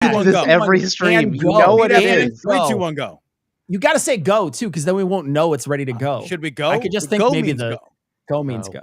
this every stream. You know what it is. 3, 2, 1, go. You got to say go too, because then we won't know it's ready to go. Should we go? I could just think go maybe means go means go.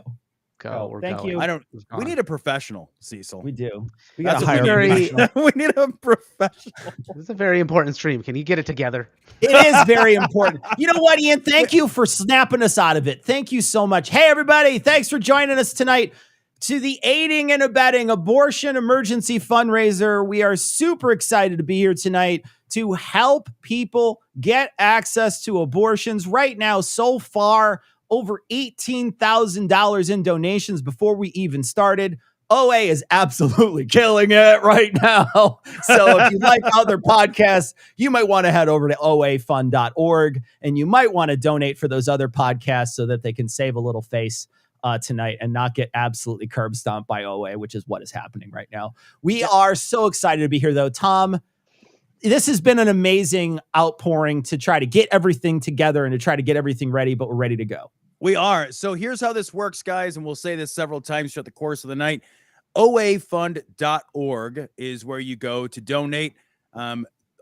Go. We're Thank going. you. We need a professional, Cecil. We do. We That's got to hire a professional. We need a professional. This is a very important stream. Can you get it together? It is very important. You know what, Ian? Thank you for snapping us out of it. Thank you so much. Hey, everybody. Thanks for joining us tonight to the Aiding and Abetting Abortion Emergency Fundraiser. We are super excited to be here tonight to help people get access to abortions. Right now, so far, over $18,000 in donations before we even started. OA is absolutely killing it right now. So if you like other podcasts, you might want to head over to oafund.org, and you might want to donate for those other podcasts so that they can save a little face tonight and not get absolutely curb stomped by OA, which is what is happening right now. We are so excited to be here, though. Tom, this has been an amazing outpouring to try to get everything together and to try to get everything ready, but we're ready to go. We are. So here's how this works, guys, and we'll say this several times throughout the course of the night. oafund.org is where you go to donate.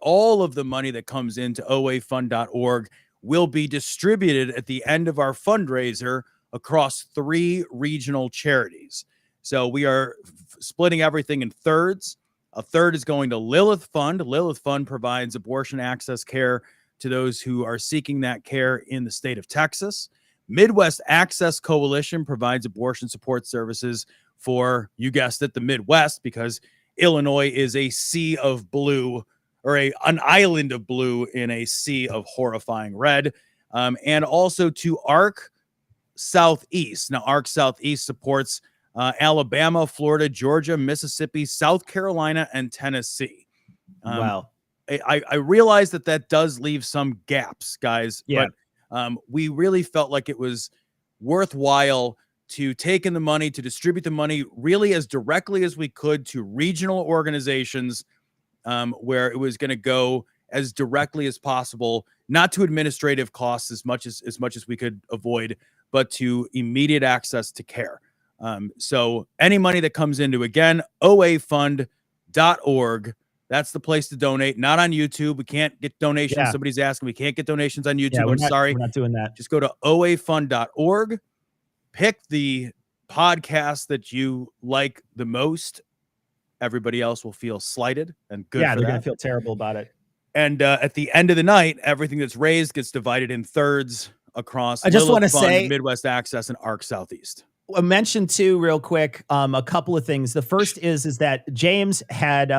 All of the money that comes into oafund.org will be distributed at the end of our fundraiser across 3 regional charities. So we are splitting everything in thirds. A third is going to Lilith Fund. Lilith Fund provides abortion access care to those who are seeking that care in the state of Texas. Midwest Access Coalition provides abortion support services for, you guessed it, the Midwest, because Illinois is a sea of blue, or an island of blue in a sea of horrifying red. And also to ARC Southeast. Now, ARC Southeast supports Alabama, Florida, Georgia, Mississippi, South Carolina, and Tennessee. Wow. I realize that does leave some gaps, guys. Yeah. But we really felt like it was worthwhile to take in the money, to distribute the money really as directly as we could to regional organizations, where it was going to go as directly as possible, not to administrative costs as much as we could avoid, but to immediate access to care. So any money that comes into, again, oafund.org, that's the place to donate. Not on YouTube. We can't get donations. Yeah. Somebody's asking. We can't get donations on YouTube. I'm sorry. We're not doing that. Just go to oafund.org. Pick the podcast that you like the most. Everybody else will feel slighted and good. Yeah, they're going to feel terrible about it. And at the end of the night, everything that's raised gets divided in thirds across. I just want to say Midwest Access and ARC Southeast. I mentioned too, real quick, a couple of things. The first is that James had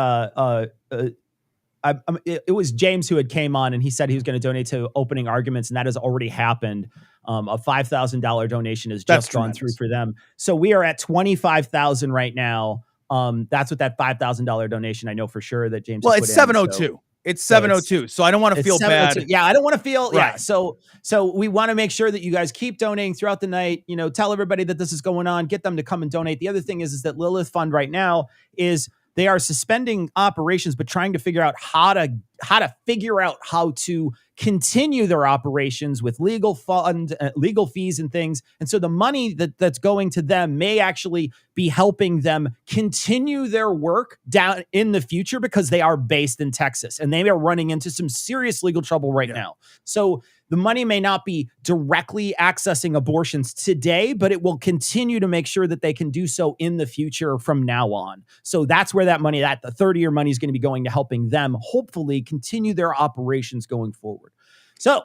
it was James who had came on and he said he was going to donate to Opening Arguments, and that has already happened. A $5,000 donation has just gone through for them. So we are at 25,000 right now. That's what that $5,000 donation, I know for sure that James. Well, it's 702. It's 702. So I don't want to feel bad. Yeah, I don't want to feel. Right. Yeah. So we want to make sure that you guys keep donating throughout the night. You know, tell everybody that this is going on. Get them to come and donate. The other thing is that Lilith Fund right now is they are suspending operations, but trying to figure out how to continue their operations with legal fees and things. And so the money that's going to them may actually be helping them continue their work down in the future, because they are based in Texas and they are running into some serious legal trouble right now. So the money may not be directly accessing abortions today, but it will continue to make sure that they can do so in the future from now on. So that's where that money, the 30-year money, is going to be going to helping them hopefully continue their operations going forward. So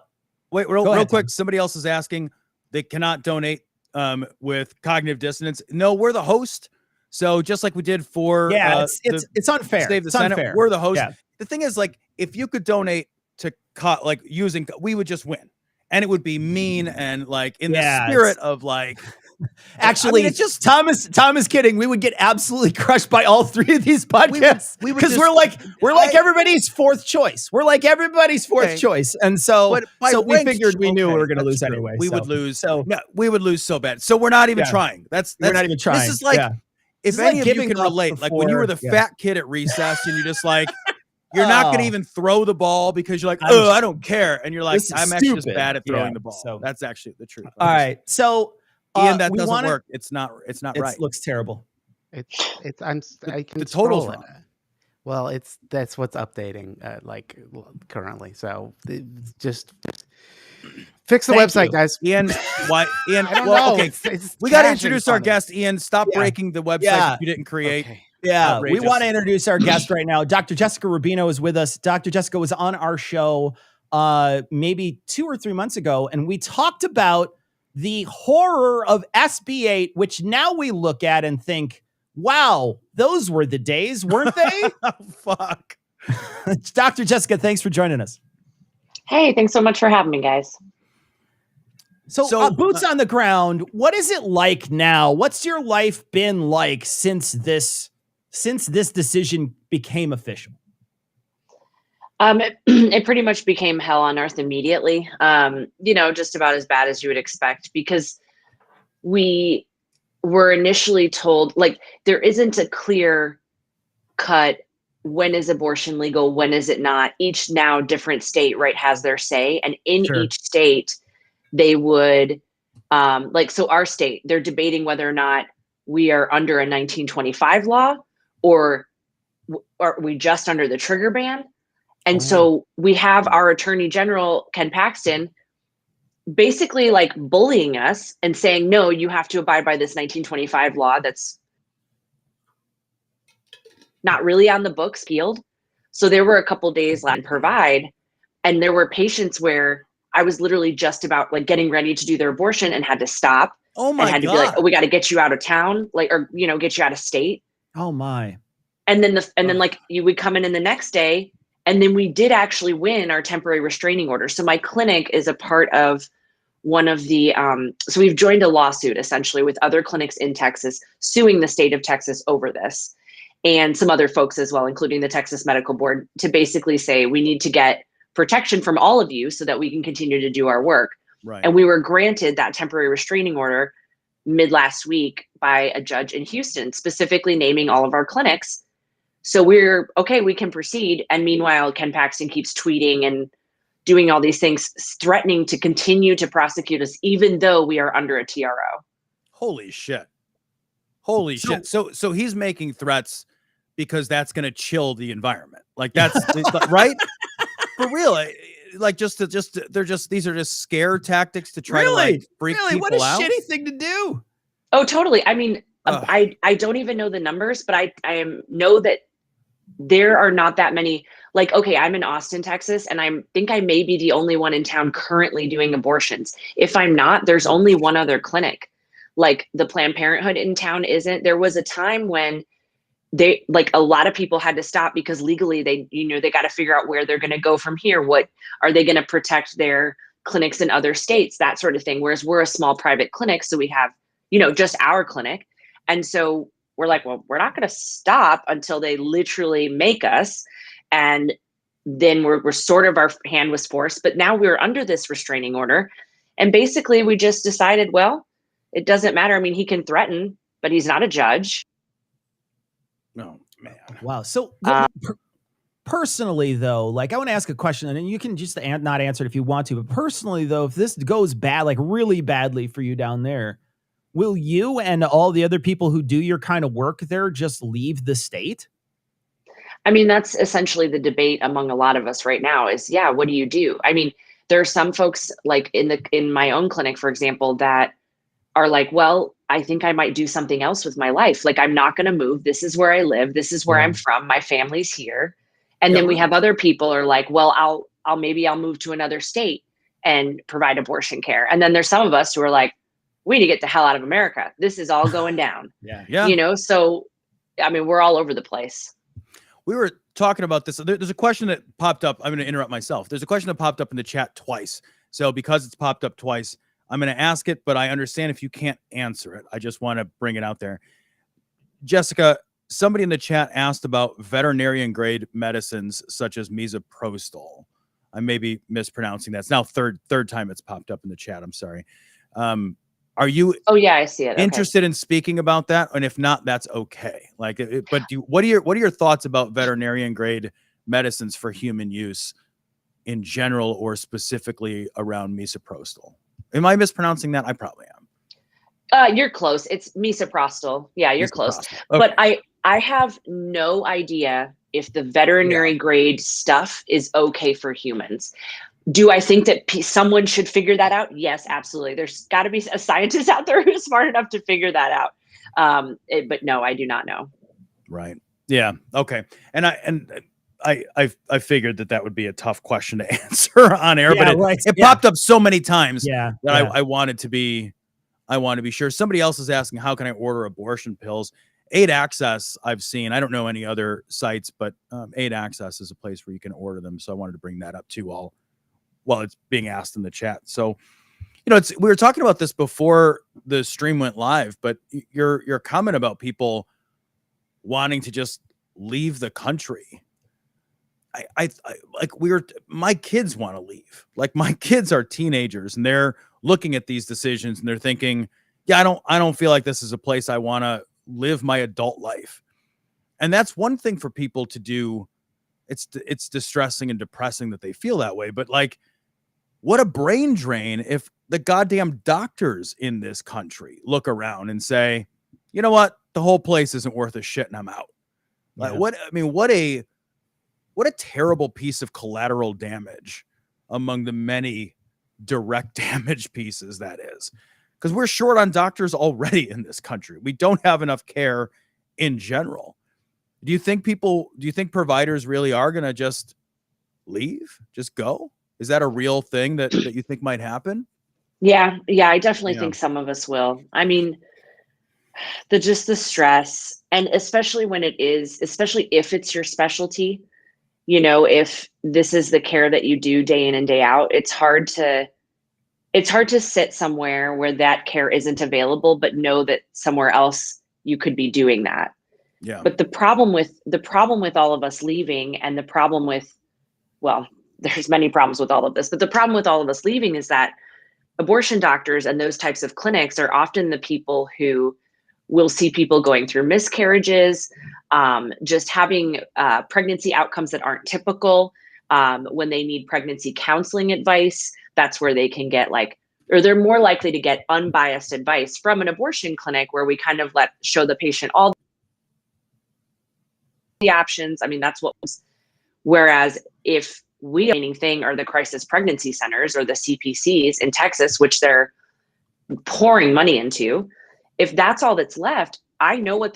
wait, real quick. Somebody else is asking, they cannot donate with cognitive dissonance. No, we're the host. So just like we did for it's unfair. Save the it's Senate. Unfair. We're the host. Yeah. The thing is, like, if you could donate to we would just win, and it would be mean and like in the spirit of like. Actually, it's just Tom is kidding. We would get absolutely crushed by all 3 of these podcasts because we're like everybody's fourth choice. We're like everybody's fourth choice, and so we figured we knew we were going to lose anyway. We would lose. So we would lose so bad. So we're not even trying. We're not even trying. This is like if any of you can relate, like when you were the fat kid at recess and you're just like. You're not going to even throw the ball because you're like, I don't care. And you're like, I'm actually just bad at throwing the ball. So that's actually the truth. All right. So Ian, that doesn't work. It's not right. It looks terrible. I can the total's scroll it. Well, that's what's updating currently. So just fix the Thank website, you. guys. Ian, why? Ian, I don't well, know. okay. It's We got to trash and introduce our funny. guest, Ian. Stop Yeah. breaking the website Yeah. that you didn't create. Okay. Yeah, we Outrageous. want to introduce our guest right now. Dr. Jessica Rubino is with us. Dr. Jessica was on our show maybe 2 or 3 months ago, and we talked about the horror of SB8, which now we look at and think, wow, those were the days, weren't they? Oh, fuck. Dr. Jessica, thanks for joining us. Hey, thanks so much for having me, guys. So boots on the ground, what is it like now? What's your life been like since this decision became official? It pretty much became hell on earth immediately. Just about as bad as you would expect, because we were initially told, like, there isn't a clear cut. When is abortion legal? When is it not? Each now different state, right, has their say. And in each state, they would, so our state, they're debating whether or not we are under a 1925 law or are we just under the trigger ban. And so we have our Attorney General, Ken Paxton, basically like bullying us and saying, no, you have to abide by this 1925 law that's not really on the books, field. So there were a couple days left to provide, and there were patients where I was literally just about like getting ready to do their abortion and had to stop. Oh my and had God. to be like, oh, we got to get you out of town, get you out of state. Oh my. And then you would come in the next day, and then we did actually win our temporary restraining order. So my clinic is a part of one of the, so we've joined a lawsuit essentially with other clinics in Texas suing the state of Texas over this, and some other folks as well, including the Texas Medical Board, to basically say we need to get protection from all of you so that we can continue to do our work. Right. And we were granted that temporary restraining order mid last week by a judge in Houston, specifically naming all of our clinics. So we're okay, we can proceed. And meanwhile, Ken Paxton keeps tweeting and doing all these things, threatening to continue to prosecute us, even though we are under a TRO. Holy shit. Holy shit. So he's making threats because that's going to chill the environment. Like that's right. For real. Like these are just scare tactics to try to like freak people what a out. shitty thing to do. Oh, totally. I mean, I don't even know the numbers, but I know that there are not that many. Like, okay, I'm in Austin, Texas, and I think I may be the only one in town currently doing abortions. If I'm not, there's only one other clinic. Like the Planned Parenthood in town isn't. There was a time when they, like, a lot of people had to stop because legally they got to figure out where they're going to go from here. What are they going to protect their clinics in other states, that sort of thing. Whereas we're a small private clinic, so we have, just our clinic. And so we're like, well, we're not going to stop until they literally make us. And then we're sort of, our hand was forced, but now we're under this restraining order. And basically we just decided, well, it doesn't matter. I mean, he can threaten, but he's not a judge. No, man. Wow. So personally, though, like I want to ask a question, and you can just not answer it if you want to. But personally, though, if this goes bad, like really badly for you down there, will you and all the other people who do your kind of work there just leave the state? I mean, that's essentially the debate among a lot of us right now is, yeah, what do you do? I mean, there are some folks like in my own clinic, for example, that are like, well, I think I might do something else with my life. Like, I'm not going to move. This is where I live. This is where I'm from. My family's here. And then we have other people are like, well, I'll move to another state and provide abortion care. And then there's some of us who are like, we need to get the hell out of America. This is all going down. Yeah. So, I mean, we're all over the place. We were talking about this. There's a question that popped up. I'm going to interrupt myself. There's a question that popped up in the chat twice. So because it's popped up twice, I'm going to ask it, but I understand if you can't answer it. I just want to bring it out there. Jessica, somebody in the chat asked about veterinarian grade medicines such as misoprostol. I may be mispronouncing that. It's now third time it's popped up in the chat. I'm sorry. Are you? Oh yeah, I see it. Interested in speaking about that? And if not, that's okay. Like, but what are your thoughts about veterinarian grade medicines for human use in general, or specifically around misoprostol? Am I mispronouncing that? I probably am. You're close. It's misoprostol. Yeah, you're close. Okay. But I have no idea if the veterinary grade stuff is okay for humans. Do I think that someone should figure that out? Yes, absolutely. There's got to be a scientist out there who's smart enough to figure that out. But no, I do not know. Right. Yeah. Okay. And I figured that would be a tough question to answer on air, but it popped up so many times that I wanted to be sure. Somebody else is asking, how can I order abortion pills? Aid Access, I've seen. I don't know any other sites, but Aid Access is a place where you can order them. So I wanted to bring that up too while it's being asked in the chat. So, we were talking about this before the stream went live, but your comment about people wanting to just leave the country. My kids want to leave. Like, my kids are teenagers and they're looking at these decisions and they're thinking, yeah, I don't feel like this is a place I want to live my adult life. And that's one thing for people to do. It's distressing and depressing that they feel that way, but like, what a brain drain if the goddamn doctors in this country look around and say, you know what? The whole place isn't worth a shit and I'm out. Like, what a terrible piece of collateral damage among the many direct damage pieces that is. Because we're short on doctors already in this country. We don't have enough care in general. Do you think providers really are going to just leave, just go? Is that a real thing that you think might happen? Yeah, I definitely think some of us will. I mean, the stress, and especially if it's your specialty, if this is the care that you do day in and day out, it's hard to sit somewhere where that care isn't available, but know that somewhere else you could be doing that. Yeah. But the problem with all of us leaving, and the problem with, well, there's many problems with all of this, but the problem with all of us leaving is that abortion doctors and those types of clinics are often the people who will see people going through miscarriages, just having pregnancy outcomes that aren't typical. When they need pregnancy counseling advice, that's where they can get or they're more likely to get unbiased advice from an abortion clinic, where we kind of show the patient all the options. I mean, that's what was, whereas if we thing are the crisis pregnancy centers or the CPCs in Texas, which they're pouring money into, if that's all that's left, I know what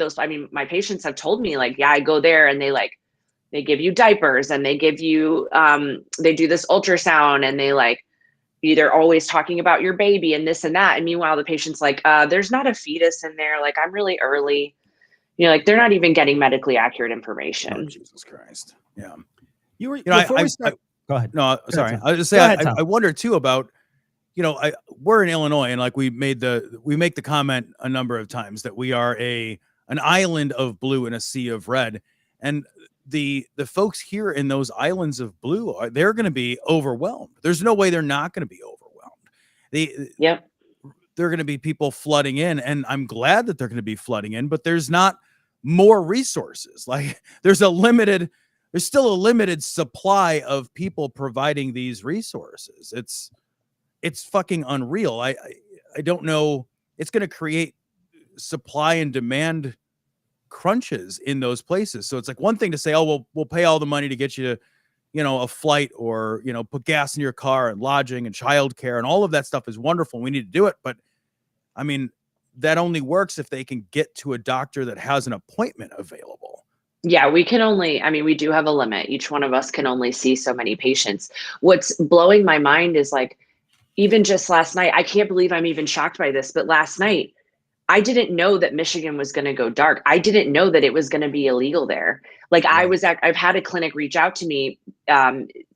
my patients have told me, I go there and they give you diapers and they give you, they do this ultrasound and they're always talking about your baby and this and that. And meanwhile, the patient's there's not a fetus in there. I'm really early. They're not even getting medically accurate information. Oh, Jesus Christ. Yeah. Go ahead. No, sorry. I was just saying, I wonder too about, we're in Illinois and we make the comment a number of times that we are an island of blue in a sea of red. And the folks here in those islands of blue they're going to be overwhelmed. There's no way they're not going to be overwhelmed. They're going to be people flooding in, and I'm glad that they're going to be flooding in, but there's not more resources. There's still a limited supply of people providing these resources. It's fucking unreal. I don't know. It's going to create supply and demand crunches in those places. So it's one thing to say, oh, we'll pay all the money to get you to, a flight, or, put gas in your car and lodging and childcare, and all of that stuff is wonderful. We need to do it. But I mean, that only works if they can get to a doctor that has an appointment available. Yeah, we do have a limit. Each one of us can only see so many patients. What's blowing my mind is even just last night, I can't believe I'm even shocked by this, but last night, I didn't know that Michigan was going to go dark. I didn't know that it was going to be illegal there. I've had a clinic reach out to me,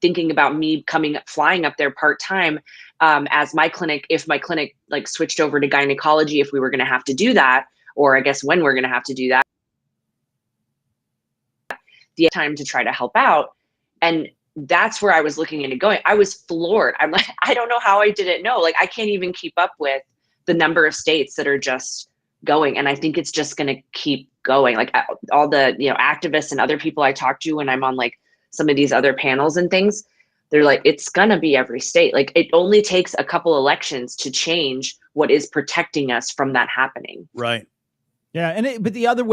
thinking about me flying up there part-time, as my clinic, if my clinic switched over to gynecology, if we were going to have to do that, or I guess when we're going to have to do that, the time to try to help out. And that's where I was looking into going. I was floored. I'm I don't know how I didn't know. I can't even keep up with the number of states that are just going. And I think it's just going to keep going. All the, activists and other people I talk to when I'm on some of these other panels and things, they're it's going to be every state. It only takes a couple elections to change what is protecting us from that happening. Right. Yeah. But the other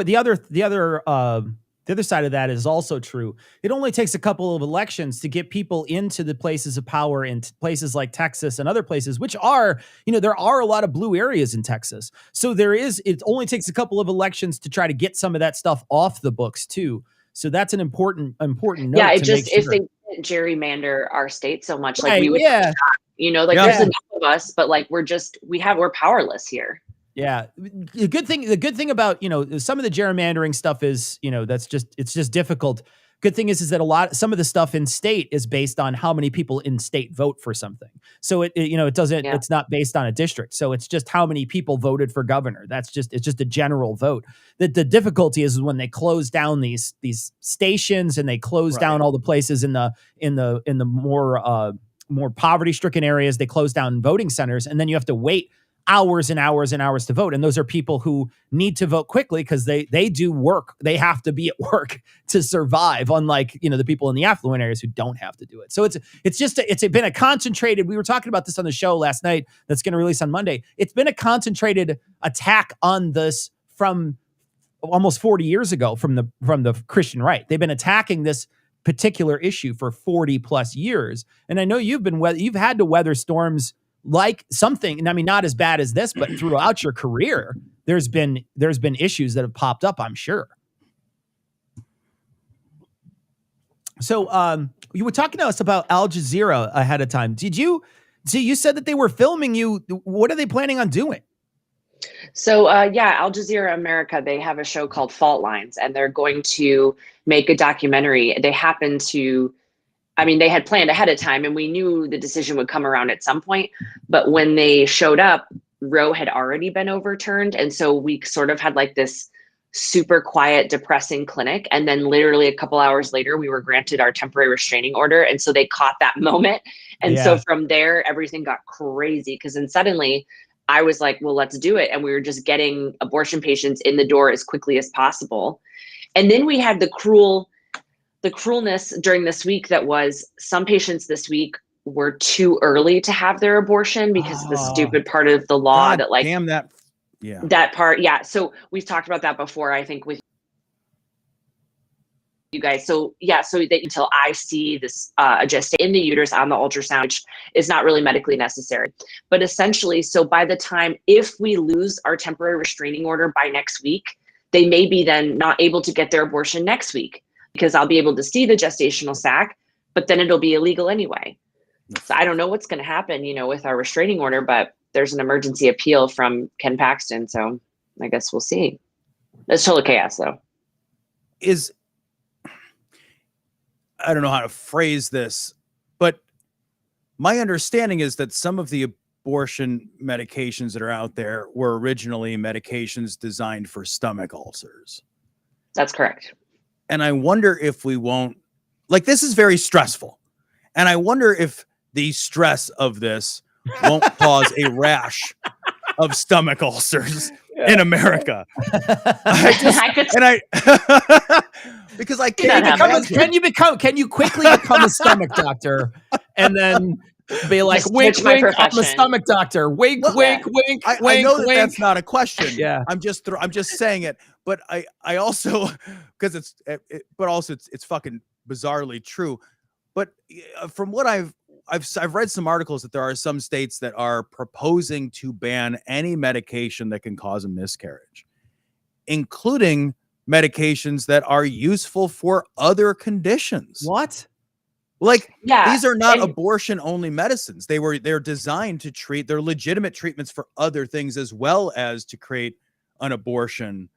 The other side of that is also true. It only takes a couple of elections to get people into the places of power in places like Texas and other places, which are, there are a lot of blue areas in Texas. So it only takes a couple of elections to try to get some of that stuff off the books too. So that's an important note. Yeah, sure. if they didn't gerrymander our state so much, like Right, we would, yeah. there's enough of us, but like we're powerless here. Yeah. The good thing about, some of the gerrymandering stuff is, it's just difficult. Good thing is that some of the stuff in state is based on how many people in state vote for something. So it's not based on a district. So it's just how many people voted for governor. It's just a general vote. The difficulty is when they close down these stations and they close down all the places in the more poverty stricken areas. They close down voting centers, and then you have to wait hours and hours and hours to vote. And those are people who need to vote quickly because they do work. They have to be at work to survive, unlike, the people in the affluent areas who don't have to do it. So it's been a concentrated, we were talking about this on the show last night that's going to release on Monday. It's been a concentrated attack on this from almost 40 years ago from the Christian right. They've been attacking this particular issue for 40 plus years. And I know you've had to weather storms like something, and I mean, not as bad as this, but throughout your career, there's been issues that have popped up, I'm sure. So you were talking to us about Al Jazeera ahead of time. You said that they were filming you. What are they planning on doing? So Al Jazeera America, they have a show called Fault Lines, and they're going to make a documentary. They had planned ahead of time, and we knew the decision would come around at some point. But when they showed up, Roe had already been overturned. And so we sort of had like this super quiet, depressing clinic. And then literally a couple hours later, we were granted our temporary restraining order. And so they caught that moment. And so from there, everything got crazy, because then suddenly I was like, well, let's do it. And we were just getting abortion patients in the door as quickly as possible. And then we had the cruelness during this week that was some patients this week were too early to have their abortion because of the stupid part of the law God that like, damn that. Yeah. That part. Yeah. So we've talked about that before, I think, with you guys. So that until I see this gestation in the uterus on the ultrasound, which is not really medically necessary, but essentially, so by the time, if we lose our temporary restraining order by next week, they may be then not able to get their abortion next week, because I'll be able to see the gestational sac, but then it'll be illegal anyway. So I don't know what's going to happen, with our restraining order, but there's an emergency appeal from Ken Paxton. So I guess we'll see. It's total chaos though. I don't know how to phrase this, but my understanding is that some of the abortion medications that are out there were originally medications designed for stomach ulcers. That's correct. And I wonder if we won't, like, this is very stressful. And I wonder if the stress of this won't cause a rash of stomach ulcers in America. Because I can't. Can you quickly become a stomach doctor and then be like, wink, wink, I'm a stomach doctor. Wink, wink, wink, I wink, know that wink. that's not a question. Yeah. I'm just saying it. But I also, because it's fucking bizarrely true. But from what I've read some articles that there are some states that are proposing to ban any medication that can cause a miscarriage, including medications that are useful for other conditions. What? Like, these are not abortion only medicines. They're designed to treat, they're legitimate treatments for other things as well as to create an abortion.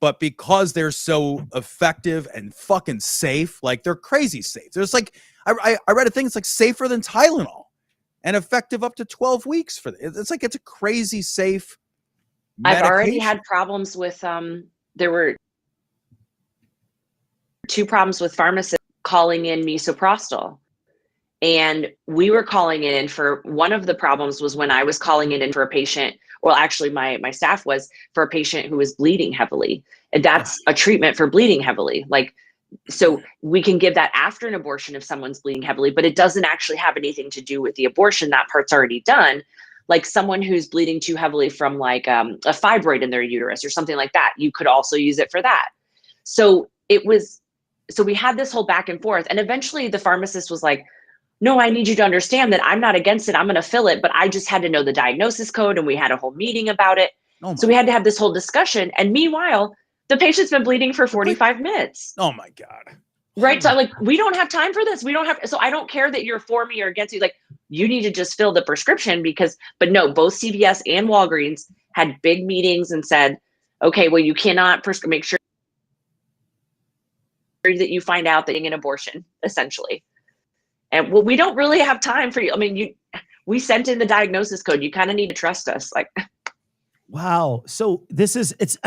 But because they're so effective and fucking safe, like they're crazy safe. There's like, I read a thing, it's like safer than Tylenol and effective up to 12 weeks for it. It's like, it's a crazy safe medication. I've already had problems with, there were 2 problems with pharmacists calling in misoprostol. And we were calling it in for, one of the problems was when I was calling it in for a patient, well, actually my staff was, for a patient who was bleeding heavily. And that's a treatment for bleeding heavily. Like, so we can give that after an abortion if someone's bleeding heavily, but it doesn't actually have anything to do with the abortion. That part's already done. Like someone who's bleeding too heavily from like a fibroid in their uterus or something like that, you could also use it for that. So so we had this whole back and forth, and eventually the pharmacist was like, no, I need you to understand that I'm not against it. I'm going to fill it, but I just had to know the diagnosis code, and we had a whole meeting about it. So we had to have this whole discussion. And meanwhile, the patient's been bleeding for 45 minutes. Oh my God. Right. So I'm like, we don't have time for this. So I don't care that you're for me or against me. Like, you need to just fill the prescription but no, both CVS and Walgreens had big meetings and said, okay, well, you cannot make sure that you find out that you're getting an abortion, essentially. And well, we don't really have time for you. I mean, we sent in the diagnosis code. You kind of need to trust us. Like, wow. So it's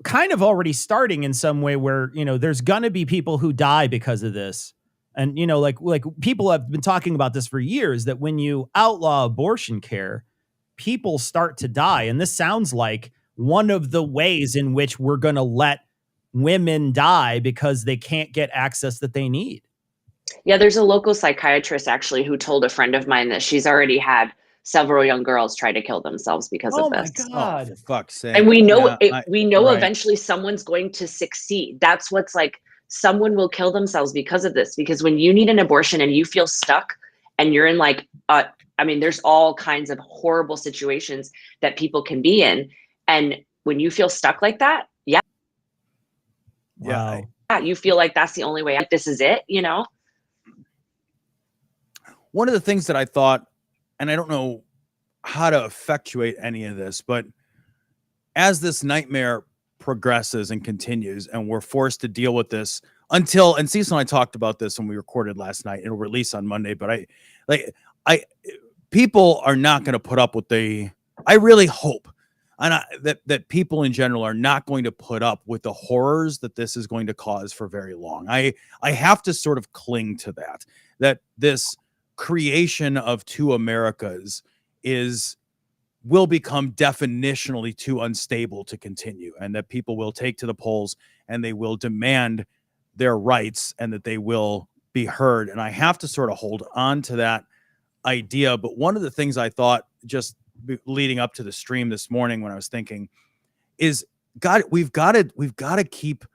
kind of already starting in some way where, there's going to be people who die because of this. And, like people have been talking about this for years, that when you outlaw abortion care, people start to die. And this sounds like one of the ways in which we're going to let women die because they can't get access that they need. Yeah, there's a local psychiatrist actually who told a friend of mine that she's already had several young girls try to kill themselves because of this. Oh my God. Oh, for fuck's sake. And we know right. Eventually someone's going to succeed. That's what's like, someone will kill themselves because of this. Because when you need an abortion and you feel stuck and you're in like, there's all kinds of horrible situations that people can be in. And when you feel stuck like that, yeah. Wow. You feel like that's the only way. Like, this is it, One of the things that I thought, and I don't know how to effectuate any of this, but as this nightmare progresses and continues, and we're forced to deal with this and Cecil and I talked about this when we recorded last night. It'll release on Monday, but people are not going to put up with I really hope that people in general are not going to put up with the horrors that this is going to cause for very long. I have to sort of cling to that this creation of two Americas will become definitionally too unstable to continue, and that people will take to the polls and they will demand their rights and that they will be heard. And I have to sort of hold on to that idea. But one of the things I thought just leading up to the stream this morning when I was thinking is, God, we've got to keep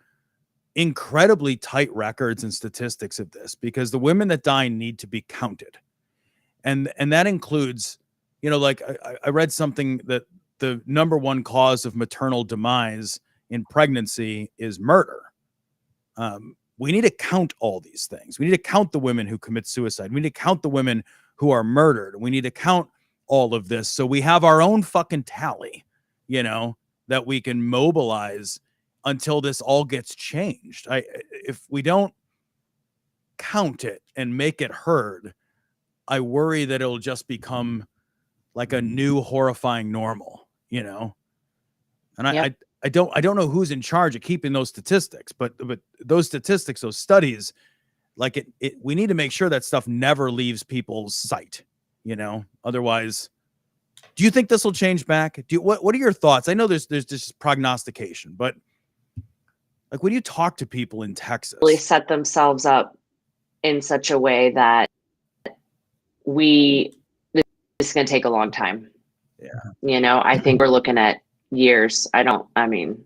incredibly tight records and statistics of this, because the women that die need to be counted. And that includes, like I read something that the number one cause of maternal demise in pregnancy is murder. We need to count all these things. We need to count the women who commit suicide. We need to count the women who are murdered. We need to count all of this, so we have our own fucking tally, that we can mobilize until this all gets changed. If we don't count it and make it heard, I worry that it'll just become like a new horrifying normal, And Yep. I don't know who's in charge of keeping those statistics, but those statistics, those studies, like we need to make sure that stuff never leaves people's sight, Otherwise, do you think this will change back? What are your thoughts? I know there's just prognostication, but like when you talk to people in Texas, really set themselves up in such a way that this is going to take a long time. Yeah. I think we're looking at years. I didn't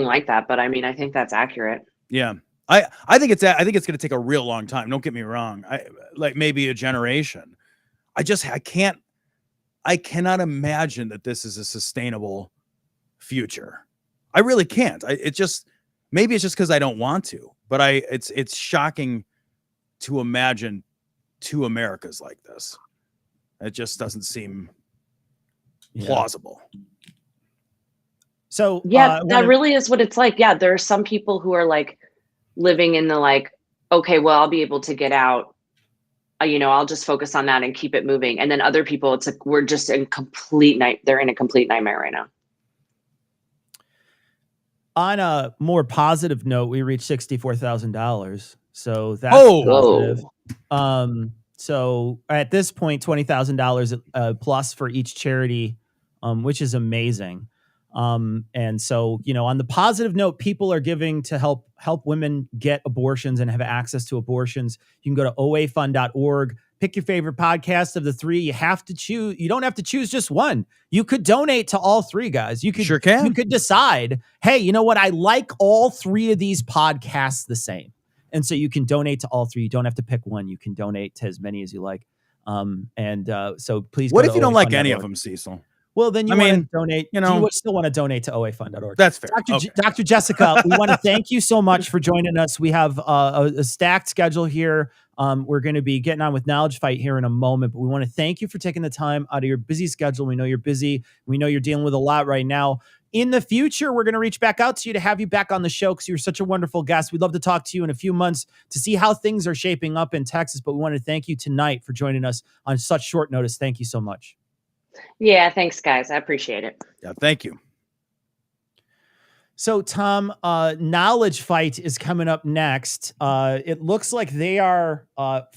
like that, but I think that's accurate. Yeah. I think it's going to take a real long time. Don't get me wrong. Like maybe a generation. I cannot imagine that this is a sustainable future. I really can't. Maybe it's just because I don't want to, but it's shocking to imagine two Americas like this. It just doesn't seem plausible. So that really is what it's like. Yeah, there are some people who are like living in the like, okay, well, I'll be able to get out. I'll just focus on that and keep it moving. And then other people, it's like we're just in they're in a complete nightmare right now. On a more positive note, we reached $64,000. So that's positive. So at this point, $20,000 plus for each charity, which is amazing. And so, on the positive note, people are giving to help women get abortions and have access to abortions. You can go to oafund.org. Pick your favorite podcast of the three. You have to choose. You don't have to choose just one. You could donate to all three, guys. You could Sure can. You could decide, hey, you know what? I like all three of these podcasts the same. And so you can donate to all three. You don't have to pick one. You can donate to as many as you like. So please. What go if to you don't like any oafund.org. of them, Cecil? Well, then you I want mean, to donate. you know, you still want to donate to oafund.org. That's fair. Dr. Jessica, we want to thank you so much for joining us. We have a stacked schedule here. We're going to be getting on with Knowledge Fight here in a moment, but we want to thank you for taking the time out of your busy schedule. We know you're busy. We know you're dealing with a lot right now. In the future, we're going to reach back out to you to have you back on the show because you're such a wonderful guest. We'd love to talk to you in a few months to see how things are shaping up in Texas, but we want to thank you tonight for joining us on such short notice. Thank you so much. Yeah, thanks, guys. I appreciate it. Yeah, thank you. So, Tom, Knowledge Fight is coming up next. It looks like they are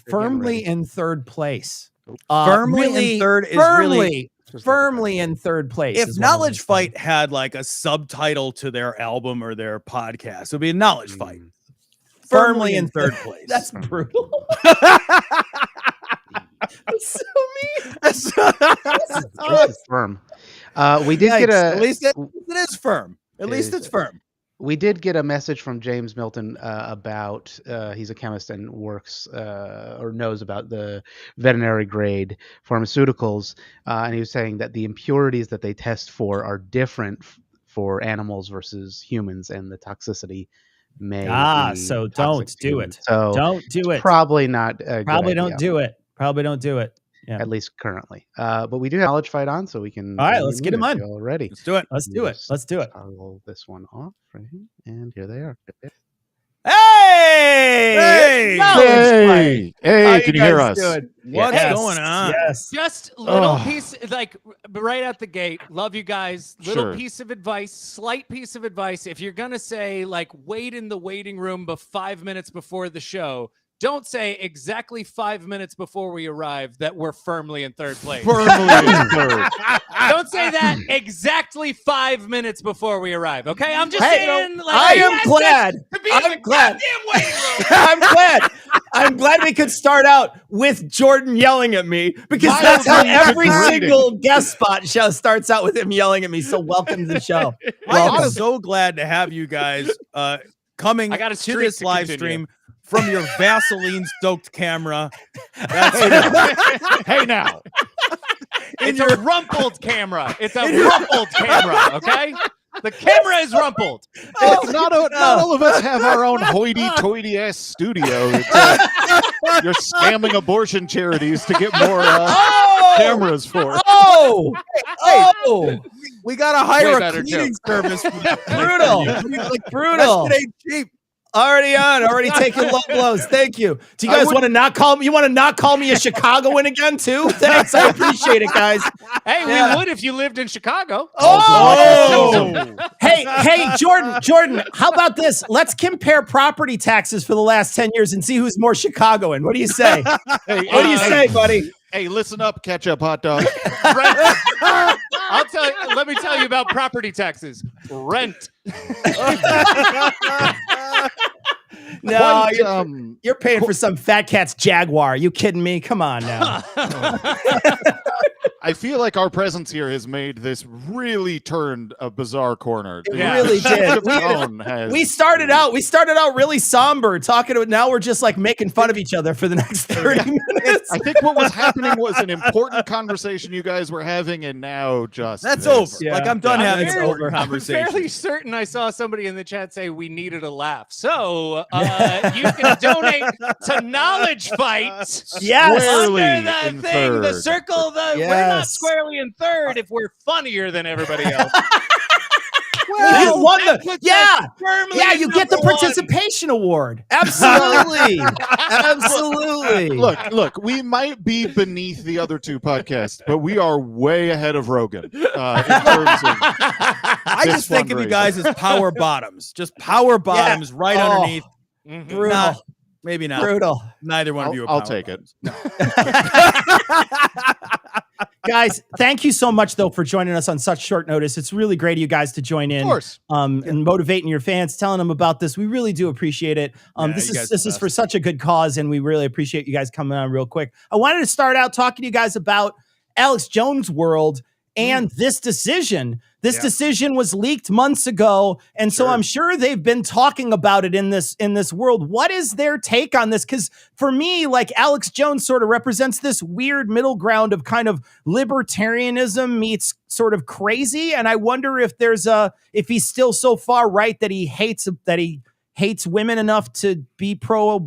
firmly in third place. Firmly in third is really firmly in third place. If Knowledge Fight had like a subtitle to their album or their podcast, it would be a Knowledge Fight. Firmly in third place. That's brutal. That's so mean. This is firm. We did get at least it is firm. At least it's firm. We did get a message from James Milton about he's a chemist and works or knows about the veterinary grade pharmaceuticals, and he was saying that the impurities that they test for are different for animals versus humans, and the toxicity may be so toxic don't to do humans. it. So don't do it. Probably not. Probably don't do it. Probably don't do it. Yeah. At least currently. But we do have Knowledge Fight on, so we can. All right, let's get him on. Already. Let's do it. Let's do it. Let's do it. Toggle this one off right here, and here they are. Hey! Hey! Hey, can you hear us? What's going on? Yes. Just little piece, like right out the gate. Love you guys. Little Sure. piece of advice, slight piece of advice. If you're gonna say like wait in the waiting room 5 minutes before the show, don't say exactly 5 minutes before we arrive that we're firmly in third place. Firmly in third. Don't say that exactly 5 minutes before we arrive. Okay, I'm just Hey, saying. Like, I am glad. to be in the goddamn waiting room. I'm glad. I'm glad we could start out with Jordan yelling at me because that's how every single guest spot show starts out with him yelling at me. So welcome to the show. I am Welcome. so glad to have you guys coming I got a to streak this to live continue. stream from your Vaseline-stoked camera. Hey now. It's a rumpled camera. It's a rumpled camera, okay? The camera is rumpled. Not all of us have our own hoity-toity ass studio. You're scamming abortion charities to get more cameras for. We got to hire Way a better cleaning service. For that. Brutal. That shit ain't cheap. Already taking low blows. Thank you. Do you guys want to not call me? You want to not call me a Chicagoan again too? Thanks. I appreciate it, guys. Hey, Yeah. we would if you lived in Chicago. Hey, Jordan, how about this? Let's compare property taxes for the last 10 years and see who's more Chicagoan. What do you say? Hey, What do you say, buddy? Hey, listen up, ketchup hot dog. Let me tell you about property taxes. Rent. No, Quite, you're paying for some fat cat's Jaguar. You kidding me? Come on now. I feel like our presence here has made this really turned a bizarre corner. It really did. We started out really somber, talking to it. Now we're just like making fun of each other for the next 30 minutes. I think what was happening was an important conversation you guys were having, and now just That's this. over. Yeah. Like I'm done Yeah, having it's important over. I'm conversations. fairly certain I saw somebody in the chat say we needed a laugh. So you can donate to Knowledge Fight. Yes. Under Squarely the in thing, the third. circle, we're not Yes. squarely in third if we're funnier than everybody else. You won that puts the us firmly yeah. in You get the number one. participation award. Absolutely, absolutely. Look, we might be beneath the other two podcasts, but we are way ahead of Rogan in terms of I this just think of you fundraiser. guys as power bottoms, just power bottoms right Oh. underneath. Mhm. brutal, Nah, maybe not. brutal. Neither one of you are I'll power take it. bottoms. Guys, thank you so much, though, for joining us on such short notice. It's really great of you guys to join in. Of course. And motivating your fans, telling them about this. We really do appreciate it. This is for such a good cause, and we really appreciate you guys coming on real quick. I wanted to start out talking to you guys about Alex Jones' world and this decision. This decision was leaked months ago, and so I'm sure they've been talking about it in this world. What is their take on this? Because for me, like, Alex Jones sort of represents this weird middle ground of kind of libertarianism meets sort of crazy, and I wonder if if he's still so far right that he hates women enough to be pro.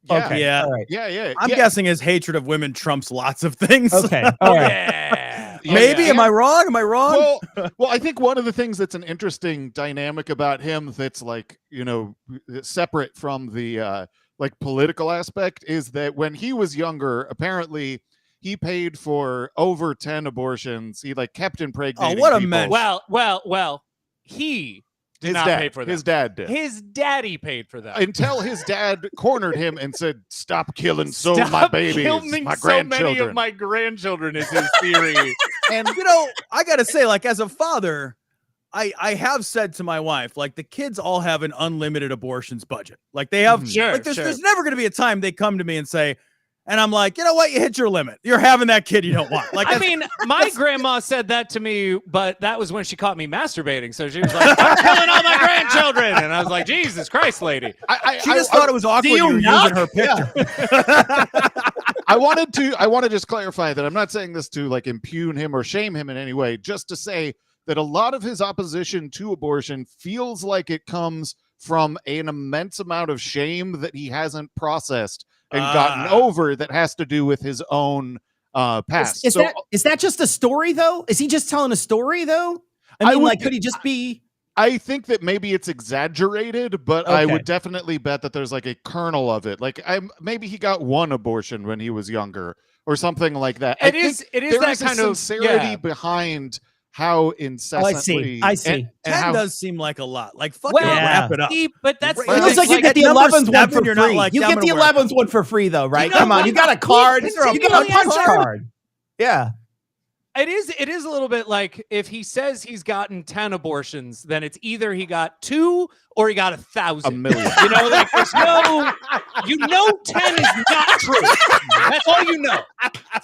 Yeah. Okay. Yeah. All right. Yeah. I'm guessing his hatred of women trumps lots of things. Okay. All right. Maybe. Am I wrong? Am I wrong? Well, I think one of the things that's an interesting dynamic about him that's, like, you know, separate from the like political aspect is that when he was younger, apparently he paid for over 10 abortions. He, like, kept impregnating what a people. mensch. Well, he did not pay for that. His dad did. His daddy paid for that. Until his dad cornered him and said, "Stop killing Stop my babies, killing my so grandchildren." many of my grandchildren is his theory. And, you know, I got to say, like, as a father, I have said to my wife, like, the kids all have an unlimited abortions budget. Like, they have, there's never going to be a time they come to me and say, and I'm like, you know what? You hit your limit. You're having that kid you don't want. Like, I mean, my grandma said that to me, but that was when she caught me masturbating. So she was like, "I'm killing all my grandchildren," and I was like, "Jesus Christ, lady!" she just thought it was awkward you were using her picture. I want to just clarify that I'm not saying this to, like, impugn him or shame him in any way, just to say that a lot of his opposition to abortion feels like it comes from an immense amount of shame that he hasn't processed and gotten over, that has to do with his own past. Is that just a story, though? Is he just telling a story, though? I mean, could he just be? I think that maybe it's exaggerated, but I would definitely bet that there's, like, a kernel of it. Like, maybe he got one abortion when he was younger or something like that. It is that kind of sincerity behind how incessantly. I see. 10 does seem like a lot. Like, fucking wrap it up. But that's It looks like you get the 11th one for you're free. not like, you get the 11th one for free, though, right? You know, Come on, you got a card. You got a punch card. Yeah. It is a little bit like, if he says he's gotten 10 abortions, then it's either he got 2 or he got 1,000. 1 million. You know, like, there's no, 10 is not true. That's all you know,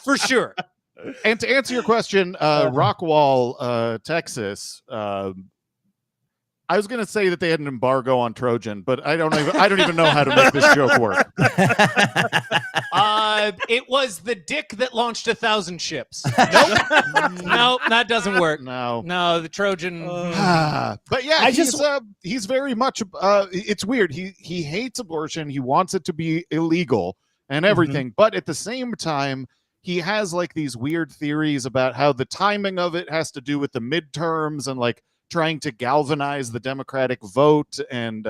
for sure. And to answer your question, Rockwall, Texas. I was going to say that they had an embargo on Trojan, but I don't even know how to make this joke work. It was the dick that launched 1,000 ships. Nope, that doesn't work. No, the Trojan. But yeah, he's very much. It's weird. He hates abortion. He wants it to be illegal and everything, but at the same time, he has, like, these weird theories about how the timing of it has to do with the midterms and, like, trying to galvanize the Democratic vote, and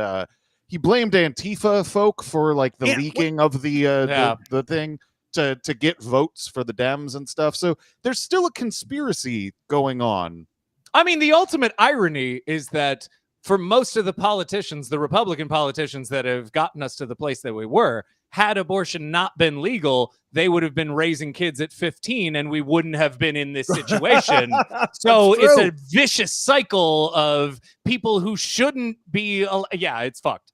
he blamed Antifa folk for, like, the leaking of the thing to get votes for the Dems and stuff. So there's still a conspiracy going on. I mean, the ultimate irony is that for most of the politicians, the Republican politicians that have gotten us to the place that we were, had abortion not been legal, they would have been raising kids at 15 and we wouldn't have been in this situation. So it's a vicious cycle of people who shouldn't be. It's fucked.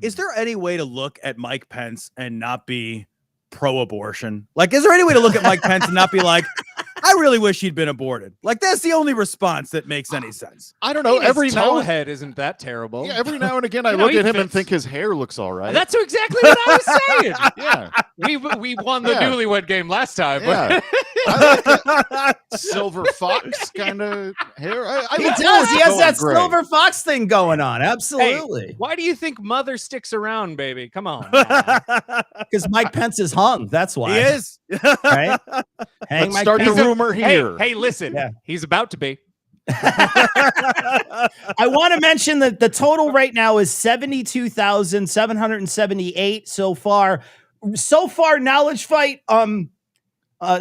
Is there any way to look at Mike Pence and not be pro-abortion? Like, is there any way to look at Mike Pence and not be like, I really wish he'd been aborted? Like, that's the only response that makes any sense. I don't know. Every head isn't that terrible. Yeah, every now and again, I look at him and think his hair looks all right. That's exactly what I was saying. Yeah, we won the newlywed game last time. Yeah. I like that silver fox kind of hair. He does. He has that silver fox thing going on. Absolutely. Hey, why do you think Mother sticks around, baby? Come on. Because Mike Pence is hung. That's why. He is. Right? Let's start the rumor here. Hey, listen. Yeah. He's about to be. I want to mention that the total right now is 72,778 so far. So far, Knowledge Fight,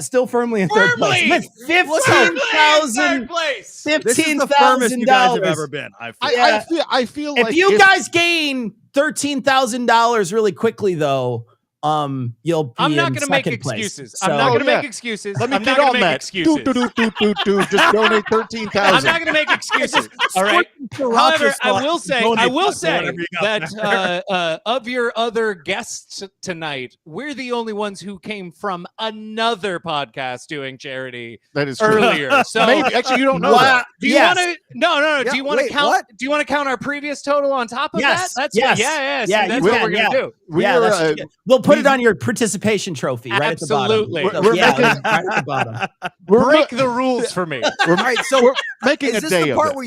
still firmly in third place. With $15,000. This is the firmest you guys have ever been. I feel like if you guys gain $13,000 really quickly, though, you'll be I'm not in going to make second place. excuses. So, I'm not going to make excuses. Let me I'm get not on going to make that. excuses. Just donate 13,000. I'm not going to make excuses. All right. However, I will say that of your other guests tonight, we're the only ones who came from another podcast doing charity. That is true. Earlier. So maybe actually you don't know that. Do you want to? No. Yeah, do you want to count? what? Do you want to count our previous total on top of that? That's yes. yeah. Yeah, See, that's you what can, we're gonna do. We'll put it on your participation trophy right Absolutely. at the bottom. We're making- right at the bottom. Break the rules for me. All right, so We're making is a this day the of part it. where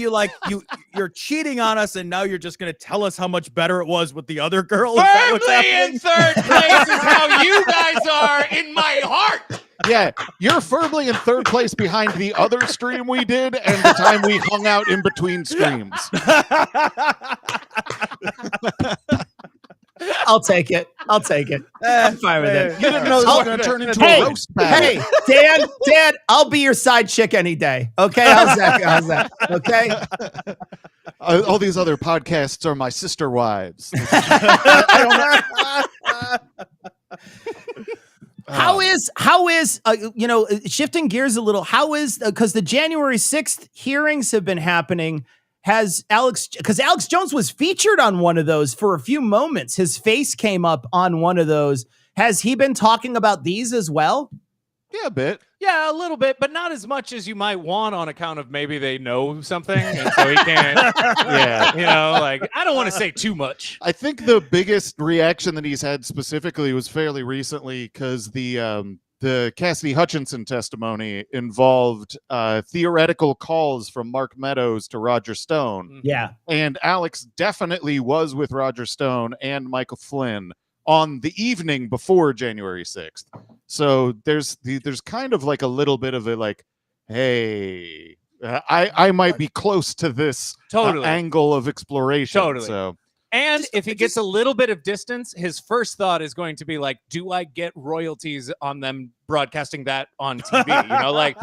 you're cheating on us, and now you're just going to tell us how much better it was with the other girl? Is that what's Firmly happening? in third place is how you guys are in my heart. Yeah, you're firmly in third place behind the other stream we did and the time we hung out in between streams. I'll take it. I'm fine with it. You didn't know this was going to turn into a roast battle. Hey, Dan, I'll be your side chick any day. Okay, how's that? Okay. All these other podcasts are my sister wives. How is shifting gears a little? How is because the January 6th hearings have been happening? Has Alex Jones was featured on one of those for a few moments. His face came up on one of those. Has he been talking about these as well? Yeah, a bit. Yeah, a little bit, but not as much as you might want on account of maybe they know something, and so he can't. Yeah, I don't want to say too much. I think the biggest reaction that he's had specifically was fairly recently because the Cassidy Hutchinson testimony involved theoretical calls from Mark Meadows to Roger Stone. Yeah. And Alex definitely was with Roger Stone and Michael Flynn on the evening before January 6th. So there's kind of like a little bit of a hey, I might be close to this angle of exploration. Totally. So. And if he gets a little bit of distance, his first thought is going to be do I get royalties on them broadcasting that on TV?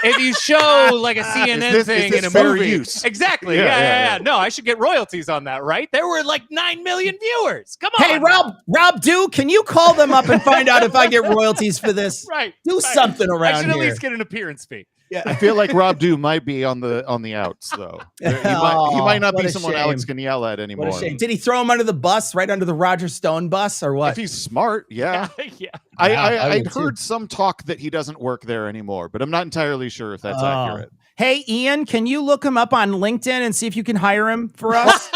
If you show a CNN thing in a movie, use? Exactly. Yeah. No, I should get royalties on that, right? There were 9 million viewers. Come on. Hey, Rob Dew, can you call them up and find out if I get royalties for this? Right. Do something around I should here. at least get an appearance fee. Yeah. I feel like Rob Dew might be on the outs though. He might not be someone shame. Alex can yell at anymore. What a shame. Did he throw him under the bus, right under the Roger Stone bus, or what? If he's smart, yeah. Yeah. I'd heard some talk that he doesn't work there anymore, but I'm not entirely sure if that's accurate. Hey, Ian, can you look him up on LinkedIn and see if you can hire him for us?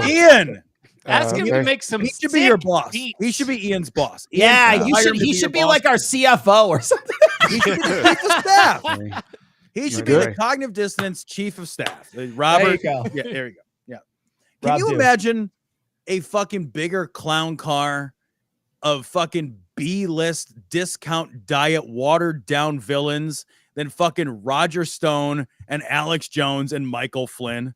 Ian. Ask him to make some. He should be your boss. He should be Ian's boss. Yeah, he should be like our CFO or something. He should be the chief of staff. He should be the cognitive dissonance chief of staff. Robert. There you go. Yeah, there you go. Yeah. Can you imagine a fucking bigger clown car of fucking B-list discount diet watered down villains than fucking Roger Stone and Alex Jones and Michael Flynn?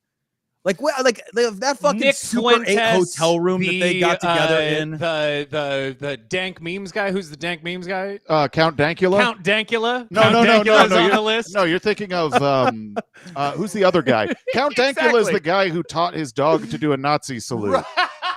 That fucking Nick Super 8 Fuentes, hotel room that they got together in. The dank memes guy. Who's the dank memes guy? Count Dankula. Count Dankula. No, Count Dankula's on you're, the list. No, you're thinking of who's the other guy? Count Dankula is the guy who taught his dog to do a Nazi salute.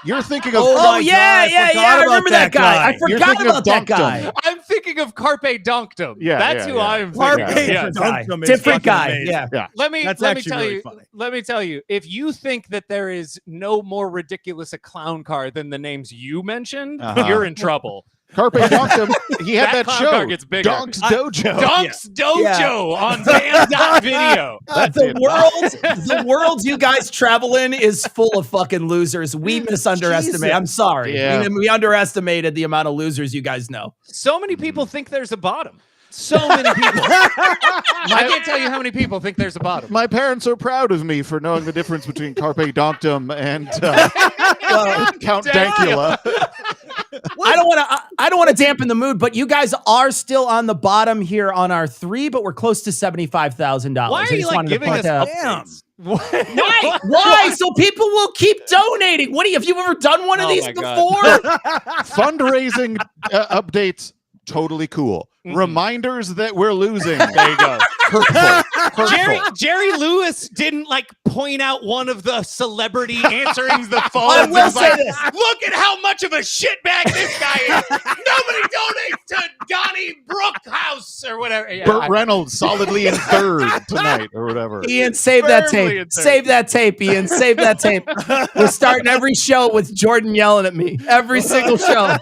You're thinking of I remember that guy. I forgot about that guy. I'm thinking of Carpe Donktum. That's who I'm thinking of. Donktum is different guy. amazing. Yeah. Let me tell you. Funny. Let me tell you. If you think that there is no more ridiculous a clown car than the names you mentioned, you're in trouble. Carpe Donktum, he had that clown show, car gets bigger. Donk's Dojo. Donk's Dojo on Dan.video. The world you guys travel in is full of fucking losers. We misunderestimate. Jesus. I'm sorry. Yeah. We underestimated the amount of losers you guys know. So many people think there's a bottom. So many people. I can't tell you how many people think there's a bottom. My parents are proud of me for knowing the difference between Carpe Donktum and Count Dankula. I don't want to dampen the mood, but you guys are still on the bottom here on our 3, but we're close to $75,000. Why are you giving us updates? Why? So people will keep donating. Have you ever done one of these before? Fundraising updates totally cool. Reminders that we're losing. There you go. Hurtful. Jerry Lewis didn't like point out one of the celebrity answering the phone. I will say this. Look at how much of a shitbag this guy is. Nobody donates to Donnie Brookhouse or whatever. Yeah, Burt Reynolds solidly in third tonight or whatever. Ian, save that Firmly in tape. third. Save that tape, Ian. Save that tape. We're starting every show with Jordan yelling at me. Every single show.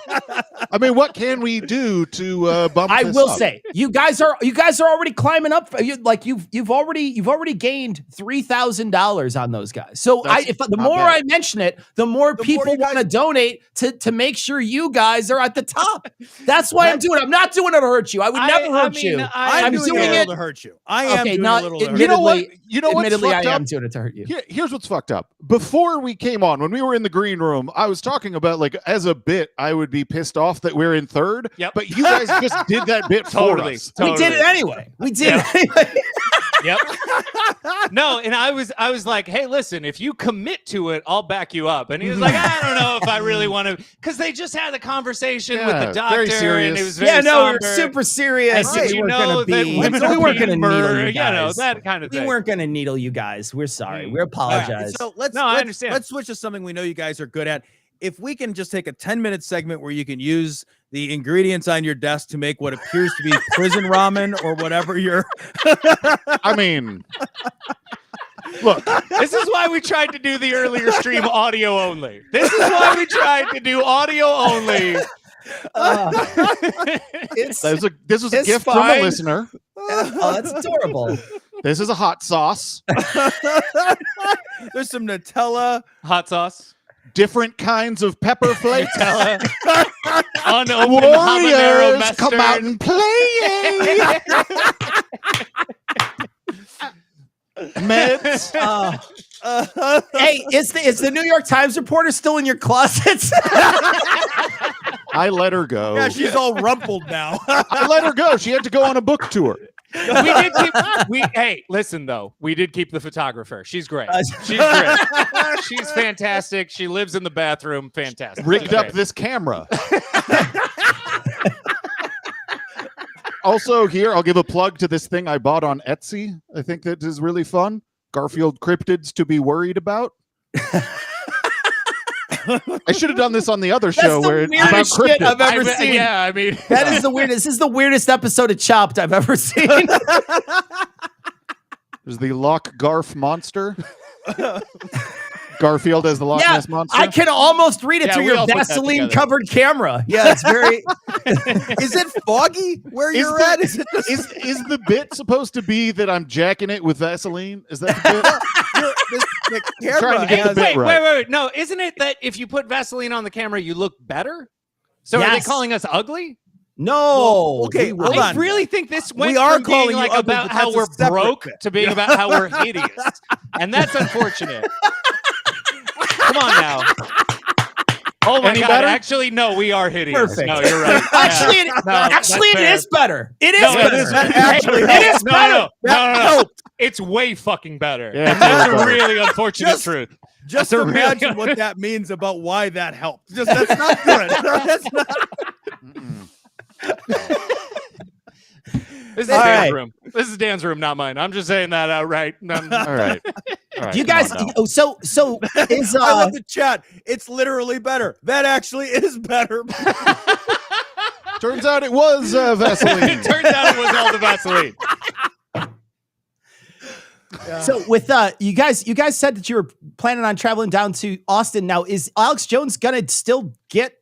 I mean, what can we do to bump I this will up? say, you guys are already climbing up. You've already gained $3,000 on those guys. So the more bad. I mention it, the more people you guys- want to donate to make sure you guys are at the top. That's why I'm doing it. I'm not doing it to hurt you. I would never hurt you. I'm doing a little it to hurt you. I am Okay, doing not a little to hurt You know what? admittedly. You know what's Admittedly, I fucked am up? doing it to hurt you. Here's what's fucked up. Before we came on, when we were in the green room, I was talking about like as a bit, I would be pissed off that we're in third. Yep. But you guys just did that bit for us. We did it anyway. We did it anyway. Yep. No, and I was like, hey, listen, if you commit to it, I'll back you up. And he was like, I don't know if I really want to, because they just had a conversation with the Yeah, doctor, very serious. and it was very Yeah, no, we were somber. super serious. And did We you weren't know gonna that be. women We are weren't being going to needle murdered? you You know, guys. that kind of We thing. weren't going to needle you guys. We're sorry. We All right, apologize. so I let's understand. Let's switch to something we know you guys are good at. If we can just take a 10-minute segment where you can use the ingredients on your desk to make what appears to be prison ramen or whatever you're. I mean, look, This is why we tried to do the earlier stream audio only. This is why we tried to do audio only. It's this was a It's gift from fine. a listener. oh, that's adorable. This is a hot sauce. There's some Nutella. Hot sauce. Different kinds of pepper flakes. Unopened habanero Warriors, come out mustard. and play. Meds. Hey, is the New York Times reporter still in your closets? I let her go. Yeah, she's all rumpled now. I let her go. She had to go on a book tour. Hey, listen though, we did keep the photographer. She's great. She's great. She's fantastic. She lives in the bathroom. Fantastic. Rigged She's up great. this camera. Also, here, I'll give a plug to this thing I bought on Etsy. I think that is really fun. Garfield cryptids to be worried about. I should have done this on the other show where it's about weirdest shit cryptids. I've ever seen. Yeah, I mean, That is the weirdest. This is the weirdest episode of Chopped I've ever seen. There's the Loch Garf monster. Garfield as the Loch Yeah, Ness monster. I can almost read it Yeah, through we your all put that Vaseline covered camera. Yeah, it's very. Is it foggy where Is you're the- at? Is it just is the bit supposed to be that I'm jacking it with Vaseline? Is that the bit? the Trying camera to get the has- bit right. wait. No, isn't it that if you put Vaseline on the camera, you look better? So are they Yes. calling us ugly? No. okay, we hold were- I on. really think this went are from being calling you like ugly, about but how that's a we're separate broke bit. to being about how we're hideous, and that's unfortunate. Come on now. Oh my Any God! better? Actually, no, we are hideous. Perfect. No, you're right. Actually, Yeah. it, No, actually, that's it fair. is better. It is No, better. it is actually it is No, better. no. It's way fucking better. Yeah, And that's it's a way really unfortunate Just- truth. Just That's a really- imagine what that means about why that helped. Just that's not good. That's not. This is All Dan's right. room. This is Dan's room, not mine. I'm just saying that outright. All right. All right, You come guys, on now. so is I love the chat. It's literally better. That actually is better. Turns out it was Vaseline. It turns out it was all the Vaseline. so with you guys said that you were planning on traveling down to Austin. Now, is Alex Jones gonna still get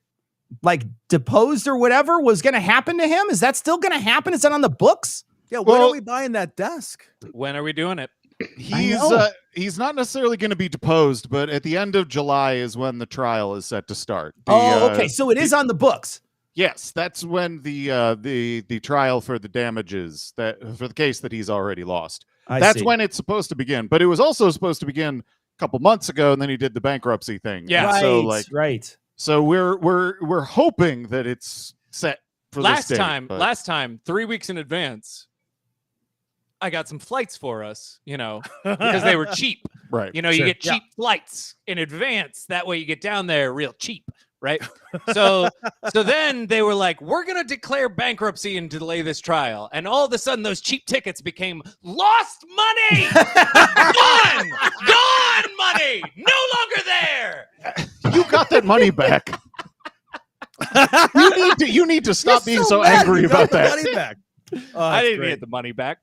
like deposed or whatever was gonna happen to him? Is that still gonna happen? Is that on the books? Yeah, when Well- are we buying that desk? When are we doing it? He's not necessarily going to be deposed, but at the end of July is when the trial is set to start. Okay, so it is on the books. Yes, that's when the trial for the damages that for the case that he's already lost. That's when it's supposed to begin. But it was also supposed to begin a couple months ago, and then he did the bankruptcy thing. Yeah. Right, So right. so we're hoping that it's set for Last this date, time, but- 3 weeks in advance, I got some flights for us, because they were cheap. right. You Sure. get cheap flights in advance. That way you get down there real cheap, right? So then they were like, we're going to declare bankruptcy and delay this trial. And all of a sudden, those cheap tickets became lost money. Gone money. No longer there. You got that money back. You need to stop being so angry about that. Money back. I didn't get the money back.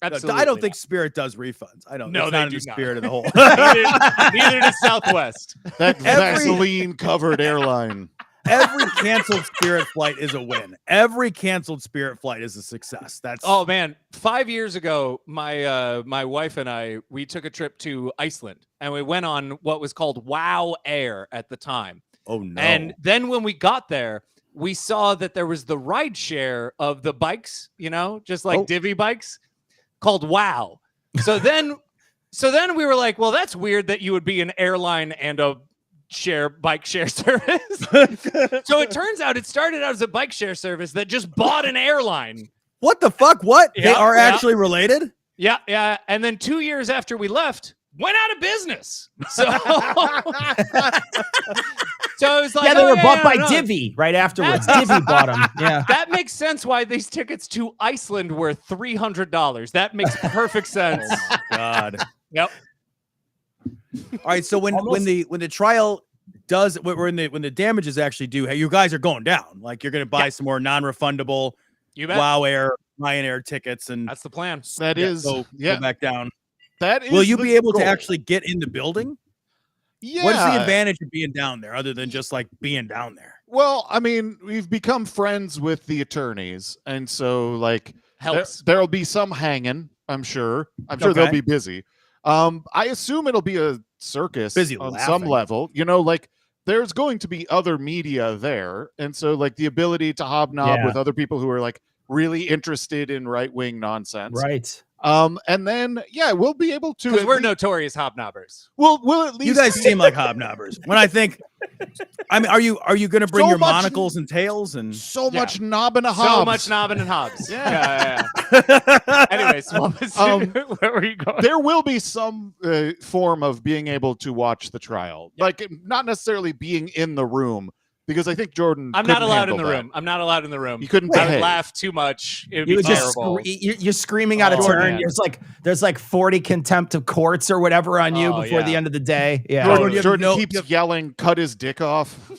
Absolutely I don't think Spirit does refunds. I don't. No, it's they not in do the not. spirit of the whole. Neither does Southwest. That Vaseline-covered airline. Every canceled Spirit flight is a win. Every canceled Spirit flight is a success. That's Oh man, 5 years ago, my wife and I, we took a trip to Iceland, and we went on what was called Wow Air at the time. Oh no! And then when we got there, we saw that there was the ride share of the bikes, just like divvy bikes, called Wow. So then we were like, well, that's weird that you would be an airline and a bike share service. So it turns out it started out as a bike share service that just bought an airline. What the fuck? What? Yeah, they are yeah. actually related? Yeah. And then 2 years after we left, went out of business. So, so it was like, they were bought by no. Divvy right afterwards. Divvy bought them. Yeah. That makes sense why these tickets to Iceland were $300. That makes perfect sense. Oh my God. Yep. All right. So when the trial does when the damages actually do, hey, you guys are going down. Like you're going to buy some more non-refundable You bet. Wow Air, Ryanair tickets, and That's the plan. go back down. That is. Will you be able goal. to actually get in the building? Yeah. What is the advantage of being down there other than just like being down there? Well, I mean, we've become friends with the attorneys, and so like Helps. there'll be some hanging. I'm sure they'll Okay. be busy. I assume it'll be a circus Busy on laughing. some level. Like there's going to be other media there, and so like the ability to hobnob Yeah. with other people who are like really interested in right-wing nonsense. Right. And then we'll be able to. Because we're notorious hobnobbers. We'll at least. You guys seem like hobnobbers. When I think, I mean, are you going to bring So your much- monocles and tails and? so much knob and a hob. So much knobbing and hobs. Yeah. Anyways, what was where were you going? There will be some form of being able to watch the trial, like not necessarily being in the room, because I think Jordan. I'm not couldn't allowed in handle the that. room. I'm not allowed in the room. You couldn't I would behave. laugh too much. It would You be would just terrible. you're screaming out of Oh, turn. man. There's like 40 contempt of courts or whatever on you Oh, before the yeah. end of the day. Yeah. Jordan, Jordan, you have Jordan no- keeps yelling, "Cut his dick off."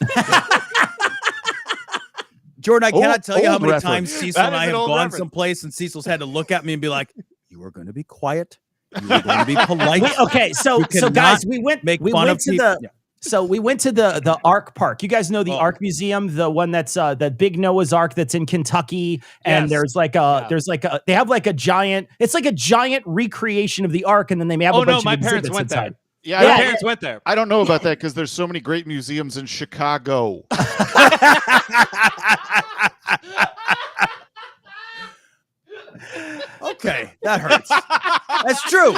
Jordan, I cannot tell you how old many reference. times Cecil That and is I an have old gone reference. someplace and Cecil's had to look at me and be like, "You are going to be quiet. You are going to be polite." Okay, so You so guys, cannot we went make we fun went of to people. the Yeah. so we went to the Ark Park. You guys know the Oh. Ark Museum, the one that's that big Noah's Ark that's in Kentucky, and Yes. there's like they have like a giant. It's like a giant recreation of the Ark, and then they have Oh a bunch no, my of parents exhibits went inside. there. Yeah, My Yeah, parents went there. I don't know about that because there's so many great museums in Chicago. Okay, that hurts. That's true.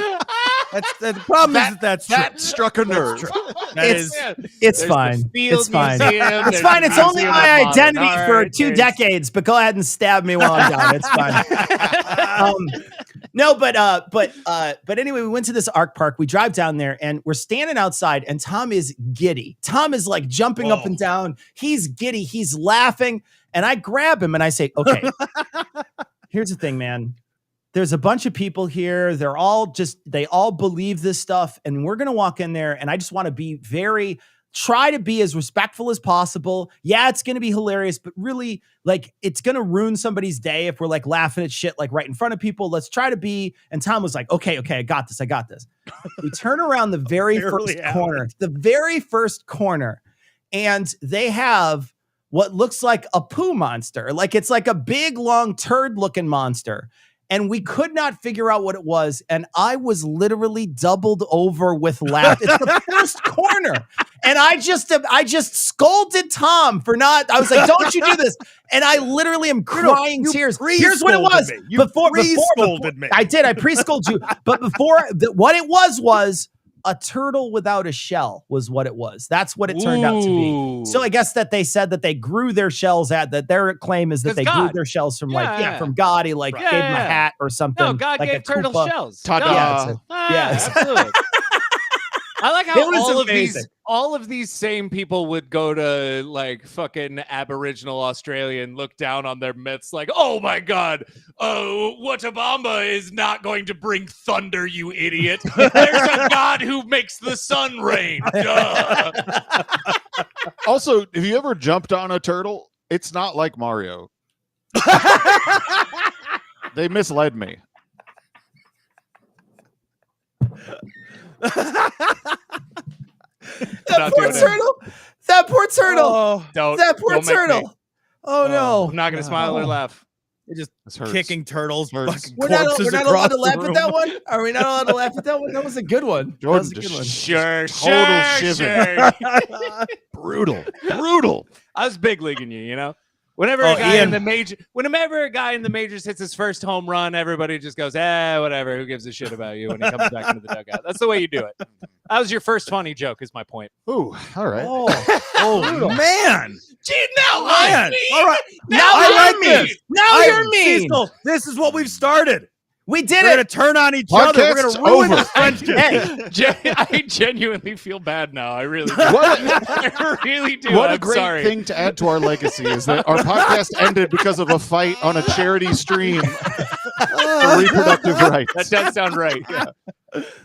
The problem is that's true. That struck a nerve. That It's- is. It's There's the fine. Field It's fine. Museum, It's there's fine. the It's only Museum my of Modern identity for Art, 2 there's- decades, but go ahead and stab me while I'm down. It's fine. No, but anyway, we went to this Ark Park. We drive down there and we're standing outside, and Tom is giddy. Tom is like jumping up and down. He's giddy. He's laughing, and I grab him and I say, "Okay, here's the thing, man. There's a bunch of people here. They all believe this stuff, and we're gonna walk in there, and I just want to try to be as respectful as possible. Yeah, it's gonna be hilarious, but really, like, it's gonna ruin somebody's day if we're like laughing at shit like right in front of people. Let's try to be." And Tom was like, okay, I got this. We turn around the very first corner, and they have what looks like a poo monster. Like, it's like a big, long turd looking monster. And we could not figure out what it was. And I was literally doubled over with laughter. It's the first corner. And I just scolded Tom for not, I was like, "Don't you do this." And I literally am crying tears. Here's what it was. Before pre-scolded me. I did. I pre-scolded you. But what it was a turtle without a shell was what it was. That's what it turned out to be. Ooh. So I guess that they said that they grew their shells that their claim is that 'Cause they grew God. their shells from from Yeah. God. He like Right. gave them a Yeah. hat or something. No, God like gave a turtle Koopa. shells. Ta-da. No. Yeah, Yeah, it's- absolutely. I like how It was all of these same people would go to like fucking Aboriginal Australia and look down on their myths like, oh my God, Watabamba is not going to bring thunder, you idiot. There's a god who makes the sun rain. Duh. Also, have you ever jumped on a turtle? It's not like Mario. They misled me. That poor turtle. That poor turtle. Oh, That poor don't make me. turtle. Oh no. I'm not going to smile or laugh. you're just This hurts. kicking turtles. Hurts. Fucking We're not corpses allowed across to the laugh room. at that one? Are we not allowed to laugh at that one? That was a good one. Jordan That was a good just one. Sure, total sure. brutal. Brutal. I was big leaguing you, you know? Whenever Oh, a guy Ian. whenever a guy in the majors hits his first home run, everybody just goes, whatever. Who gives a shit about you when he comes back into the dugout? That's the way you do it. That was your first funny joke, is my point. Ooh, all right. Oh man. Gee, now Man. All right. Now I you're like mean. this. Now you're mean. Cecil, this is what we've started. We did We're it. gonna turn on each other. We're Podcast's gonna ruin over. this friendship. I genuinely feel bad now. I really do. What, I really do. what a I'm great sorry. thing to add to our legacy is that our podcast ended because of a fight on a charity stream for reproductive rights. That does sound right. Yeah.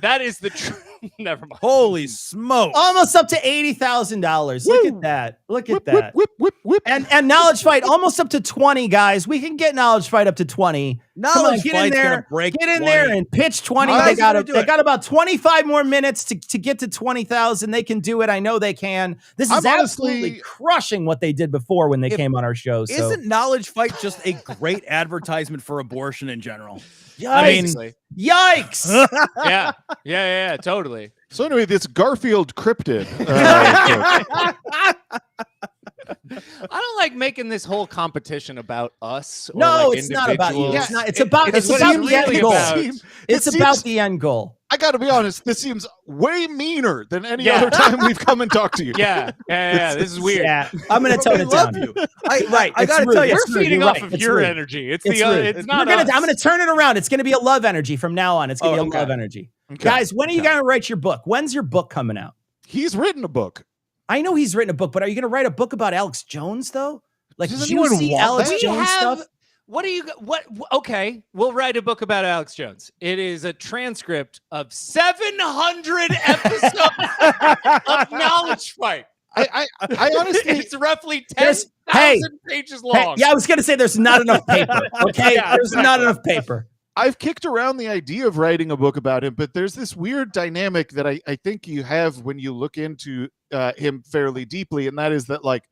That is the truth. Never mind. Holy smoke. Almost up to $80,000. Look at that. Look at Whip, that. whip, whip, whip, whip. And Knowledge Fight almost up to 20, guys. We can get Knowledge Fight up to 20. Come on, Knowledge get in Fight's there. gonna break Get in 20. there and pitch 20. How's They it gonna do they it? got about 25 more minutes to get to 20,000. They can do it. I know they can. This is I'm absolutely honestly- crushing what they did before when they If- came on our show. So Isn't Knowledge Fight just a great advertisement for abortion in general? I mean, Basically. yikes. Yeah, totally. So anyway, this Garfield cryptid. I don't like making this whole competition about us. Or No, like it's not about you. individuals. It's not. It's about It's it's what about it's the really end goal. about. It's It about seems- the end goal. I got to be honest. This seems way meaner than any Yeah. other time we've come and talked to you. Yeah. This is weird. Yeah, I'm gonna tone We it love down. you. Right, I it's gotta rude. tell you, It's We're rude. feeding You're off right. of It's your rude. energy. It's It's the rude. it's not I'm us. gonna turn it around. It's gonna be a love energy from now on. It's gonna be a okay. love energy. Okay. Guys, when are you gonna write your book? When's your book coming out? He's written a book. I know he's written a book, but are you gonna write a book about Alex Jones though? Like, Does did you anyone see want Alex that? We Jones have stuff? what do you what okay, we'll write a book about Alex Jones. It is a transcript of 700 episodes of Knowledge Fight. I honestly, It's roughly There's- 10,000 pages long. Hey, yeah, I was gonna say there's not enough paper. Okay, Yeah, there's not enough paper. I've kicked around the idea of writing a book about him, but there's this weird dynamic that I think you have when you look into him fairly deeply, and that is that like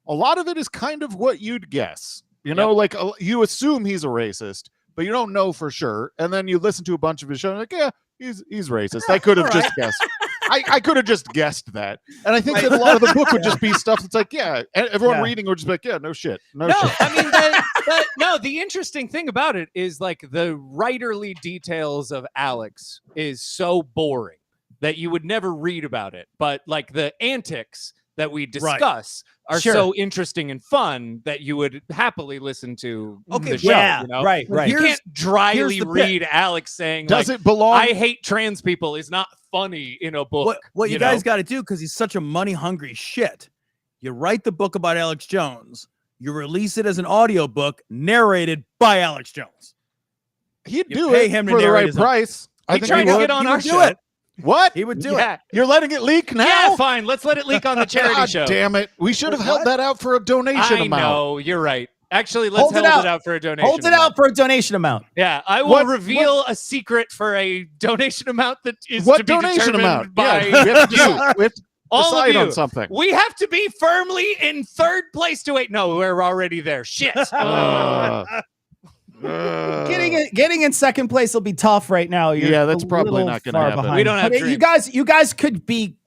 a lot of it is kind of what you'd guess. You know, like you assume he's a racist, but you don't know for sure. And then you listen to a bunch of his shows, and like, yeah, he's racist. I could have just guessed. I could have just guessed that. And I think that a lot of the book would just be stuff that's like, yeah, everyone reading would just be like, yeah, no shit. No shit. I mean, the interesting thing about it is like the writerly details of Alex is so boring that you would never read about it. But like the antics that we discuss are so interesting and fun that you would happily listen to the show. Yeah, you know? right. You can't dryly here's the read Alex saying, Does like, it belong? I hate trans people is not funny in a book. What you guys got to do, because he's such a money hungry shit. You write the book about Alex Jones. You release it as an audiobook narrated by Alex Jones. He'd You do pay it him to for the narrate right his own. price. I He think tried he to would. get on He our would do show. it. What? He would do Yeah. it. You're letting it leak now? Yeah, fine. Let's let it leak on the charity God show. damn it. We should have held that out for a donation I amount. know, you're right. Actually, let's Hold it hold it out. out for a donation. Hold it amount. out for a donation amount. Yeah, I will reveal a secret for a donation amount that is to What be donation determined amount? by Yeah, we have to do. We have to all of decide you. on something. We have to be firmly in third place to wait. No, we're already there. Shit. Getting in second place will be tough right now. You're Yeah, that's a probably little not gonna far happen. behind. We don't have But dreams. you guys could be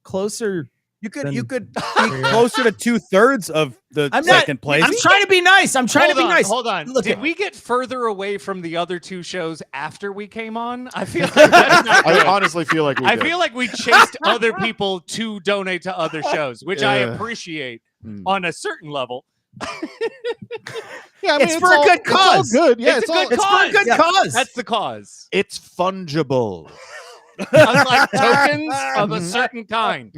closer. You could Then- be closer to 2/3 of the I'm not- second place. I'm trying to be nice. I'm trying to be nice. Hold on. Look Did at- we get further away from the other two shows after we came on? I feel like that's not I good. honestly feel like we I did. feel like we chased other people to donate to other shows, which I Yeah. appreciate Hmm. on a certain level. Yeah, I mean, It's for a good cause. It's all good. Yeah, It's a all, good It's for a good cause. That's the cause. it's fungible. Unlike tokens of a certain kind.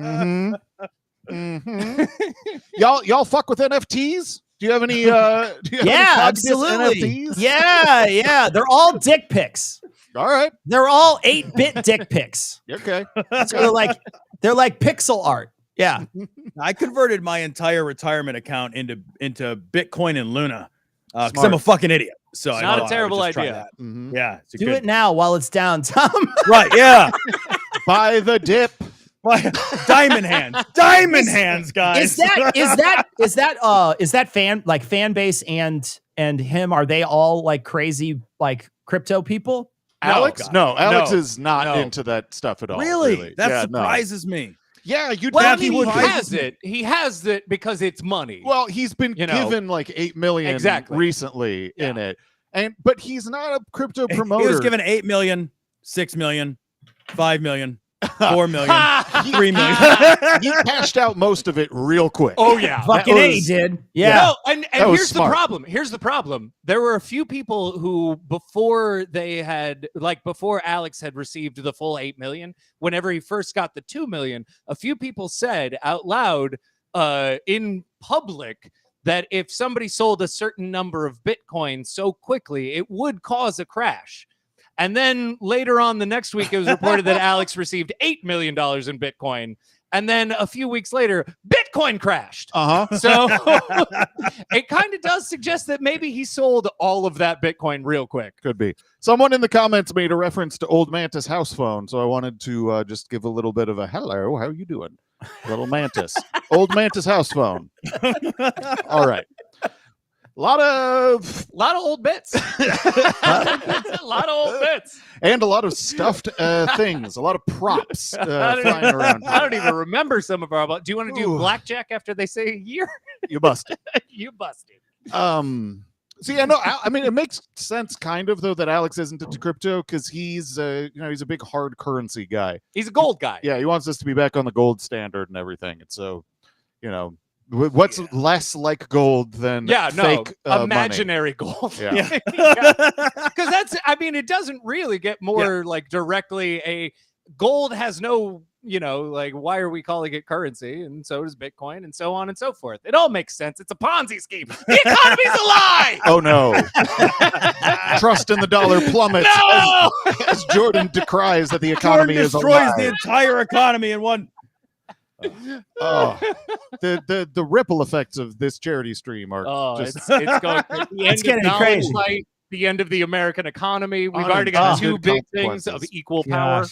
Y'all fuck with NFTs? Do you have any? Absolutely. NFTs? Yeah. They're all dick pics. All right. They're all 8-bit dick pics. Okay. So they're like pixel art. Yeah. I converted my entire retirement account into Bitcoin and Luna because I'm a fucking idiot. So It's I not thought a terrible I would just try idea. that. Yeah, it's a Do good- it now while it's down, Tom. Right? Yeah. Buy the dip. Diamond hands, guys. Is that fan base and him? Are they all like crazy like crypto people? Alex? No, Alex is not into that stuff at all. Really? That Yeah, surprises me. Yeah, you'd Well, I think mean, he would. he has it because it's money. Well, he's been given like $8 million recently in it, but he's not a crypto promoter. He was given 8 million, 6 million, 5 million, 4 million, 3 million. He cashed out most of it real quick. Oh yeah, fucking A did. Yeah. No, and here's smart. the problem. Here's the problem. There were a few people who before Alex had received the full 8 million, whenever he first got the 2 million, a few people said out loud in public that if somebody sold a certain number of Bitcoin so quickly, it would cause a crash. And then later on the next week, it was reported that Alex received $8 million in Bitcoin. And then a few weeks later, Bitcoin crashed. So it kind of does suggest that maybe he sold all of that Bitcoin real quick. Could be. Someone in the comments made a reference to Old Mantis house phone, so I wanted to just give a little bit of a hello. How you doing, little Mantis? Old Mantis house phone. All right. A lot of old bits. A lot of old bits. And a lot of stuffed things. A lot of props flying around. I don't even remember some of our. Do you want to do blackjack after they say a year? You busted. You busted. So yeah, no, I mean it makes sense kind of though that Alex isn't into crypto because he's he's a big hard currency guy. He's a gold guy. Yeah, he wants us to be back on the gold standard and everything. And so, what's less like gold than fake imaginary money? gold. Yeah. Because that's, I mean, it doesn't really get more like directly gold has no, why are we calling it currency? And so does Bitcoin and so on and so forth. It all makes sense. It's a Ponzi scheme. The economy's a lie. Oh no. Trust in the dollar plummets as Jordan decries that the economy is a lie. Jordan destroys the entire economy in one. The ripple effects of this charity stream are just it's going it's getting crazy. Fight, the end of the American economy. We've already got two big things of equal power.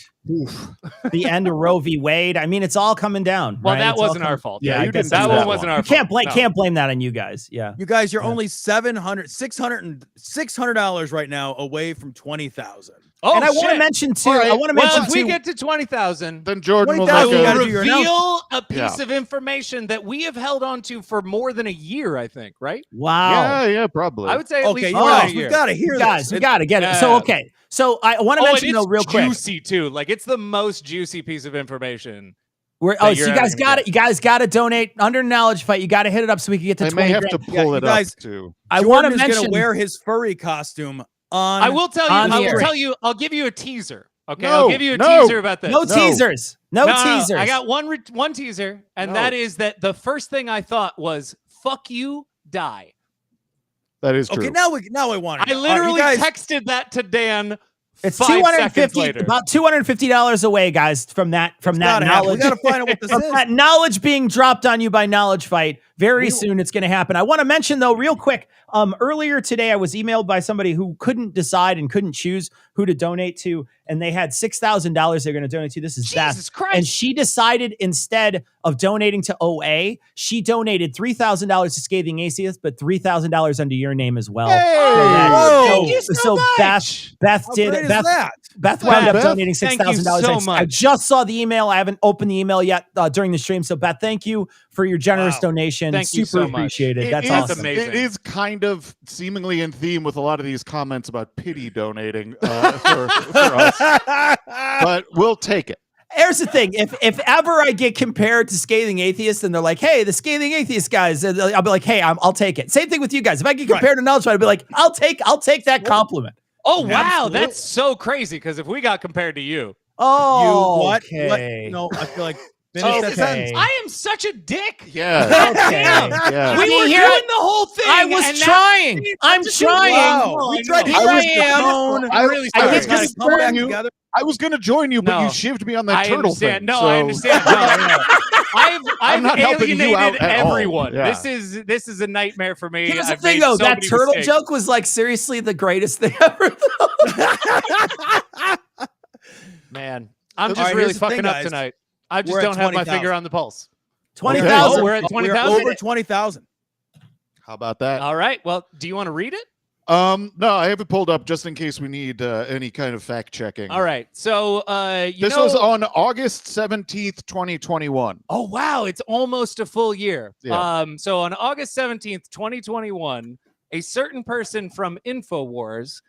The end of Roe v. Wade. I mean, it's all coming down. Well, right? that wasn't our fault. Yeah, you didn't. That one wasn't our fault. Can't blame that on you guys. Yeah, you guys, you're only $600 right now away from 20,000. Oh, and I want to mention too. Right. I want to mention if we get to 20,000, then Jordan will reveal a piece of information that we have held on to for more than a year. I think, right? Wow. Yeah, probably. I would say at least we've got to hear guys. this. We got to get it. So okay. So I want to mention though, real quick. Juicy too. Like it's the most juicy piece of information. So you guys got it. You guys got to donate under Knowledge Fight. You got to hit it up so we can get to. I 20 may have grand. to pull it up too. I want to mention. Going to wear his furry costume on. I will tell you. I will tell you. I'll give you a teaser. Okay, No, I'll give you a teaser about this. No teasers. No teasers. I got one teaser, and that is that the first thing I thought was "fuck you, die." That is true. Okay, now I want it. I literally texted that to Dan. It's 250, about $250 away, guys, from that knowledge. We got to find out what this is. That knowledge being dropped on you by Knowledge Fight. Very soon it's going to happen. I want to mention, though, real quick, earlier today I was emailed by somebody who couldn't decide and couldn't choose who to donate to, and they had $6,000 they're going to donate to. This is Beth. Jesus Christ. And she decided instead of donating to OA, she donated $3,000 to Scathing Atheist, but $3,000 under your name as well. Thank you so much. Beth did it. Beth wound up donating $6,000. So much. I just saw the email. I haven't opened the email yet during the stream. So Beth, thank you for your generous donation. Thank you so much. Appreciated. That's awesome. Amazing. It is kind of seemingly in theme with a lot of these comments about pity donating for us, but we'll take it. Here's the thing: if ever I get compared to Scathing Atheist, and they're like, "Hey, the Scathing Atheist guys," I'll be like, "Hey, I'll take it." Same thing with you guys. If I get compared to Knowledge Fight, I'll be like, "I'll take that compliment." Oh wow, Absolutely. that's so crazy. Because if we got compared to you, Oh, What? okay. No, I feel like finish that sentence. I am such a dick. Yeah. Okay. Yeah. We were Here doing the whole thing. I was and now- trying. I'm trying. Wow. We tried to Here I am. I'm really I sorry. was gonna come back join you. together. I was going to join you, but No. you shivved me on that I turtle understand. thing. No, so I understand. No. I've not helping you out alienated at all. everyone. Yeah. This is a nightmare for me. Here's the I've thing, made though. so That many turtle mistakes. joke was like seriously the greatest thing ever. Man, I'm All just right, really here's the fucking thing, up guys. tonight. I just We're at don't have my 20,000. finger on the pulse. 20,000. Oh, we're at We're 20,000. over 20,000. How about that? All right. Well, do you want to read it? No, I have it pulled up just in case we need any kind of fact checking. All right. So, This was on August 17th, 2021. Oh wow, it's almost a full year. Yeah. So on August 17th, 2021, a certain person from InfoWars,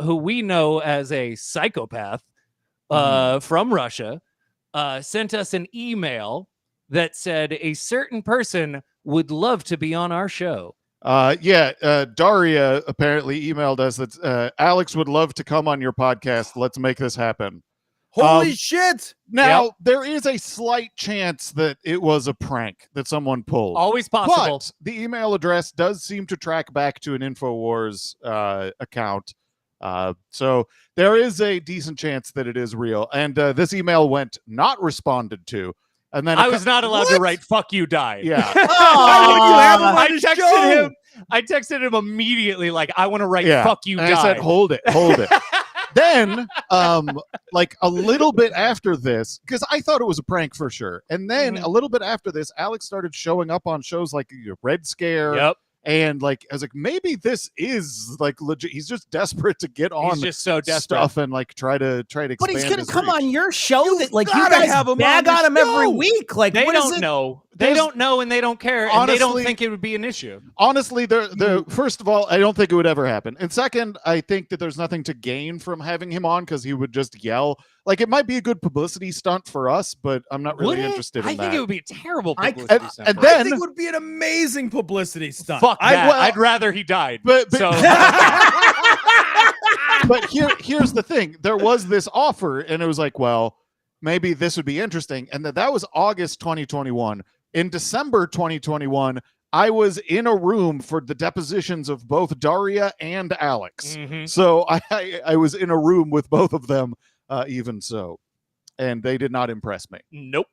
who we know as a psychopath from Russia, sent us an email that said a certain person would love to be on our show. Daria apparently emailed us that Alex would love to come on your podcast. Let's make this happen. Holy shit! Now, there is a slight chance that it was a prank that someone pulled. Always possible. But the email address does seem to track back to an InfoWars account. So there is a decent chance that it is real. And this email went not responded to. And then I was not allowed to write "fuck you, die." Yeah. Why would you have him on I the texted show? him. I texted him immediately, like, I want to write Yeah. "fuck you, And die." I said, hold it. Then, like a little bit after this, because I thought it was a prank for sure. And then a little bit after this, Alex started showing up on shows like Red Scare. Yep. And like, I was like, maybe this is like legit. He's just desperate to get on He's just so desperate. stuff and like try to expand. But he's gonna his come reach. on your show that like you gotta guys have him bag on on the him every show. week. Like They what is don't it? know. They There's- don't know, and they don't care, and they don't Honestly- think it would be an issue. Honestly, the first of all, I don't think it would ever happen. And second, I think that there's nothing to gain from having him on because he would just yell. Like it might be a good publicity stunt for us, but I'm not really Would it? interested in I that. think it would be a terrible I- publicity and stunt. then- I think it would be an amazing publicity stunt. Fuck that. well- I'd rather he died. But- so But here's the thing. There was this offer, and it was like, well, maybe this would be interesting. And that was August 2021. In December 2021, I was in a room for the depositions of both Daria and Alex. Mhm. So I was in a room with both of them, even so. And they did not impress me. Nope.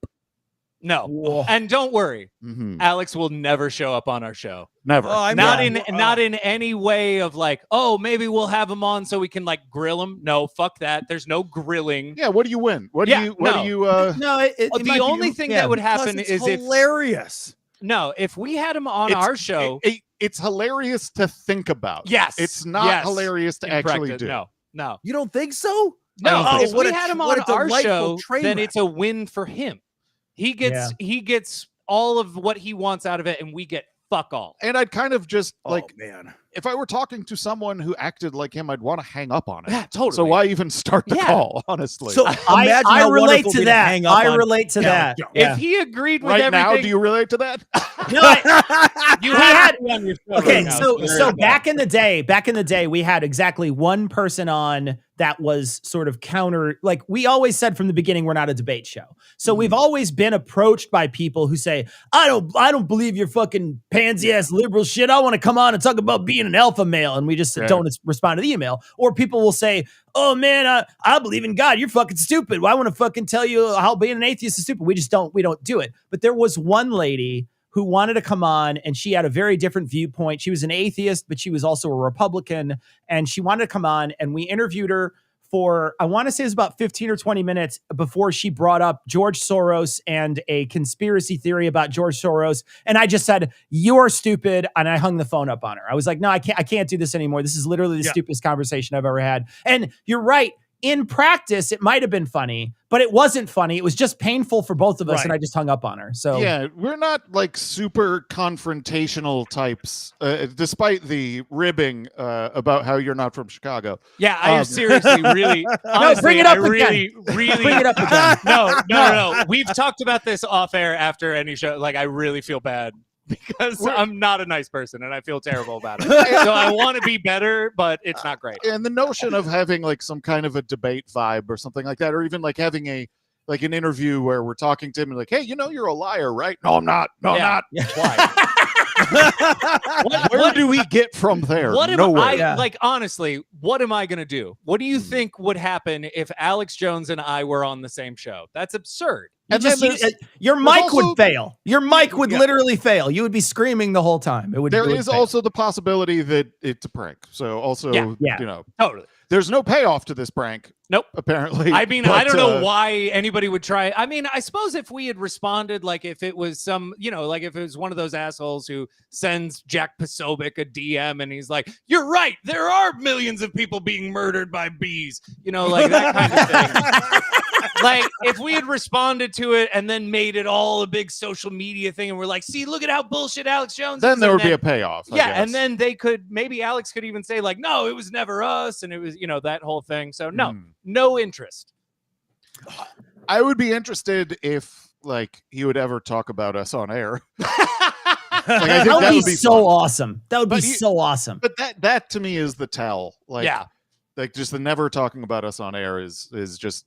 No. Whoa. And don't worry, Mhm. Alex will never show up on our show. Never. Oh, I Not mean, not in any way of like, oh, maybe we'll have him on so we can like grill him. No, fuck that. There's no grilling. Yeah, what do you win? What do Yeah, you No, it might The be- only thing that would happen it's is hilarious. if we had him on It's- our show. it's hilarious to think about. Yes. It's not Yes. hilarious to in actually practice. do. No. You don't think so? No, Oh, if what we a- had him what on a our delightful show, train then wreck. it's a win for him. He gets all of what he wants out of it, and we get fuck all. And I'd kind of just like, oh, man. if I were talking to someone who acted like him, I'd want to hang up on it. Yeah, totally. So why even start the Yeah. call, honestly? So imagine I how relate wonderful to it'd be that. hang up I on relate to that. Alex Jones. Yeah. If he agreed with right everything, now, do you relate to that? No, I- you we have had- to be on your show okay, right now, so there so you go. back in the day, we had exactly one person on that was sort of counter. Like we always said from the beginning, we're not a debate show. So we've always been approached by people who say, I don't believe your fucking pansy ass liberal shit. I want to come on and talk about being an alpha male, and we just Yeah. don't respond to the email. Or people will say, oh man, I believe in God. You're fucking stupid. Well, I want to fucking tell you how being an atheist is stupid. We don't do it. But there was one lady who wanted to come on, and she had a very different viewpoint. She was an atheist, but she was also a Republican, and she wanted to come on, and we interviewed her for, I want to say it was about 15 or 20 minutes before she brought up George Soros and a conspiracy theory about George Soros. And I just said, you're stupid. And I hung the phone up on her. I was like, no, I can't do this anymore. This is literally the stupidest conversation I've ever had. And you're right. In practice, it might have been funny, but it wasn't funny. It was just painful for both of us. Right. And I just hung up on her. So Yeah, we're not like super confrontational types, despite the ribbing about how you're not from Chicago. Yeah, I seriously really honestly, bring it up I really, again. really Bring it up again. No. We've talked about this off air after any show. Like, I really feel bad because I'm not a nice person and I feel terrible about it. So I want to be better, but it's not great. And the notion of having like some kind of a debate vibe or something like that, or even like having an interview where we're talking to him and like, hey, you're a liar, right? No, I'm not. No, I'm not. Why? Where do we get from there? Like, honestly, what am I going to do? What do you think would happen if Alex Jones and I were on the same show? That's absurd. Your mic would fail. Your mic would literally fail. You would be screaming the whole time. There is also the possibility that it's a prank. So also, totally. There's no payoff to this prank. Nope. Apparently. I mean, I don't know why anybody would try. I mean, I suppose if we had responded, like if it was like if it was one of those assholes who sends Jack Posobiec a DM and he's like, you're right, there are millions of people being murdered by bees, like that kind of thing. Like if we had responded to it and then made it all a big social media thing and we're like, see, look at how bullshit Alex Jones then is. There would be a payoff. I guess. And then maybe Alex could even say like, no, it was never us. And it was, that whole thing. So no interest. I would be interested if like he would ever talk about us on air. That would be so awesome. That would be so awesome. But that to me is the tell. Like, like just the never talking about us on air is just.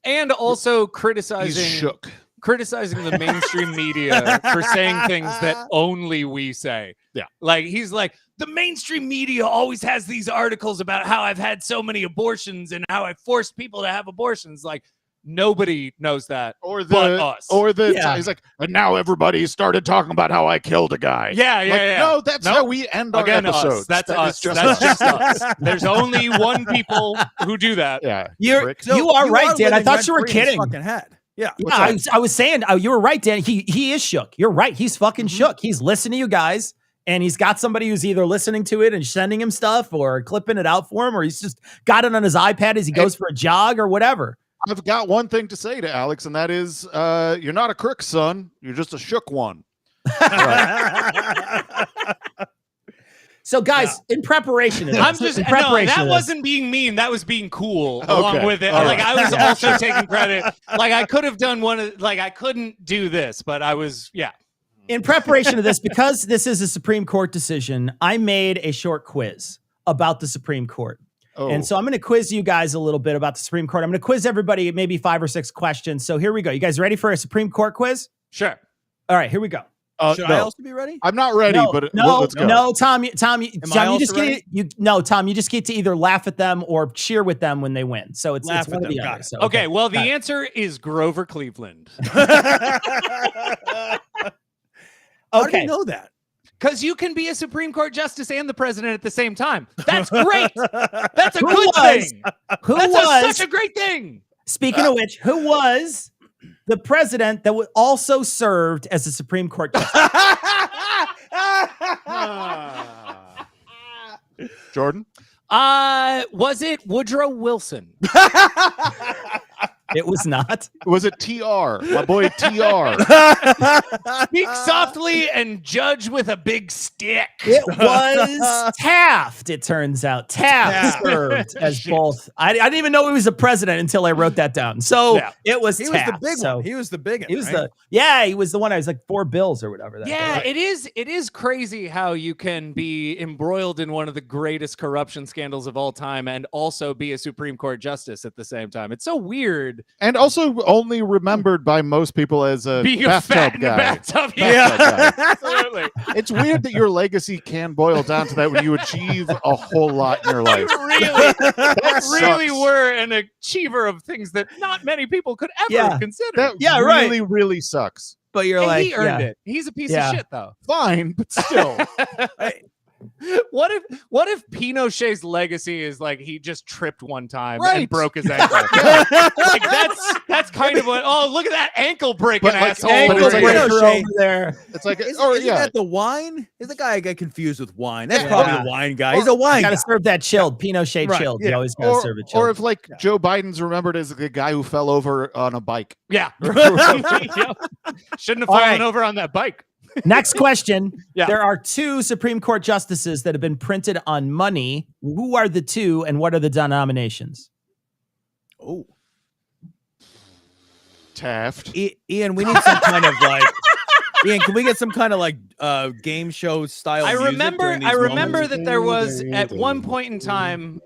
And also criticizing the mainstream media for saying things that only we say. Yeah. Like he's like, the mainstream media always has these articles about how I've had so many abortions and how I forced people to have abortions. Like nobody knows that but us. He's like, and now everybody started talking about how I killed a guy. Yeah. No, that's how we end our episodes. That's us. That's just us. There's only one people who do that. Yeah. You are right, Dan. I thought you were kidding. Fucking head. Yeah. I was saying, you were right, Dan. He is shook. You're right. He's fucking shook. He's listening to you guys. And he's got somebody who's either listening to it and sending him stuff or clipping it out for him, or he's just got it on his iPad as he goes for a jog or whatever. I've got one thing to say to Alex, and that is, you're not a crook, son. You're just a shook one. So, guys, in preparation of this, that wasn't being mean. That was being cool along with it. Like I was also taking credit. Like I could have done I couldn't do this, but I was, In preparation of this, because this is a Supreme Court decision, I made a short quiz about the Supreme Court. Oh. And so I'm going to quiz you guys a little bit about the Supreme Court. I'm going to quiz everybody maybe 5 or 6 questions. So here we go. You guys ready for a Supreme Court quiz? Sure. All right, here we go. Should I also be ready? I'm not ready, but let's go. No, Tom, you just get to either laugh at them or cheer with them when they win. So it's one or the other. So, okay, well, the answer is Grover Cleveland. How do you know that? Because you can be a Supreme Court justice and the president at the same time. That's great. That's a good thing. Such a great thing. Speaking of which, who was the president that also served as a Supreme Court justice? Jordan? Was it Woodrow Wilson? It was not. Was it TR? My boy TR. Speak softly and judge with a big stick. It was Taft, it turns out. Taft served as both. I didn't even know he was a president until I wrote that down. So it was Taft. He was the big one. He was the big one. He was he was the one. I was like 4 bills or whatever. It is crazy how you can be embroiled in one of the greatest corruption scandals of all time and also be a Supreme Court justice at the same time. It's so weird. And also only remembered by most people as a bathtub guy. Absolutely. It's weird that your legacy can boil down to that when you achieve a whole lot in your life. You really were an achiever of things that not many people could ever consider. That really sucks. But you're he earned it. He's a piece of shit, though. Fine, but still. What if Pinochet's legacy is like he just tripped one time and broke his ankle? Like that's kind of what. Oh, look at that ankle breaking asshole! Over there. It's like, isn't that the wine? Is the guy I get confused with wine? That's probably the wine guy. He's a wine guy. Got to serve that chilled Pinochet chilled. You always got to serve it chilled. Or if Joe Biden's remembered as the guy who fell over on a bike. Yeah, shouldn't have fallen over on that bike. Next question. There are 2 Supreme Court justices that have been printed on money. Who are the 2 and what are the denominations? Oh. Taft. Ian, we need some kind of Ian, can we get some kind of like game show style? I music remember during these moments? that there was at one point in time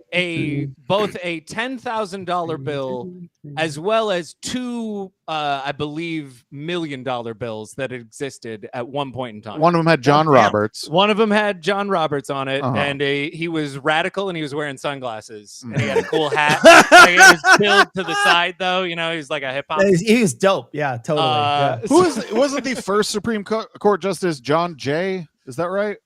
both a $10,000 bill as well as two I believe $1 million bills that existed at one point in time. One of them had John Roberts. One of them had John Roberts on it, and he was radical and he was wearing sunglasses and he had a cool hat. Like, it was filled to the side though, you know, he was like a hip hop. He was dope. Yeah, totally. Yeah. Wasn't the first Supreme Court Justice John Jay? Is that right?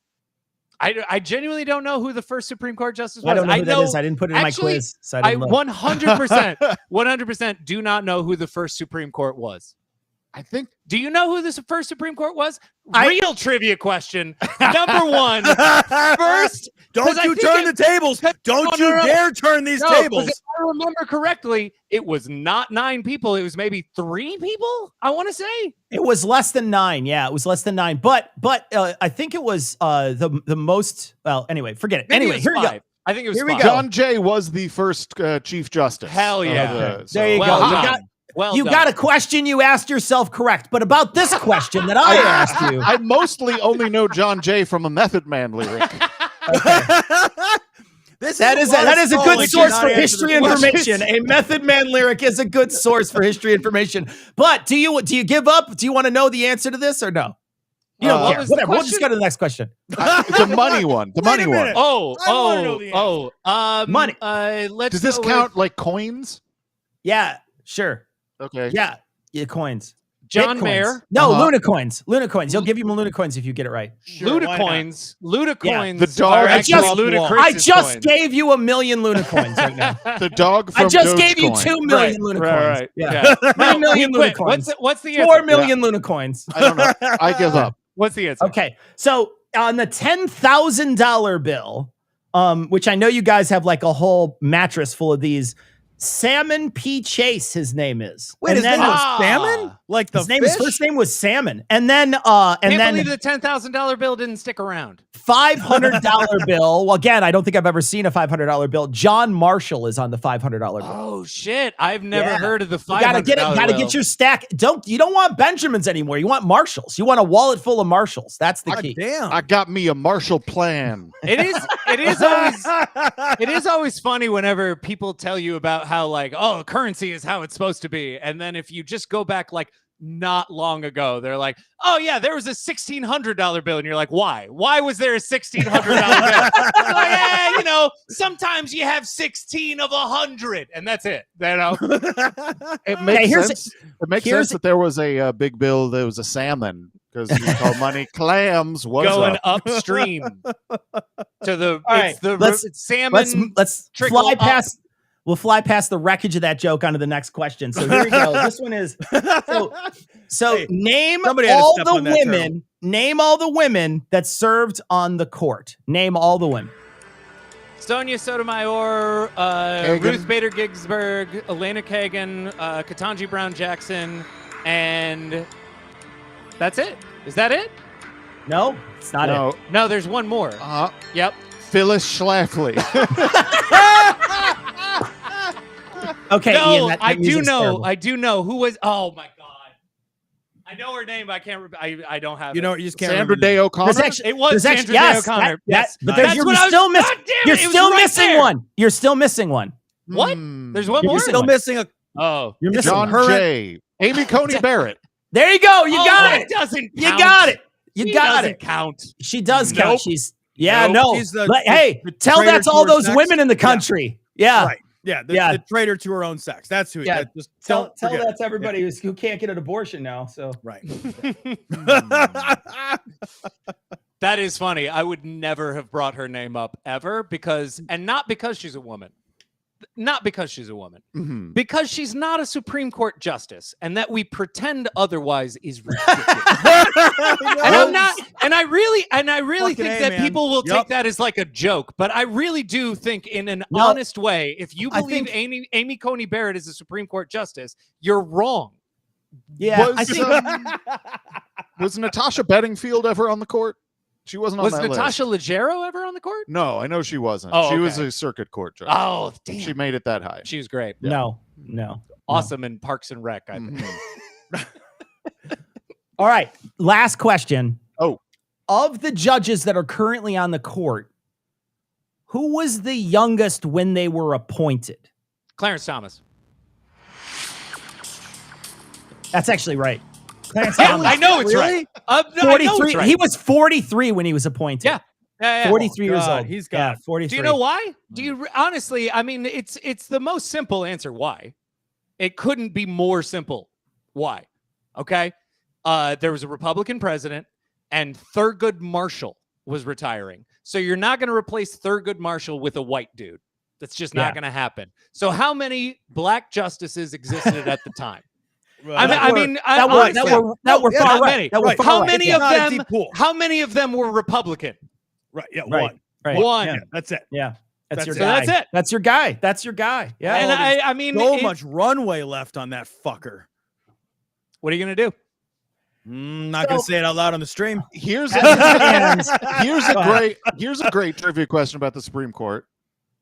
I genuinely don't know who the first Supreme Court justice was. I don't know who that is. I didn't put it in my quiz. So I 100% do not know who the first Supreme Court was. I think. Do you know who the first Supreme Court was? Real trivia question. Number one. First. Don't you turn the tables. Don't you dare turn these tables. If I remember correctly, it was not 9 people. It was maybe 3 people, I want to say. It was less than 9. Yeah, it was less than 9. But I think it was the most. Well, anyway, forget it. Maybe Anyway, here we go. I think it was Here we 5. go. John Jay was the first Chief Justice. Hell yeah. There you Well go. done. You got a question you asked yourself correct, but about this question that I asked you. I mostly only know John Jay from a Method Man lyric. That is a good source for history information. A Method Man lyric is a good source for history information. But do you give up? Do you want to know the answer to this or no? You don't care. Whatever. We'll just go to the next question. The money one. The money one. Money. Let's Does this count like coins? Yeah, sure. Okay. Yeah, coins. John Bitcoins. Mayer. No, Luna coins. Luna coins. He'll give you Luna coins if you get it right. Sure, Ludacoins. Ludacoins. The dog. I just gave you 1 million Luna coins right now. The dog from I just gave you Dogecoin. 2 million Luna coins. Right. Yeah. 3 million Luna coins. What's the answer? 4 million Luna coins. I don't know. I give up. What's the answer? Okay. So on the $10,000 bill, which I know you guys have like a whole mattress full of these, Salmon P. Chase, his name is. Wait, his name was Salmon? Like the his first name was Salmon. And then can't believe the $10,000 bill didn't stick around. $500 bill. Well, again, I don't think I've ever seen a $500 bill. John Marshall is on the $500 bill. Oh shit! I've never heard of the $500. You gotta get your stack. You don't want Benjamins anymore. You want Marshalls. You want a wallet full of Marshalls. That's the key. Damn. I got me a Marshall plan. It is always funny whenever people tell you about how like, oh, currency is how it's supposed to be, and then if you just go back like not long ago, they're like, oh yeah, there was a $1,600 bill, and you're like, why was there a $1,600 bill? Like, yeah, you know, sometimes you have 16 of 100 and that's it, you know. It makes sense. It makes sense that there was a big bill that was a salmon, because you call money clams was going up. upstream to the salmon. Let's fly past. We'll fly past the wreckage of that joke onto the next question. So here we go. This one is so hey, name all the women. Name all the women that served on the court. Name all the women. Sonia Sotomayor, Ruth Bader Ginsburg, Elena Kagan, Ketanji Brown Jackson, and that's it. Is that it? No, it's not it. No, there's one more. Yep. Phyllis Schlafly. Okay, no, Ian, I do know. Terrible. I do know who was. Oh my god, I know her name, but I can't. I don't have. You know, you just can't. Sandra Day O'Connor. It was Sandra Day O'Onnor. Yes, but you're still missing. You're still missing one. You're still missing one. What? There's one more. You're still missing a. Oh, you're missing John Jay. Amy Coney Barrett. There you go. You got it. Doesn't. You got it. You She got doesn't it. Count. She does count. Nope. She's Nope. Hey, tell that to all those women in the country. Yeah. Right. Yeah, the traitor to her own sex. That's who. Yeah, just tell that to everybody who can't get an abortion now. So right. That is funny. I would never have brought her name up ever not because she's a woman. Not because she's a woman, because she's not a Supreme Court justice, and that we pretend otherwise is ridiculous. and I really think that people will take that as like a joke, but I really do think in an honest way, if you believe Amy Coney Barrett is a Supreme Court justice, you're wrong. Yeah, was Natasha Bedingfield ever on the court? She wasn't on that list. Was Natasha Leggero ever on the court? No, I know she wasn't. Oh, she was a circuit court judge. Oh, damn. She made it that high. She was great. Yeah. No. Awesome in Parks and Rec, I think. All right. Last question. Oh. Of the judges that are currently on the court, who was the youngest when they were appointed? Clarence Thomas. That's actually right. Clarence Yeah, Thomas. I know it's right. No, 43. I know it's right. He was 43 when he was appointed. Yeah. 43 years God, old. he's got 43. Do you know why? Do you honestly? I mean, it's the most simple answer. Why? It couldn't be more simple. Why? Okay. There was a Republican president, and Thurgood Marshall was retiring. So you're not going to replace Thurgood Marshall with a white dude. That's just not going to happen. So how many black justices existed at the time? That were far right. How many of them were Republican? Right. Yeah. Right. One. Yeah. Yeah, that's it. Yeah. That's your So guy. that's it. That's your guy. That's your guy. Yeah. And I mean, So much runway left on that fucker. What are you going to do? Not gonna say it out loud on the stream. Here's a great trivia question about the Supreme Court.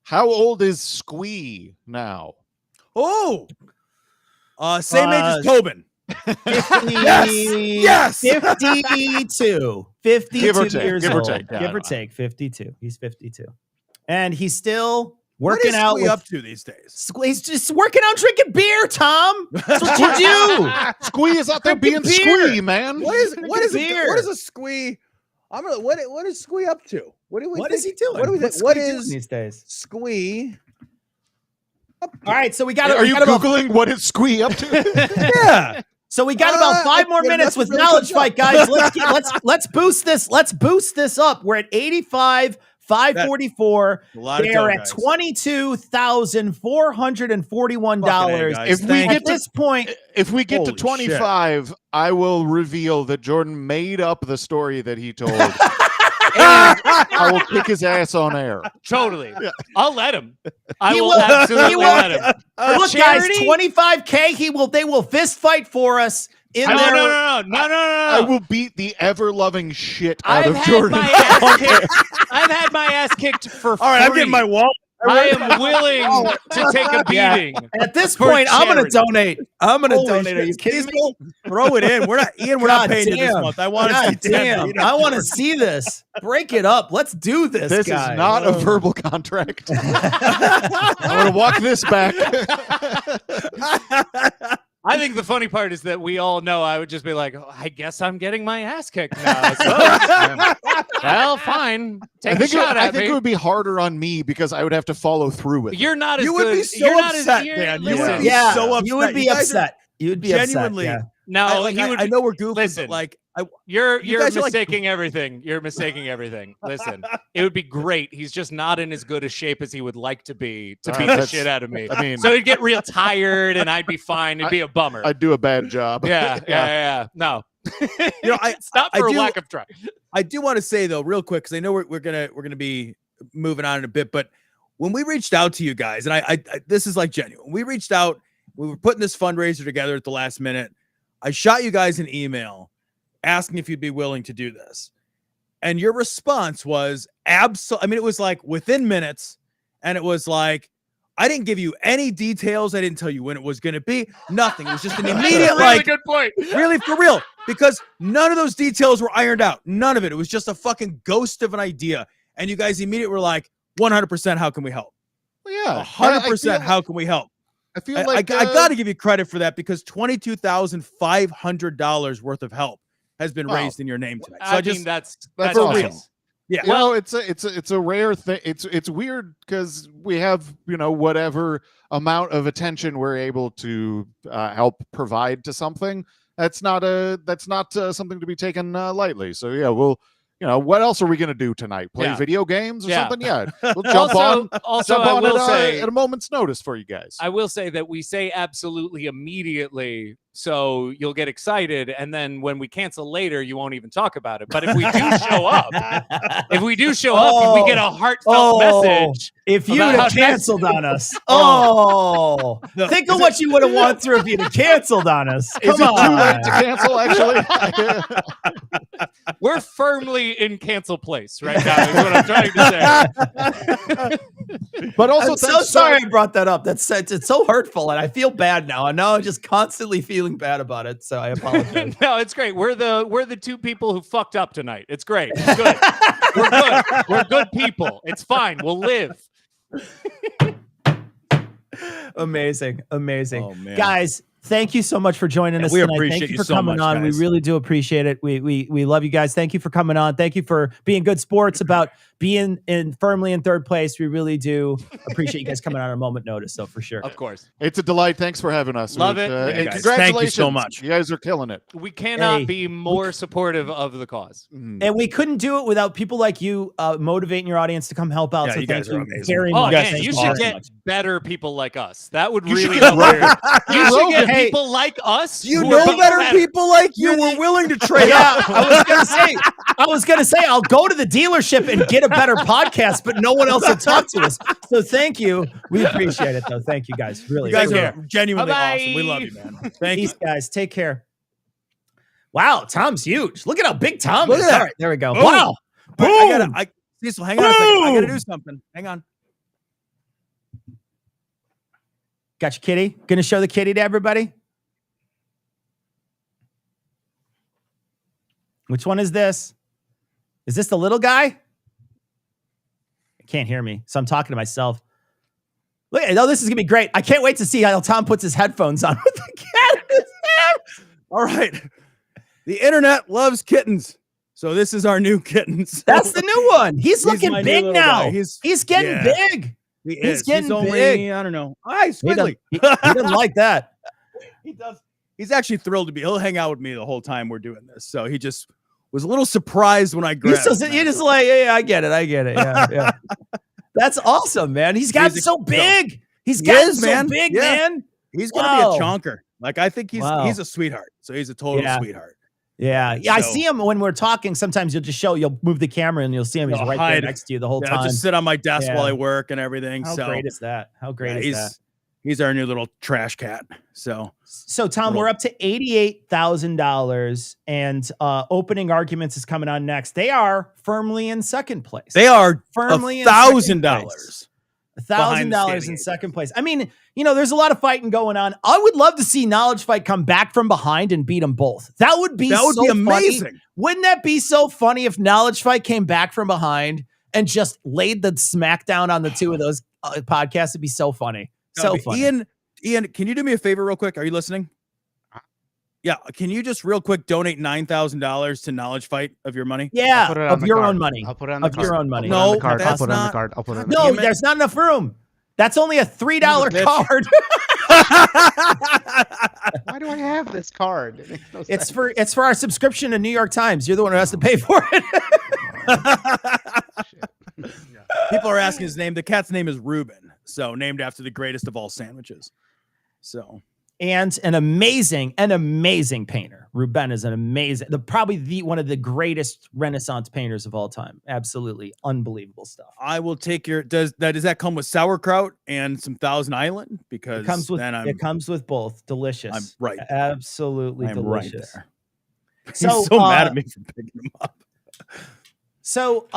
How old is Squee now? Oh, same age as Tobin. Yes. 52. 52 Give or take, years give or old. take. Yeah, Give or take. 52. He's 52. And he's still What working is out Squee with up to these days? He's just working out drinking beer, Tom. That's what you do. Squee is out there being Drinking beer. Squee, man. What is beer. a Squee? What is Squee up to? What is he doing? What Squee is doing these days? Squee? All right, so we got. Are you Googling what is Squee up to? Yeah. So we got about 5 more minutes with Knowledge Fight, guys. Let's boost this. Let's boost this up. We're at 85. 544. They're at $22,441. If we get Holy to 25, I will reveal that Jordan made up the story that he told. And I will kick his ass on air. Totally. I'll let him. I will absolutely let him. Look, guys, 25K. They will fist fight for us. No. I will beat the ever-loving shit out of had Jordan. I've had my ass kicked for free. All right, I'm getting my wallet. I am willing to take a beating. At this point, I'm going to donate. I'm going to donate. Shit. Are you kidding me? Throw it in. We're not paying you this month. I want to see I want to see this. Break it up. Let's do this. This is not a verbal contract. I'm going to walk this back. I think the funny part is that we all know I would just be like, I guess I'm getting my ass kicked now. So, well, fine. Take a shot at me. I think it would be harder on me because I would have to follow through with it. You're not as You good. would be so you're not upset, as, Dan. You would be so upset. You would be upset. You would be genuinely. upset. No, I know we're goofy, listen, but like you're guys are mistaking everything. You're mistaking everything. Listen, it would be great. He's just not in as good a shape as he would like to be to beat the shit out of me. I mean, so he'd get real tired, and I'd be fine. It'd be a bummer. I'd do a bad job. Yeah. No, it's not for a lack of try. I do want to say though, real quick, because I know we're gonna be moving on in a bit, but when we reached out to you guys, and I this is like genuine. We reached out. We were putting this fundraiser together at the last minute. I shot you guys an email asking if you'd be willing to do this. And your response was absolutely, I mean, it was like within minutes. And it was like, I didn't give you any details. I didn't tell you when it was going to be. Nothing. It was just an immediate, really good point. Really, for real. Because none of those details were ironed out. None of it. It was just a fucking ghost of an idea. And you guys immediately were like, 100%, how can we help? Well, yeah. 100%, how can we help? I feel like I got to give you credit for that because $22,500 worth of help has been raised in your name tonight. So I mean, that's awesome. real. Yeah. Well, it's a rare thing. It's weird because we have, whatever amount of attention we're able to help provide to something. That's not something to be taken lightly. So yeah, we'll. What else are we going to do tonight? Play video games or something? Yeah. We'll jump on at a moment's notice for you guys. I will say that we say absolutely immediately, so you'll get excited. And then when we cancel later, you won't even talk about it. But if we do show up, we get a heartfelt message. If you'd have canceled on us. Think of what you would have won through if you'd have canceled on us. Is it too late to cancel, actually? We're firmly in cancel place right now, is what I'm trying to say. But also, I'm so sorry I brought that up. It's so hurtful, and I feel bad now. I know I'm just constantly feeling bad about it, so I apologize. No, it's great. We're the two people who fucked up tonight. It's great. It's good. We're good. We're good people. It's fine. We'll live. Amazing. Oh, man. Guys, thank you so much for joining us we tonight. appreciate Thank you you for so coming much, on. guys. We really do appreciate it. We love you guys. Thank you for coming on. Thank you for being good sports about being firmly in third place. We really do appreciate you guys coming on a moment notice, so for sure. Of course. It's a delight. Thanks for having us. Love it. And Yeah, guys. congratulations. Thank you so much. You guys are killing it. We cannot Hey, be more supportive of the cause. And we couldn't do it without people like you motivating your audience to come help out. Yeah, so you thank guys are you amazing. very Oh much. man, Thank you very should get much. better people like us. That would You should really get help. Rogan. You should get Hey, people like us. You who know are better people like you. We're willing to trade Yeah, up. I was gonna say I'll go to the dealership and get a better podcast, but no one else will talk to us. So thank you. We appreciate it though. Thank you guys. Really. You guys Take are care. genuinely Bye-bye. awesome. We love you, man. Thank you. Peace, guys. Take care. Wow, Tom's huge. Look at how big Tom Look is. at that. All right, there we go. Boom. Wow. Boom. Cecil, hang on a second. I gotta Boom. do something. Hang on. Got your kitty. Gonna show the kitty to everybody. Which one is this? Is this the little guy? Can't hear me, so I'm talking to myself. Look, oh, this is gonna be great. I can't wait to see how Tom puts his headphones on with the cat in his hand. All right. The internet loves kittens. So this is our new kittens. That's the new one. He's looking my new big little now. guy. He's getting yeah. big. He He's is. getting only, big. I don't know. Hi, He Squiggly. doesn't like that. He does. He's actually thrilled to be. He'll hang out with me the whole time we're doing this. So he just was a little surprised when I grabbed him. You're just like, yeah, I get it. Yeah, yeah. That's awesome, man. He's gotten so big. He's gotten so big, man. He's gonna be a chonker. Like I think he's a sweetheart. So he's a total sweetheart. Yeah. I see him when we're talking. Sometimes you'll move the camera and you'll see him. He's right there next to you the whole time. I'll just sit on my desk while I work and everything. How great is that? How great is that? He's our new little trash cat. So Tom, we're up to $88,000, and opening arguments is coming on next. They are firmly in second place. They are firmly $1,000. $1,000 in second place. I mean, there's a lot of fighting going on. I would love to see Knowledge Fight come back from behind and beat them both. That would be amazing. Funny. Wouldn't that be so funny if Knowledge Fight came back from behind and just laid the smackdown on the two of those podcasts? It'd be so funny. So funny. Ian, can you do me a favor real quick? Are you listening? Yeah. Can you just real quick donate $9,000 to Knowledge Fight of your money? Yeah, of your own money. I'll put it on the card. Your own money. No, I'll put it on the card. I'll put it on the card. No, there's not enough room. That's only a $3 card. Why do I have this card? It makes no sense. It's for our subscription to New York Times. You're the one who has to pay for it. People are asking his name. The cat's name is Reuben, so named after the greatest of all sandwiches. So, and an amazing painter. Reuben is probably one of the greatest Renaissance painters of all time. Absolutely unbelievable stuff. I will take does that come with sauerkraut and some Thousand Island? Because it comes with both. Delicious. I'm right. Absolutely delicious. Right there. So, he's so mad at me for picking him up. So,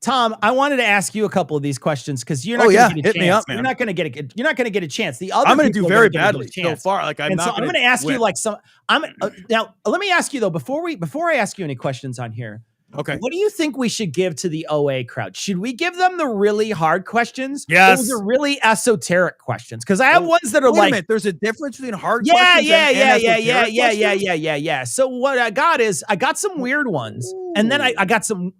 Tom, I wanted to ask you a couple of these questions because you're not going to get a chance. Me up, man. You're not going to get a chance. The other I'm going to do very get badly so far. Like I'm going to ask you now. Let me ask you though before I ask you any questions on here. Okay. What do you think we should give to the OA crowd? Should we give them the really hard questions? Yes. Or the really esoteric questions? Because I have ones that are wait a minute, there's a difference between hard questions and yeah. So what I got is I got some weird ones, and then I got some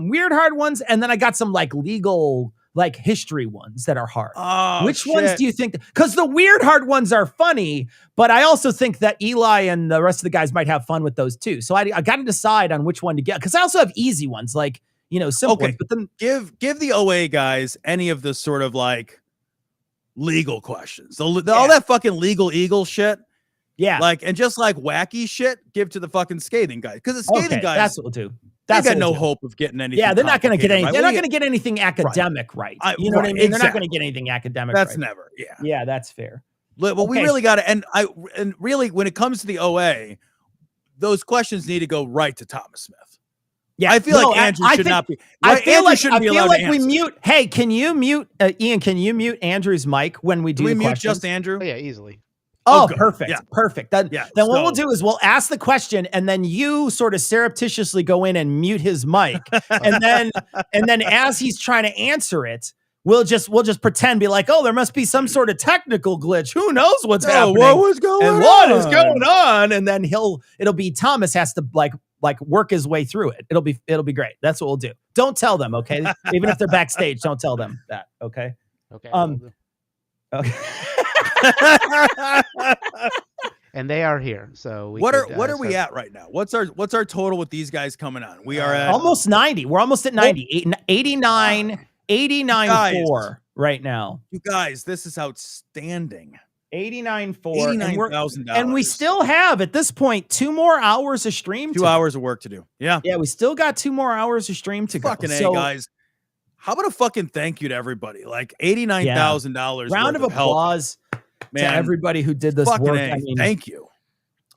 weird hard ones, and then I got some like legal like history ones that are hard. Oh, which ones do you think? Because the weird hard ones are funny, but I also think that Eli and the rest of the guys might have fun with those too. So I got to decide on which one to get. Because I also have easy ones, like simple ones. But then give the OA guys any of the sort of like legal questions, all that fucking legal eagle shit. Yeah, and just like wacky shit, give to the fucking scathing guys because the scathing guys. That's what we'll do. They got no hope of getting anything. Yeah, they're not going to get anything. Right? They're not going to get anything academic right. You know what I mean? Exactly. They're not going to get anything academic. That's right. never. Yeah. Yeah, that's fair. Well, we really got to, and really, when it comes to the OA, those questions need to go right to Thomas Smith. Yeah, I feel like Andrew should not be. I feel Andrew like shouldn't be allowed to we answer. mute. Hey, can you mute Ian? Can you mute Andrew's mic when we do we the mute questions? just Andrew? Oh, yeah, easily. Oh, good. perfect. Yeah. Perfect. Then what we'll do is we'll ask the question and then you sort of surreptitiously go in and mute his mic. and then as he's trying to answer it, we'll just pretend, be like, oh, there must be some sort of technical glitch. Who knows what's happening? What was going on? What is going on? And then it'll be Thomas has to like work his way through it. It'll be great. That's what we'll do. Don't tell them, okay? Even if they're backstage, don't tell them that, okay? Okay. Okay. And they are here. So what are we at right now? What's our total with these guys coming on? We are at almost 90. We're almost at 90. 89.4 right now. You guys, this is outstanding. 89.4. $89,000. And we still have at this point 2 more hours of stream. 2 hours of work to do. Yeah. Yeah, we still got 2 more hours of stream to fucking go. A, guys. How about a fucking thank you to everybody? Like $89,000. Round of applause to everybody who did this work. I mean, thank you.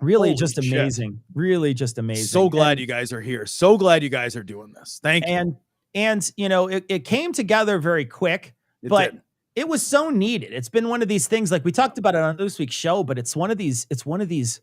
Really Holy just amazing. Shit. Really just amazing. So glad you guys are here. So glad you guys are doing this. Thank you. And you know, it came together very quick, it was so needed. It's been one of these things, like we talked about it on this week's show, but it's one of these things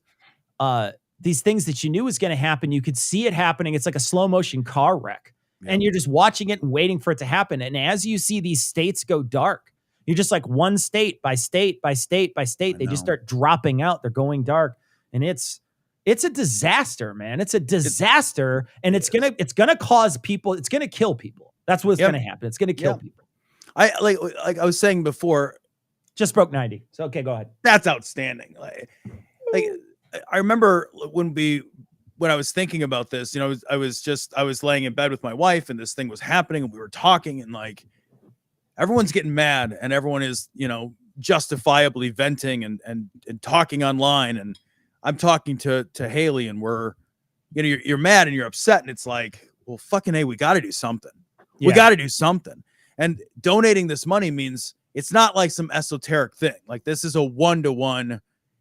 that you knew was going to happen. You could see it happening. It's like a slow motion car wreck. And you're just watching it and waiting for it to happen. And as you see these states go dark, you're just like one state by state by state by state. They just start dropping out. They're going dark. And it's a disaster, man. It's a disaster. And it's gonna cause people, it's gonna kill people. That's what's gonna happen. It's gonna kill people. I like I was saying before, just broke 90. So okay, go ahead. That's outstanding. Like I remember when I was thinking about this, you know, I was laying in bed with my wife and this thing was happening and we were talking and like everyone's getting mad and everyone is, you know, justifiably venting and talking online. And I'm talking to Haley and we're, you know, you're mad and you're upset and it's like, well, fucking A, we got to do something. Yeah. We got to do something. And donating this money means it's not like some esoteric thing. Like this is a 1-to-1.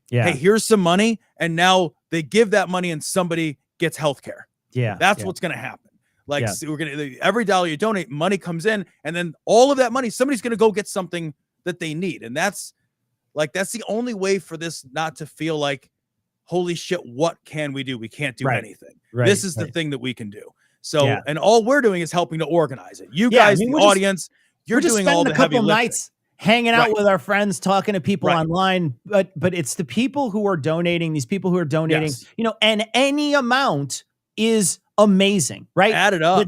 Yeah. Hey, here's some money. And now they give that money and somebody gets healthcare. Yeah. That's what's going to happen. Like we're going to, every dollar you donate, money comes in and then all of that money, somebody's going to go get something that they need. And that's the only way for this not to feel like, holy shit, what can we do? We can't do anything. This is the thing that we can do. So, and all we're doing is helping to organize it. You guys, the audience, you're doing all the heavy lifting. Nights hanging out with our friends, talking to people online, but it's the people who are donating, these people who are donating, you know, and any amount is amazing, right? Add it up.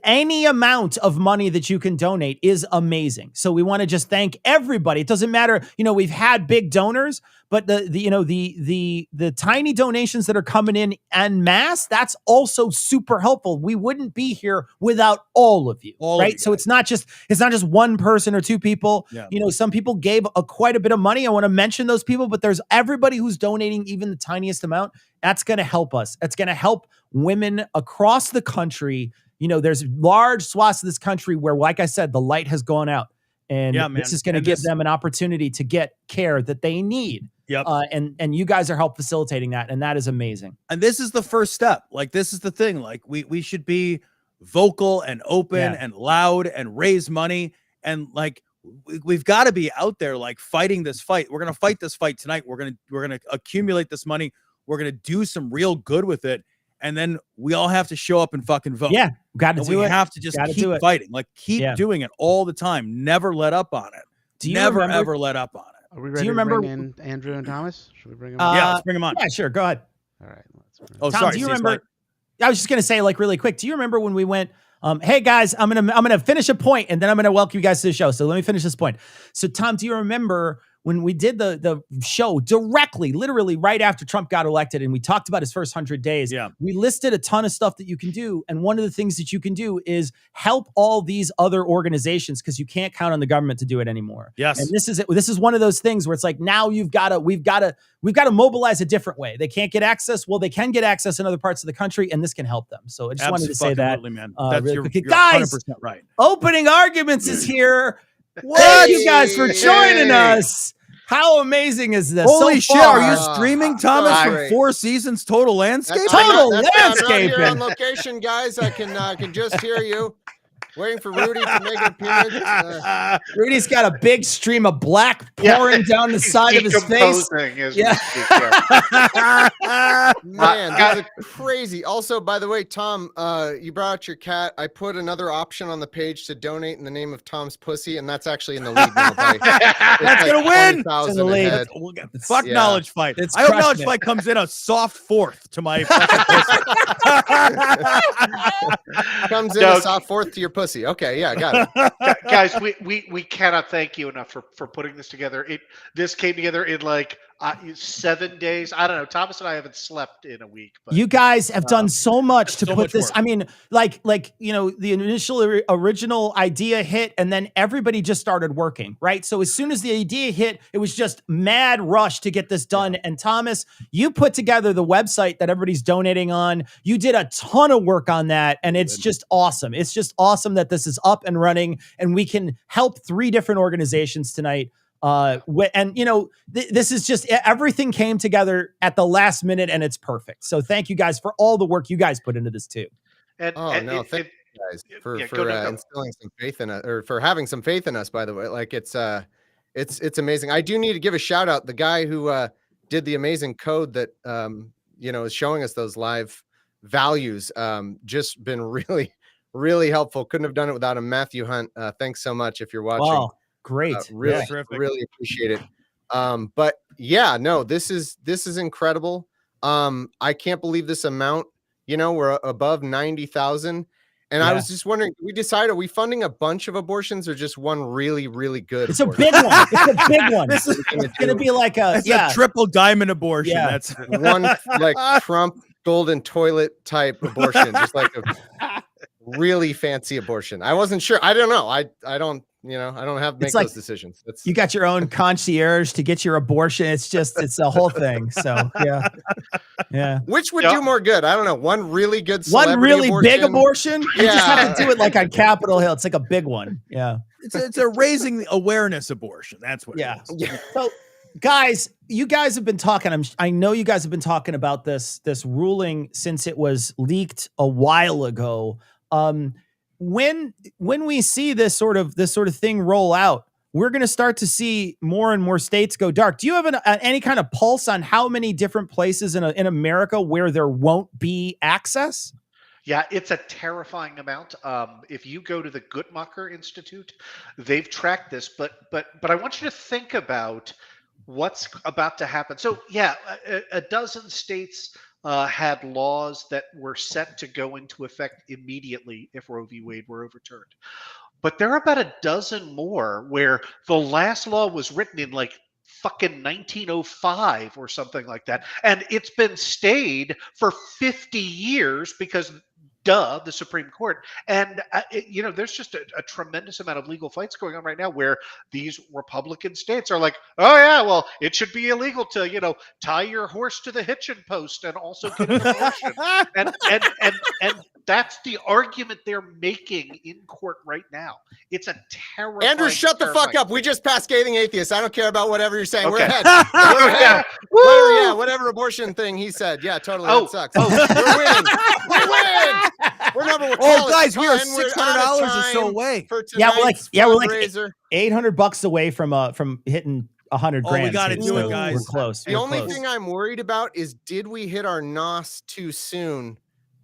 Any amount of money that you can donate is amazing. So we want to just thank everybody. It doesn't matter, you know, we've had big donors, but the tiny donations that are coming in en masse, that's also super helpful. We wouldn't be here without all of you, right? So it's not just one person or two people. Yeah. You know, some people gave quite a bit of money. I want to mention those people, but there's everybody who's donating even the tiniest amount. That's going to help us. That's going to help women across the country. You know, there's large swaths of this country where, like I said, the light has gone out. And this is going to give them an opportunity to get care that they need. Yep. And you guys are help facilitating that. And that is amazing. And this is the first step. Like, this is the thing. Like, we should be vocal and open and loud and raise money. And like, we've got to be out there, like fighting this fight. We're going to fight this fight tonight. We're going to accumulate this money. We're going to do some real good with it. And then we all have to show up and fucking vote. Yeah. Got to do it. We have to just keep fighting. Like, keep doing it all the time. Never let up on it. Never, ever let up on it. Are we ready to bring in Andrew and Thomas? Should we bring them on? Yeah, let's bring them on. Yeah, sure. Go ahead. All right. Tom, sorry. Do you remember? I was just going to say, like, really quick. Do you remember when we went, hey guys, I'm gonna finish a point and then I'm gonna welcome you guys to the show. So let me finish this point. So Tom, do you remember when we did the show directly, literally right after Trump got elected, and we talked about his first 100 days? Yeah. We listed a ton of stuff that you can do, and one of the things that you can do is help all these other organizations, because you can't count on the government to do it anymore. Yes. And this is one of those things where it's like, now we've got to mobilize a different way. They can't get access. Well, they can get access in other parts of the country, and this can help them. So I just wanted to say that, man. That's really you're guys. 100% right. Opening Arguments is here. Thank you guys for joining us. How amazing is this? Holy so shit! far, Are you streaming, Thomas, so from great. 4 Seasons Total Landscape? Total I'm not here landscaping. on location, guys. I can just hear you. Waiting for Rudy to make an appearance. Rudy's got a big stream of black pouring down the side of his face. Yeah. Man, this is crazy. Also, by the way, Tom, you brought out your cat. I put another option on the page to donate in the name of Tom's pussy, and that's actually in the lead now. That's gonna win. It's in the lead. Fuck Yeah. Knowledge Fight. It's I hope crushing Knowledge it. Fight comes in a soft fourth to my fucking Comes in a soft fourth to your pussy. Okay, yeah, got it. Guys, we cannot thank you enough for putting this together. This came together in like 7 days. I don't know. Thomas and I haven't slept in a week. But You guys have done so much to so put much this. work. I mean, like the initial original idea hit, and then everybody just started working, right? So as soon as the idea hit, it was just mad rush to get this done. And Thomas, you put together the website that everybody's donating on. You did a ton of work on that, and it's just awesome. It's just awesome that this is up and running, and we can help 3 different organizations tonight. And this is just everything came together at the last minute, and it's perfect. So thank you guys for all the work you guys put into this too. and, Thank you guys for instilling some faith in us, or for having some faith in us. By the way, like it's amazing. I do need to give a shout out the guy who did the amazing code that is showing us those live values. Just been really helpful. Couldn't have done it without him. Matthew Hunt, thanks so much if you're watching. Wow, great. Really appreciate it. But yeah, no, this is incredible. I can't believe this amount. We're above 90,000. And I was just wondering, we decided, are we funding a bunch of abortions or just one really, really good? It's a big one. It's a big one. This is gonna be like a triple diamond abortion. Yeah. That's one like Trump golden toilet type abortion, just like a really fancy abortion. I wasn't sure. I don't know. I don't have to make those decisions. You got your own concierge to get your abortion. It's a whole thing. So yeah. Which would do more good? I don't know. One really good, one really big abortion. You just have to do it like on Capitol Hill. It's like a big one. Yeah. It's a raising the awareness abortion. That's what. Yeah. It is. So, guys, you guys have been talking. I know you guys have been talking about this ruling since it was leaked a while ago. When we see this sort of thing roll out, we're going to start to see more and more states go dark. Do you have any kind of pulse on how many different places in America where there won't be access? Yeah, it's a terrifying amount. If you go to the Guttmacher Institute, they've tracked this, but I want you to think about what's about to happen. So yeah, a dozen states had laws that were set to go into effect immediately if Roe v. Wade were overturned. But there are about a dozen more where the last law was written in like fucking 1905 or something like that. And it's been stayed for 50 years because the Supreme Court. And, there's just a tremendous amount of legal fights going on right now where these Republican states are like, oh, yeah, well, it should be illegal to, tie your horse to the hitching post and also get an abortion. and that's the argument they're making in court right now. It's a terrible. Andrew, shut the fuck up. We just passed Scathing Atheist. I don't care about whatever you're saying. Okay. We're ahead. Whatever abortion thing he said. Yeah, totally. That sucks. We're winning. We win. We're number one. Oh, guys, we are $600 or so away. Yeah, we're like $800 away from hitting 100 grand. We got to do it, guys. We're close. The only thing I'm worried about is, did we hit our NOS too soon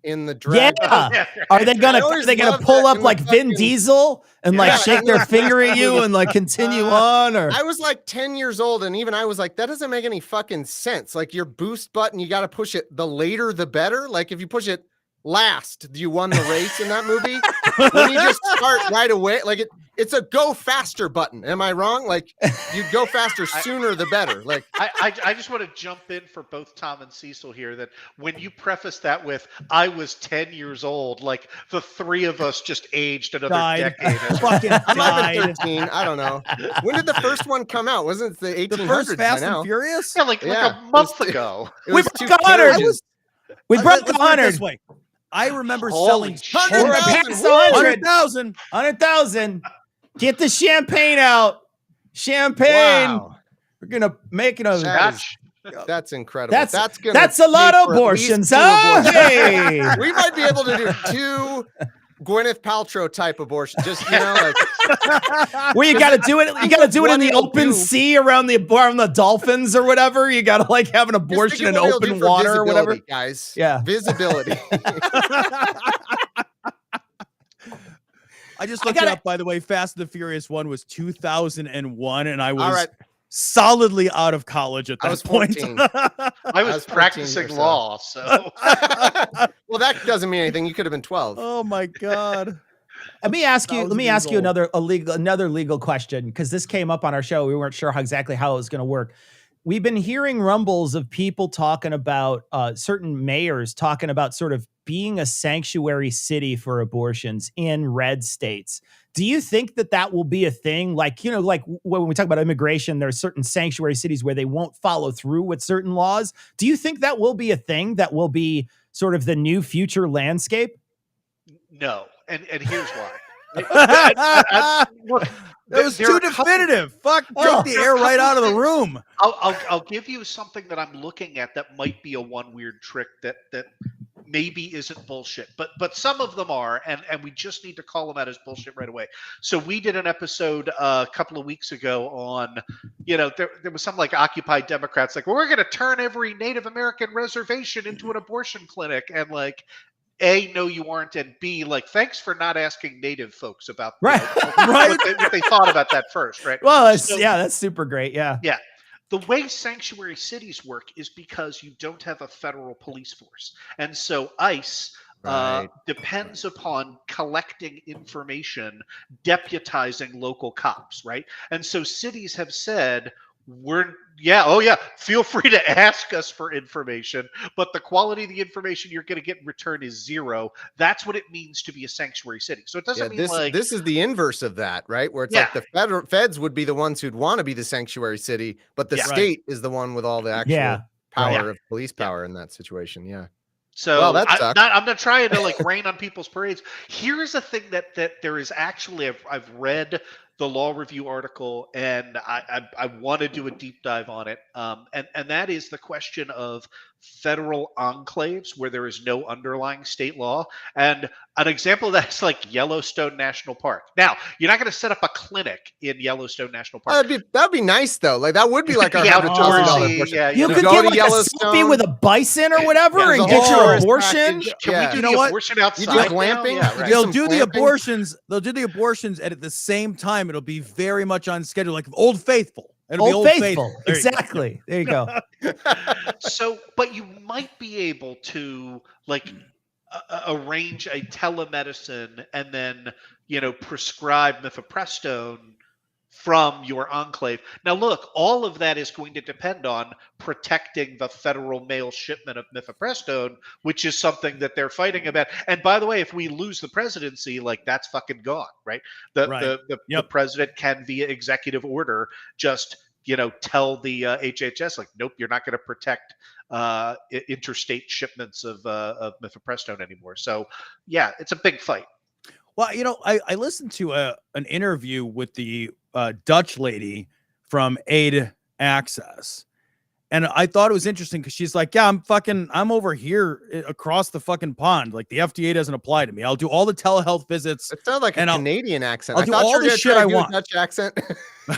in the draft? Yeah. Are they gonna pull up like Vin Diesel and like shake their finger at you and like continue on? Or I was like 10 years old, and even I was like, that doesn't make any fucking sense. Like, your boost button, you got to push it the later the better. Like, if you push it last, you won the race in that movie. When you just start right away, like it's a go faster button. Am I wrong? Like, you go faster sooner the better. Like, I just want to jump in for both Tom and Cecil here, that when you preface that with I was 10 years old, like the three of us just aged another decade. I might have been 13. I don't know. When did the first one come out? Wasn't it the 1800s? The first Fast and Furious? Yeah, like a month ago. We broke 100. We broke 100. I remember selling 100,000. Get the champagne out. Champagne. Wow. We're gonna make it a. That's incredible. That's a lot of abortions, huh? Hey. We might be able to do 2 Gwyneth Paltrow type abortions. Just like where you got to do it. You got to do it in the open sea around the dolphins or whatever. You got to like have an abortion in open water or whatever. Guys, yeah, visibility. I just looked it up, by the way. Fast and the Furious 1 was 2001, and I was solidly out of college at that point. I was practicing law, so. Well, that doesn't mean anything. You could have been 12. Oh my God. Let me ask you another legal question, because this came up on our show. We weren't sure exactly how it was going to work. We've been hearing rumbles of people talking about certain mayors talking about sort of being a sanctuary city for abortions in red states. Do you think that will be a thing? Like, like when we talk about immigration, there's certain sanctuary cities where they won't follow through with certain laws. Do you think that will be a thing that will be sort of the new future landscape? No. And here's why. Look, that was too definitive. Fuck, took the air right out of the room. I'll give you something that I'm looking at that might be a one weird trick that maybe isn't bullshit, but some of them are, and we just need to call them out as bullshit right away. So we did an episode a couple of weeks ago on, there was some like Occupy Democrats like, well, we're going to turn every Native American reservation into an abortion clinic, and like, A, no, you aren't, and B, like, thanks for not asking Native folks about right. What they thought about that first, right? Well, that's super great, yeah. Yeah. The way sanctuary cities work is because you don't have a federal police force. And so ICE depends upon collecting information, deputizing local cops, right? And so cities have said, feel free to ask us for information, but the quality of the information you're going to get in return is zero. That's what it means to be a sanctuary city. So it doesn't mean this is the inverse of that, right? Where it's like the feds would be the ones who'd want to be the sanctuary city, but the state is the one with all the actual power of police power in that situation. Yeah. So I'm not trying to like rain on people's parades. Here's a thing that there is actually, I've read the law review article, and I want to do a deep dive on it. And that is the question of federal enclaves where there is no underlying state law. And an example of that is like Yellowstone National Park. Now, you're not going to set up a clinic in Yellowstone National Park. That'd be nice though. Like that would be like our outdoorsy. You could get like a selfie with a bison or whatever and get your abortion. Can we do the abortion outside? You do glamping. Right. They'll do the abortions. They'll do the abortions, and at the same time, it'll be very much on schedule, like Old Faithful. It'll be Old Faithful. Exactly. There you go. So, but you might be able to like arrange a telemedicine and then, prescribe mifepristone from your enclave. Now, look, all of that is going to depend on protecting the federal mail shipment of mifepristone, which is something that they're fighting about. And by the way, if we lose the presidency, like that's fucking gone, right? The president can, via executive order, just tell the HHS like, nope, you're not going to protect interstate shipments of mifepristone anymore. So yeah, it's a big fight. Well, I listened to an interview with the Dutch lady from Aid Access, and I thought it was interesting because she's like, yeah, I'm over here across the fucking pond. Like the FDA doesn't apply to me. I'll do all the telehealth visits. It sounds like a Canadian accent. I'll do all the shit I want. Dutch accent.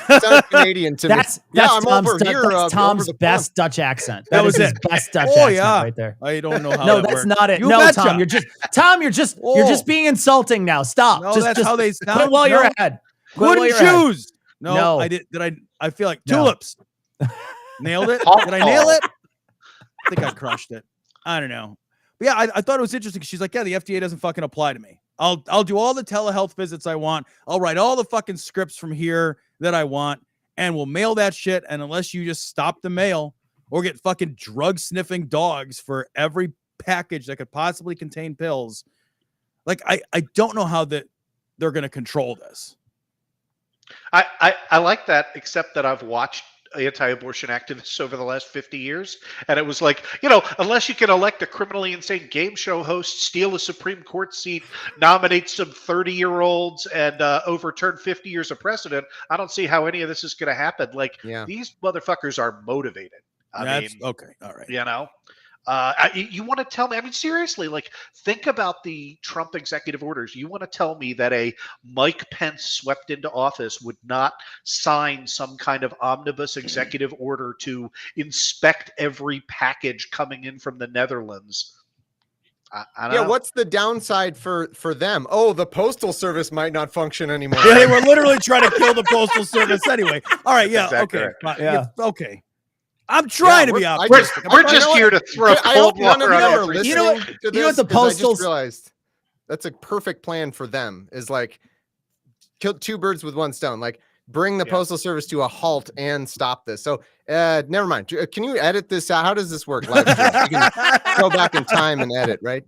Sounds Canadian to me. That's Tom's best Dutch accent. That was his best Dutch accent right there. I don't know how. No, that's not it. No, Tom, you're just being insulting now. Stop. No, that's how they sound. Quit while you're ahead. Wooden shoes. No, I did. I feel like tulips. Nailed it. Did I nail it? I think I crushed it. I don't know. But yeah, I thought it was interesting. She's like, yeah, the FDA doesn't fucking apply to me. I'll do all the telehealth visits I want. I'll write all the fucking scripts from here that I want, and we'll mail that shit. And unless you just stop the mail or get fucking drug sniffing dogs for every package that could possibly contain pills, like I don't know how that they're going to control this. I like that, except that I've watched anti-abortion activists over the last 50 years. And it was like, you know, unless you can elect a criminally insane game show host, steal a Supreme Court seat, nominate some 30-year-olds, and overturn 50 years of precedent, I don't see how any of this is going to happen. Like, these motherfuckers are motivated. I mean, okay. All right. You know, you want to tell me, I mean, seriously, like, think about the Trump executive orders. You want to tell me that a Mike Pence swept into office would not sign some kind of omnibus executive order to inspect every package coming in from the Netherlands? I don't know. What's the downside for them? Oh, the postal service might not function anymore. Yeah, they were literally trying to kill the postal service anyway. All right, Exactly okay. right. Yeah, okay. I'm trying to be optimistic. We're just here to throw cold water on everything. You know what the postal? I just realized that's a perfect plan for them. Is like kill two birds with one stone. Like bring the postal service to a halt and stop this. So never mind. Can you edit this out? How does this work? You can go back in time and edit, right?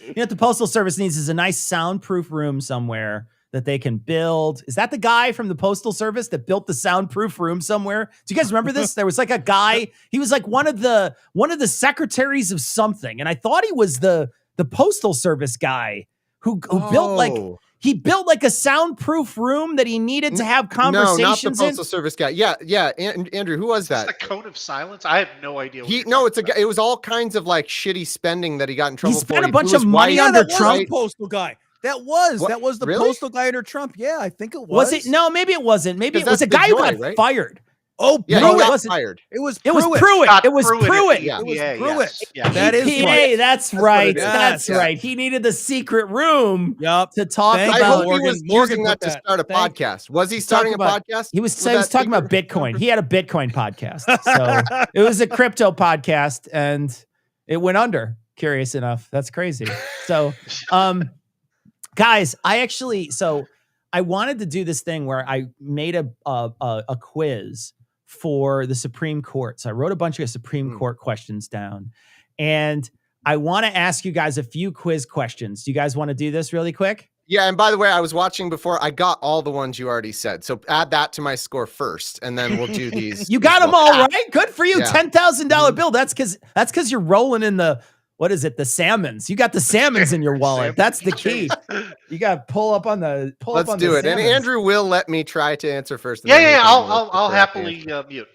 You know what the postal service needs is a nice soundproof room somewhere that they can build. Is that the guy from the postal service that built the soundproof room somewhere? Do you guys remember this? There was like a guy, he was like one of the secretaries of something. And I thought he was the postal service guy who built like a soundproof room that he needed to have conversations. No, not the postal service guy. Yeah. Andrew, who was that? Is the cone of silence? I have no idea. It was all kinds of like shitty spending that he got in trouble for. He spent a bunch of money under Trump. The postal guy. That was the postal guy under Trump. Yeah, I think it was. Was it? No, maybe it wasn't. Maybe it was a guy who got fired. Oh, yeah, Pruitt. he got fired. It was Pruitt. It was Pruitt. Yeah. It was Pruitt. Yeah. That is EPA, right. that's right. Yes. That's right. He needed the secret room to talk I about. hope he was using that to start a podcast. Was he starting a podcast? He was talking about Bitcoin. He had a Bitcoin podcast. So it was a crypto podcast and it went under. Curious enough. That's crazy. So, guys, I wanted to do this thing where I made a quiz for the Supreme Court. So I wrote a bunch of Supreme Court questions down, and I want to ask you guys a few quiz questions. Do you guys want to do this really quick? Yeah, and by the way, I was watching before. I got all the ones you already said. So add that to my score first, and then we'll do these. You got them all right? Good for you. Yeah. $10,000 bill. That's because you're rolling in the, what is it? The salmons. You got the salmons in your wallet. That's the key. You got to pull up on the Let's do it. And Andrew will let me try to answer first. Yeah. I'll happily mute.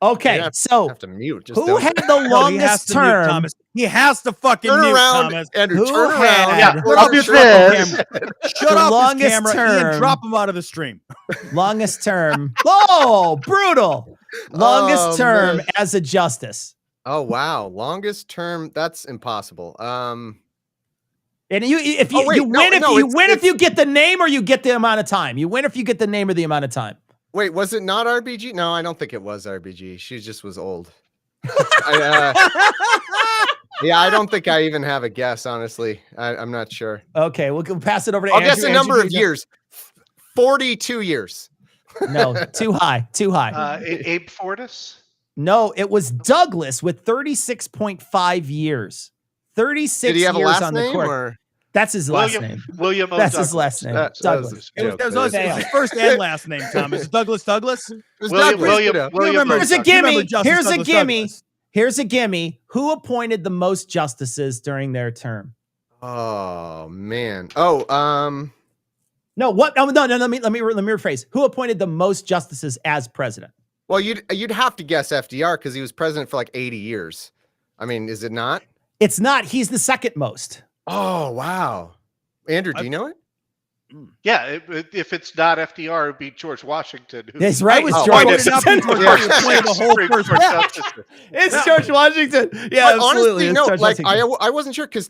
Okay, so have to mute. Who had the longest term? He has to fucking turn mute, around, Thomas. Andrew. Who Turn had- around. Yeah, Shut I'll up do his this. Shut up longest his camera. term. Ian, drop him out of the stream. Longest term. Oh, brutal. Longest Oh, term man. as a justice. Oh wow, longest term. That's impossible. And if you, Oh, wait, you no, win if no, you it's- win if you get the name or you get the amount of time. You win if you get the name or the amount of time. Wait, was it not RBG? No, I don't think it was RBG. She just was old. Yeah, I don't think I even have a guess. Honestly, I'm not sure. Okay, we'll pass it over to I'll Andrew. guess a Andrew, number of you- years. 42 years. No, too high. Too high. Abe Fortas. No, it was Douglas with 36.5 years. 36 Did he have a years last on the name court. or? That's his last name. William O. That's Douglas. his last name. That was Douglas. a joke. It was his first and last name, Thomas. Is it Douglas Douglas? It was William Douglas. O. Here's a Douglas. gimme. Justice Here's a Douglas gimme. Douglas. Here's a gimme. Who appointed the most justices during their term? Oh man. Oh, No, what? Oh, no. Let me rephrase. Who appointed the most justices as president? well, you'd have to guess FDR because he was president for like 80 years. I mean, is it not? It's not. He's the second most. Oh wow. Andrew, do you know it? Yeah, if it's not FDR, it'd be George Washington. Who That's right. It's Oh, George wait, it's Washington. the whole Supreme first Court Yeah. justice. It's George Washington. Yeah, But absolutely. honestly, It's no. George Like Washington. I wasn't sure because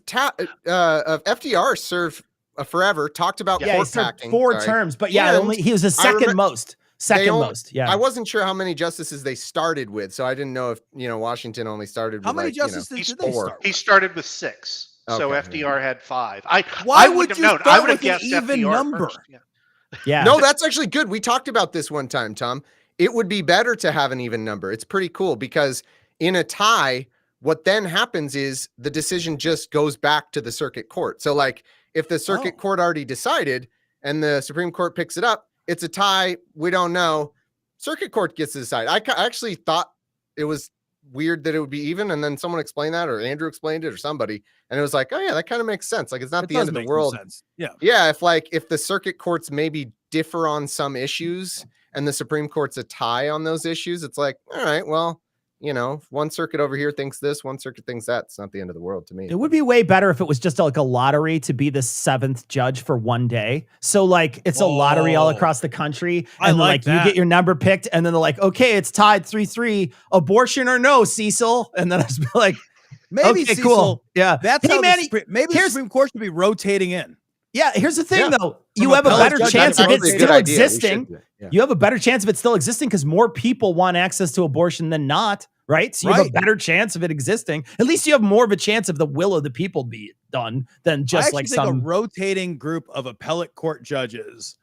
FDR served forever. Talked about Yeah, he court served packing. 4 sorry. terms, but yeah, And he was the I second remember- most. Second most. Yeah. I wasn't sure how many justices they started with, so I didn't know if Washington only started with How many like, justices He's did they 4. start He with? started with 6. So Okay. FDR had 5. Why I would wouldn't you have known. start I would have with an guessed even FDR number? first. Yeah. Yeah. No, that's actually good. We talked about this one time, Tom. It would be better to have an even number. It's pretty cool because in a tie, what then happens is the decision just goes back to the circuit court. So like if the circuit court already decided and the Supreme Court picks it up, it's a tie. We don't know. circuit court gets to decide. I actually thought it was weird that it would be even, and then someone explained that, or Andrew explained it, or somebody, and it was like, oh yeah, that kind of makes sense. Like, it's not the end of the world. Yeah, if the circuit courts maybe differ on some issues and the Supreme Court's a tie on those issues, it's like, all right, well, one circuit over here thinks this, one circuit thinks that. It's not the end of the world to me. It would be way better if it was just like a lottery to be the 7th judge for one day. So like it's a lottery all across the country. And like you get your number picked and then they're like, okay, it's tied 3-3, abortion or no, Cecil. And then I was like, maybe okay, Cecil, cool. Yeah. That's how maybe the Supreme Court should be rotating in. Yeah, here's the thing though. You have a better chance of it still existing. You have a better chance of it still existing because more people want access to abortion than not, right? So you have a better chance of it existing. At least you have more of a chance of the will of the people be done than just like a rotating group of appellate court judges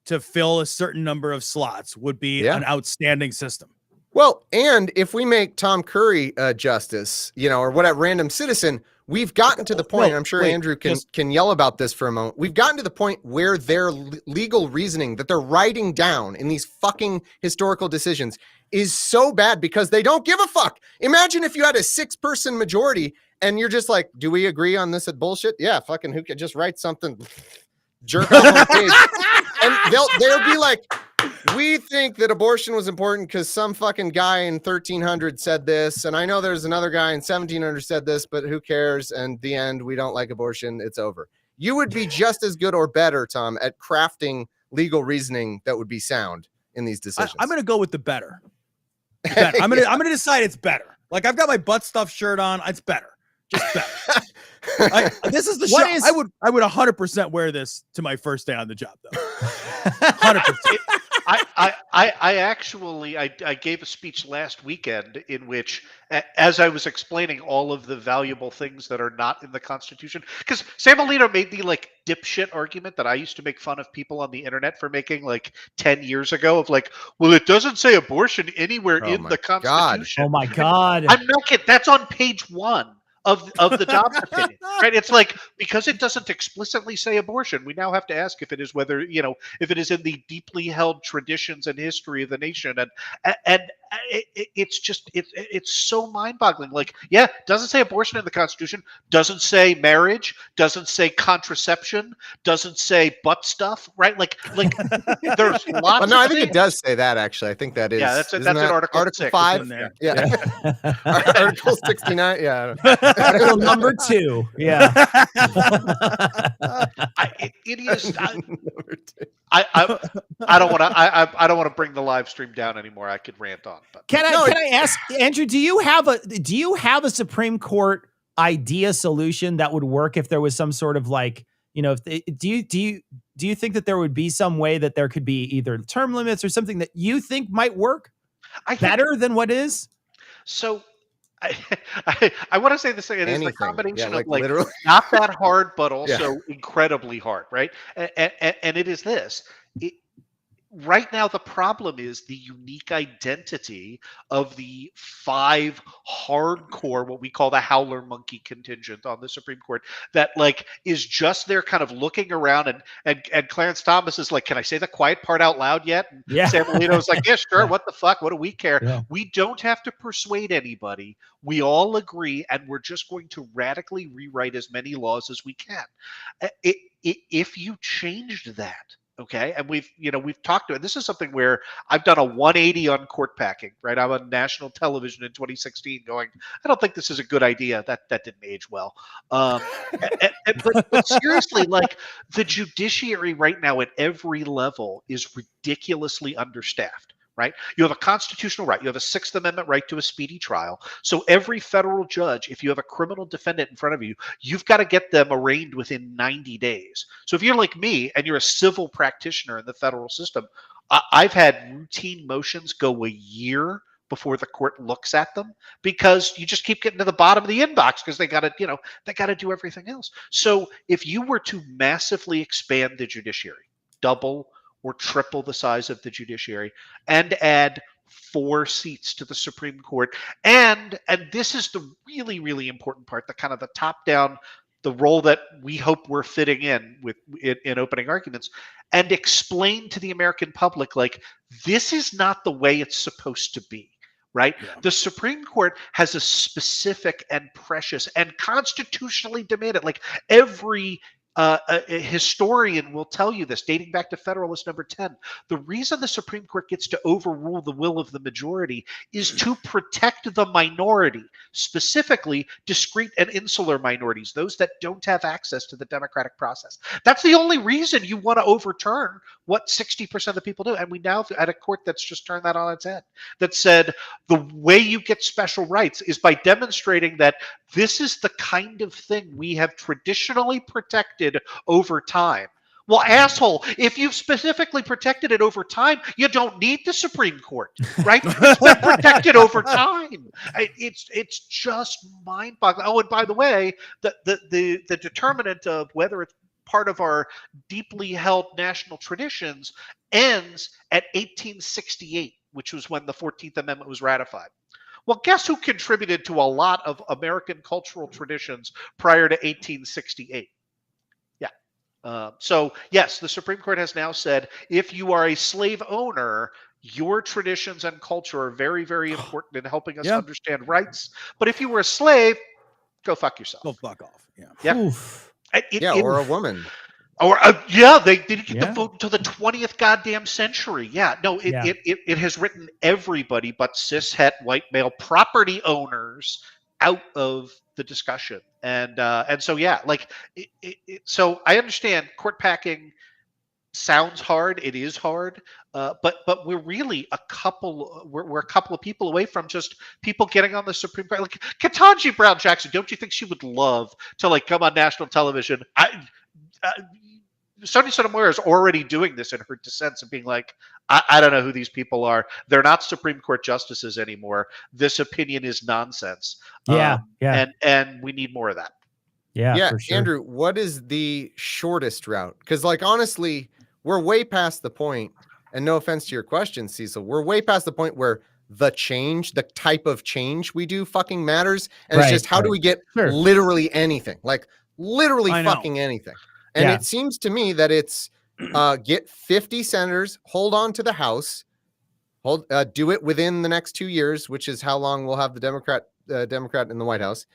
to fill a certain number of slots would be an outstanding system. Well, and if we make Tom Curry justice, or whatever random citizen, we've gotten to the point, I'm sure Andrew can yell about this for a moment. We've gotten to the point where their legal reasoning that they're writing down in these fucking historical decisions is so bad because they don't give a fuck. Imagine if you had a 6-person majority and you're just like, do we agree on this at bullshit? Yeah, fucking who could just write something, jerk off on the page. And they'll be like, we think that abortion was important because some fucking guy in 1300 said this, and I know there's another guy in 1700 said this, but who cares? And the end, we don't like abortion. It's over. You would be just as good or better, Tom, at crafting legal reasoning that would be sound in these decisions. I'm going to go with the better. I'm going to decide it's better. Like, I've got my butt stuff shirt on. It's better. Just better. This is the show. I would 100% wear this to my first day on the job, though. 100%. I gave a speech last weekend in which, as I was explaining all of the valuable things that are not in the Constitution, because Sam Alito made the like dipshit argument that I used to make fun of people on the internet for making like 10 years ago of like, well, it doesn't say abortion anywhere in the Constitution. Oh my God. I'm not kidding. That's on page 1 of the Dobbs opinion, right? It's like, because it doesn't explicitly say abortion, we now have to ask if it is if it is in the deeply held traditions and history of the nation, and it's just it's so mind-boggling. Like, yeah, doesn't say abortion in the Constitution, doesn't say marriage, doesn't say contraception, doesn't say butt stuff, right? Like there's lots. Well, no, I think it does say that actually. I think that is. Yeah, that's in Article 5. Yeah, Article 69. Yeah. Article number 2. Yeah. It is. I don't want to bring the live stream down anymore. I could rant on, but can I ask Andrew? Do you have a Supreme Court idea solution that would work if there was some sort of like, do you think that there would be some way that there could be either term limits or something that you think might work better than what is? So. I want to say this thing. It is a combination of like not that hard, but also incredibly hard, right? And it is this. Right now, the problem is the unique identity of the 5 hardcore, what we call the howler monkey contingent on the Supreme Court, that like is just there kind of looking around, and Clarence Thomas is like, can I say the quiet part out loud yet? And Sam Alito is like, yeah, sure. What the fuck? What do we care? Yeah. We don't have to persuade anybody. We all agree, and we're just going to radically rewrite as many laws as we can. If you changed that, okay, and we've talked about, this is something where I've done a 180 on court packing, right? I'm on national television in 2016 going, I don't think this is a good idea. That didn't age well. But seriously, like the judiciary right now at every level is ridiculously understaffed. Right? You have a constitutional right. You have a 6th Amendment right to a speedy trial. So every federal judge, if you have a criminal defendant in front of you, you've got to get them arraigned within 90 days. So if you're like me and you're a civil practitioner in the federal system, I've had routine motions go a year before the court looks at them because you just keep getting to the bottom of the inbox because they got to do everything else. So if you were to massively expand the judiciary, double or triple the size of the judiciary, and add 4 seats to the Supreme Court. And this is the really, really important part, the kind of the top-down, the role that we hope we're fitting in in opening arguments, and explain to the American public, like, this is not the way it's supposed to be. Right? Yeah. The Supreme Court has a specific and precious and constitutionally demanded, like every a historian will tell you this, dating back to Federalist number 10. The reason the Supreme Court gets to overrule the will of the majority is to protect the minority, specifically discrete and insular minorities, those that don't have access to the democratic process. That's the only reason you want to overturn what 60% of the people do. And we now at a court that's just turned that on its head, that said the way you get special rights is by demonstrating that this is the kind of thing we have traditionally protected over time. Well, asshole, if you've specifically protected it over time, you don't need the Supreme Court, right? It's been protected over time. It's just mind-boggling. Oh, and by the way, the determinant of whether it's part of our deeply held national traditions ends at 1868, which was when the 14th Amendment was ratified. Well, guess who contributed to a lot of American cultural traditions prior to 1868? So, yes, the Supreme Court has now said if you are a slave owner, your traditions and culture are very, very important in helping us understand rights. But if you were a slave, go fuck yourself. Go fuck off. Yeah. Or a woman. Or they didn't get the vote until the 20th goddamn century. It has written everybody but cishet white male property owners out of the discussion. And so so I understand court packing sounds hard. It is hard, but we're really a couple of people away from just people getting on the Supreme Court. Like Ketanji Brown Jackson, don't you think she would love to like come on national television? Sonia Sotomayor is already doing this in her dissents and being like, I don't know who these people are. They're not Supreme Court justices anymore. This opinion is nonsense. And we need more of that. Yeah, for sure. Andrew, what is the shortest route? Because, like, honestly, we're way past the point, and no offense to your question, Cecil, we're way past the point where the type of change we do fucking matters. And it's just, how do we get literally anything? Like, literally fucking anything. And it seems to me that it's get 50 senators, hold on to the House, do it within the next 2 years, which is how long we'll have the Democrat in the White House,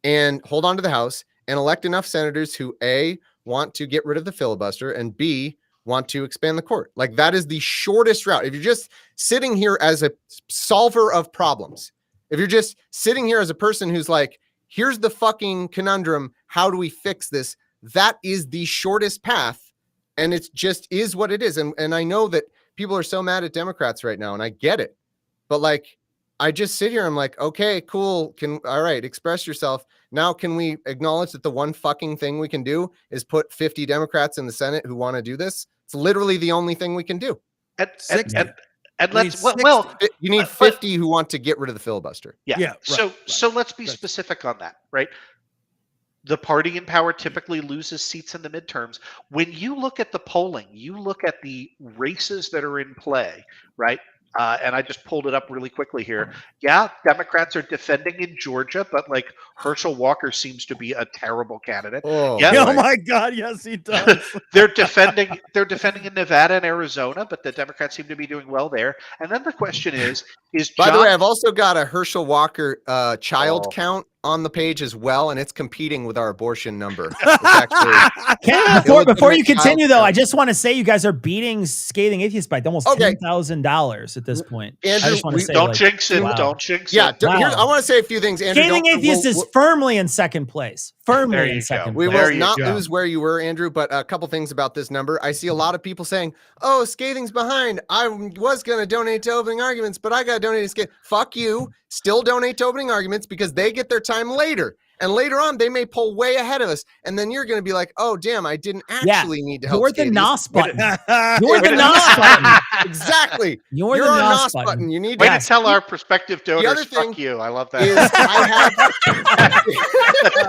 and hold on to the House and elect enough senators who A, want to get rid of the filibuster, and B, want to expand the court. Like, that is the shortest route. If you're just sitting here as a solver of problems, if you're just sitting here as a person who's like, here's the fucking conundrum, how do we fix this? That is the shortest path, and it just is what it is. And I know that people are so mad at Democrats right now, and I get it. But like, I just sit here, I'm like, okay, cool. All right, express yourself. Now, can we acknowledge that the one fucking thing we can do is put 50 Democrats in the Senate who want to do this? It's literally the only thing we can do. And let's you need 50 who want to get rid of the filibuster. So let's be specific on that, right? The party in power typically loses seats in the midterms. When you look at the polling, you look at the races that are in play, right? And I just pulled it up really quickly here. Yeah, Democrats are defending in Georgia, but like Herschel Walker seems to be a terrible candidate. Oh my God, yes, he does. They're defending in Nevada and Arizona, but the Democrats seem to be doing well there. And then the question is by the way, I've also got a Herschel Walker child count on the page as well, and it's competing with our abortion number. Before you continue, though, I just want to say you guys are beating Scathing Atheist by almost $10,000 at this point. Andrew, I just want to say, don't jinx it. Wow. Don't jinx it. Yeah, I want to say a few things. Andrew, Scathing Atheist is firmly in second place. Firmly in second place. We will not lose where you were, Andrew, but a couple things about this number. I see a lot of people saying, oh, Scathing's behind. I was going to donate to Opening Arguments, but I got to donate to Scathing. Fuck you. Still donate to Opening Arguments because they get their time later. And later on, they may pull way ahead of us. And then you're going to be like, oh, damn, I didn't actually need to help. You're the NOS button. You're the NOS button. Exactly. You're the NOS button. You need to tell our prospective donors, fuck you. I love that.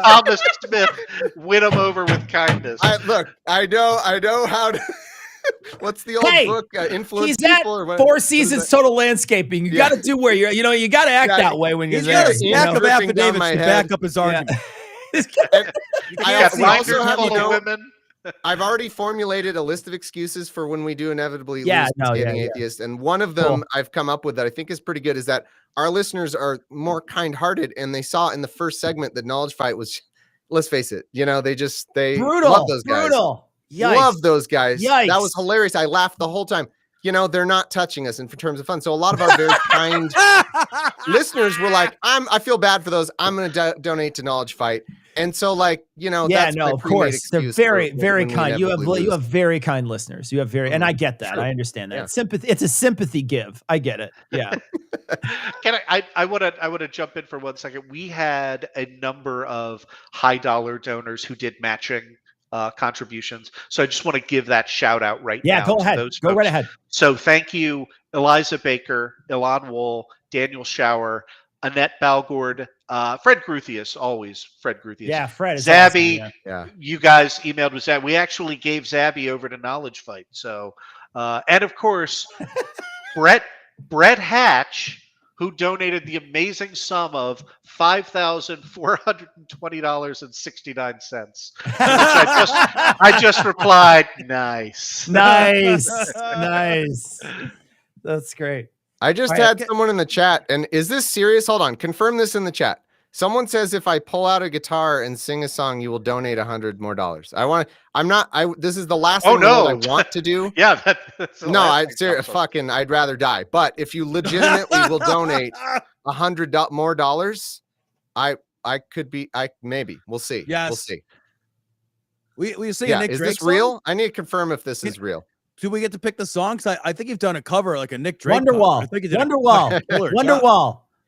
Thomas Smith, win them over with kindness. I know how to. What's the old book? Influence he's people, at or what? Four Seasons Total Landscaping. You got to do where you got to act that way when you're there. Back up affidavits to back up his argument. I also have, women. I've already formulated a list of excuses for when we do inevitably lose Scathing Atheist. And one of them I've come up with that I think is pretty good is that our listeners are more kind-hearted, and they saw in the first segment that Knowledge Fight was, let's face it, they love those guys. Yikes. Love those guys. Yikes. That was hilarious. I laughed the whole time. They're not touching us in terms of fun. So a lot of our very kind listeners were like, I feel bad for those. I'm going to donate to Knowledge Fight. And so that's of course. They're very, very kind. You have very kind listeners. You have and I get that. True. I understand that. Yeah. It's a sympathy give. I get it. Yeah. I want to jump in for 1 second. We had a number of high dollar donors who did matching contributions. So I just want to give that shout out right now. Yeah, go ahead. Go right ahead. So thank you, Eliza Baker, Ilan Wool, Daniel Shower, Annette Balgord, Fred Gruthius, always Fred Gruthius. Yeah, Fred. Zabby, awesome, yeah. You guys emailed with Zabby. We actually gave Zabby over to Knowledge Fight. So, and of course, Brett Hatch, who donated the amazing sum of $5,420.69. I just replied, nice. Nice. That's great. I just had someone in the chat, and is this serious? Hold on, confirm this in the chat. Someone says if I pull out a guitar and sing a song, you will donate $100 more. This is the last thing I want to do. Yeah. I'd rather die. But if you legitimately will donate $100 more, maybe. We'll see. Yes. We'll see. We see Nick is Drake this song? real? I need to confirm if this is real. Do we get to pick the songs? I think you've done a cover, like a Nick Drake Wonderwall.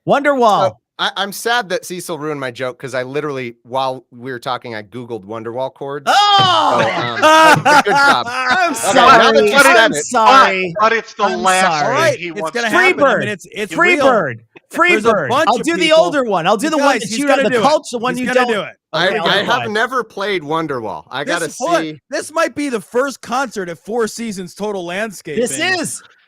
Wonderwall. So, I'm sad that Cecil ruined my joke because I literally, while we were talking, I Googled Wonderwall chords. Oh! Good job. I'm sorry. But it's the last right. he it's wants gonna to happen. Freebird. I mean, it's Freebird. Freebird. I'll do the older one. I'll do the one that you got the culture one you don't. Do it. I have never played Wonderwall. I gotta see. This might be the first concert at Four Seasons Total Landscape.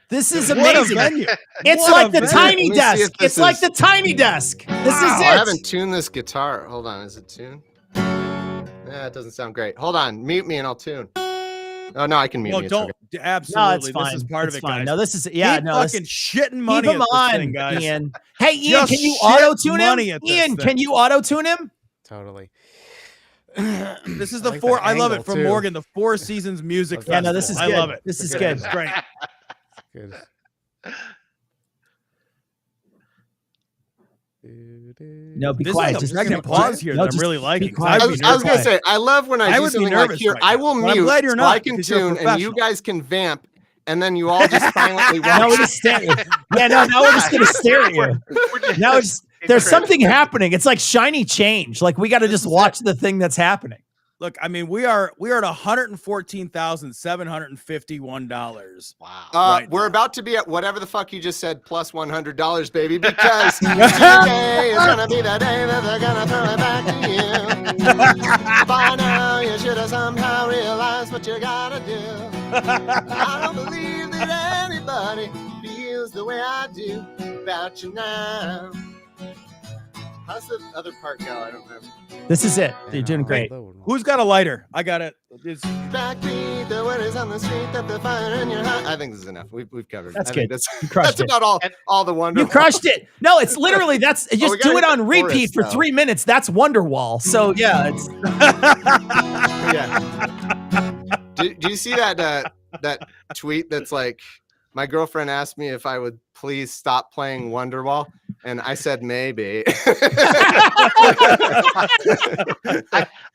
This is amazing. It's like the tiny desk. It's like the tiny desk. This is it. I haven't tuned this guitar. Hold on. Is it tuned? It doesn't sound great. Hold on. Mute me and I'll tune. Oh, no, I can mute me. Don't. Okay. Absolutely. No, it's fine. This is part of it, guys. No, this is, fucking shitting money keep him at this on, thing, guys. Ian. Hey, Ian, Just can you auto-tune him? Ian, can you auto-tune him? Totally. This is I love it from Morgan, the Four Seasons Music Festival. Yeah, no, this is good. I love it. This is good. It's great. Good. No, be quiet. Just a second pause here that I'm really liking. I was going to say, I love when I do something like here. Right I will mute I'm glad you're so not, I can tune and you guys can vamp, and then you all just silently watch. Now we're just staring. Yeah, no, now we're just going to stare at you. Now there's something happening. It's like shiny change. Like we got to just watch the thing that's happening. Look, I mean, we are at $114,751. Wow. We're about to be at whatever the fuck you just said, plus $100, baby, because today is gonna be the day that they're gonna throw it back to you. By now, you should have somehow realized what you gotta do. I don't believe that anybody feels the way I do about you now. How's the other part go? I don't remember. This is it. You're doing great. Who's got a lighter? I got it. Backbeat, the word is on the street that the fire in your heart. I think this is enough. We've covered. That's good. That's crushed about all the Wonderwall. You crushed it. No, it's literally just do it on repeat for 3 minutes. That's Wonderwall. So yeah, it's yeah. Do you see that tweet that's like, my girlfriend asked me if I would please stop playing Wonderwall, and I said maybe.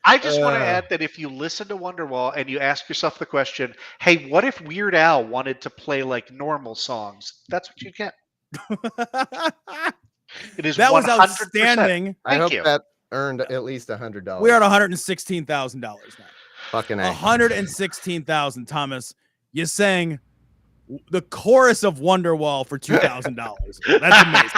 I just want to add that if you listen to Wonderwall and you ask yourself the question, hey, what if Weird Al wanted to play like normal songs? That's what you get. It is that 100%. was outstanding. I hope that earned at least $100. We're at $116,000 now. Fucking A. $116,000, Thomas. You sang the chorus of Wonderwall for $2,000. That's amazing.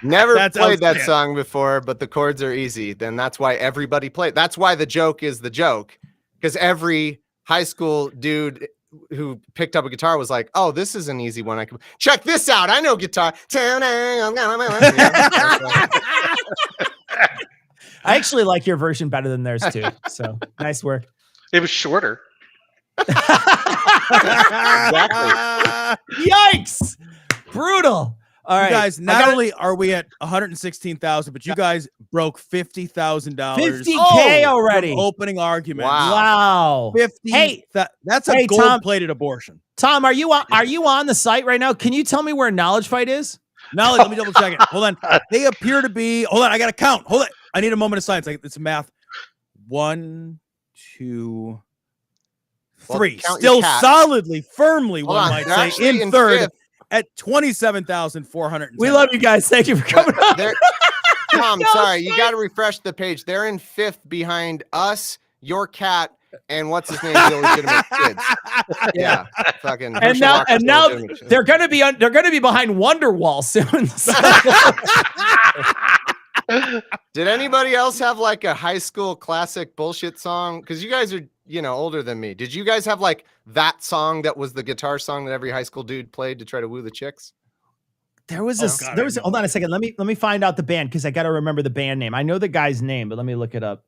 Never played that song before, but the chords are easy. Then that's why everybody played. That's why the joke is the joke, because every high school dude who picked up a guitar was like, "Oh, this is an easy one. I can check this out. I know guitar." I actually like your version better than theirs too. So nice work. It was shorter. Yikes! Brutal. All right, you guys. Not only are we at 116,000, but you guys broke $50,000. 50K already. Opening argument. Wow. 50. Hey, that's a gold-plated abortion. Tom, are you on the site right now? Can you tell me where Knowledge Fight is? Knowledge. Let me double check it. Hold on. They appear to be. Hold on. I got to count. Hold on. I need a moment of silence. It's math. 1, 2, 3. Still solidly, firmly, one might say, in third at 27,400. We love you guys. Thank you for coming on. Tom, sorry, you got to refresh the page. They're in 5th behind us, your cat, and what's his name? The Illegitimate Kids. Yeah, fucking. And now they're gonna be behind Wonderwall soon. Did anybody else have like a high school classic bullshit song? Because you guys are, older than me. Did you guys have like that song that was the guitar song that every high school dude played to try to woo the chicks? There was hold on a second. Let me find out the band because I got to remember the band name. I know the guy's name, but let me look it up.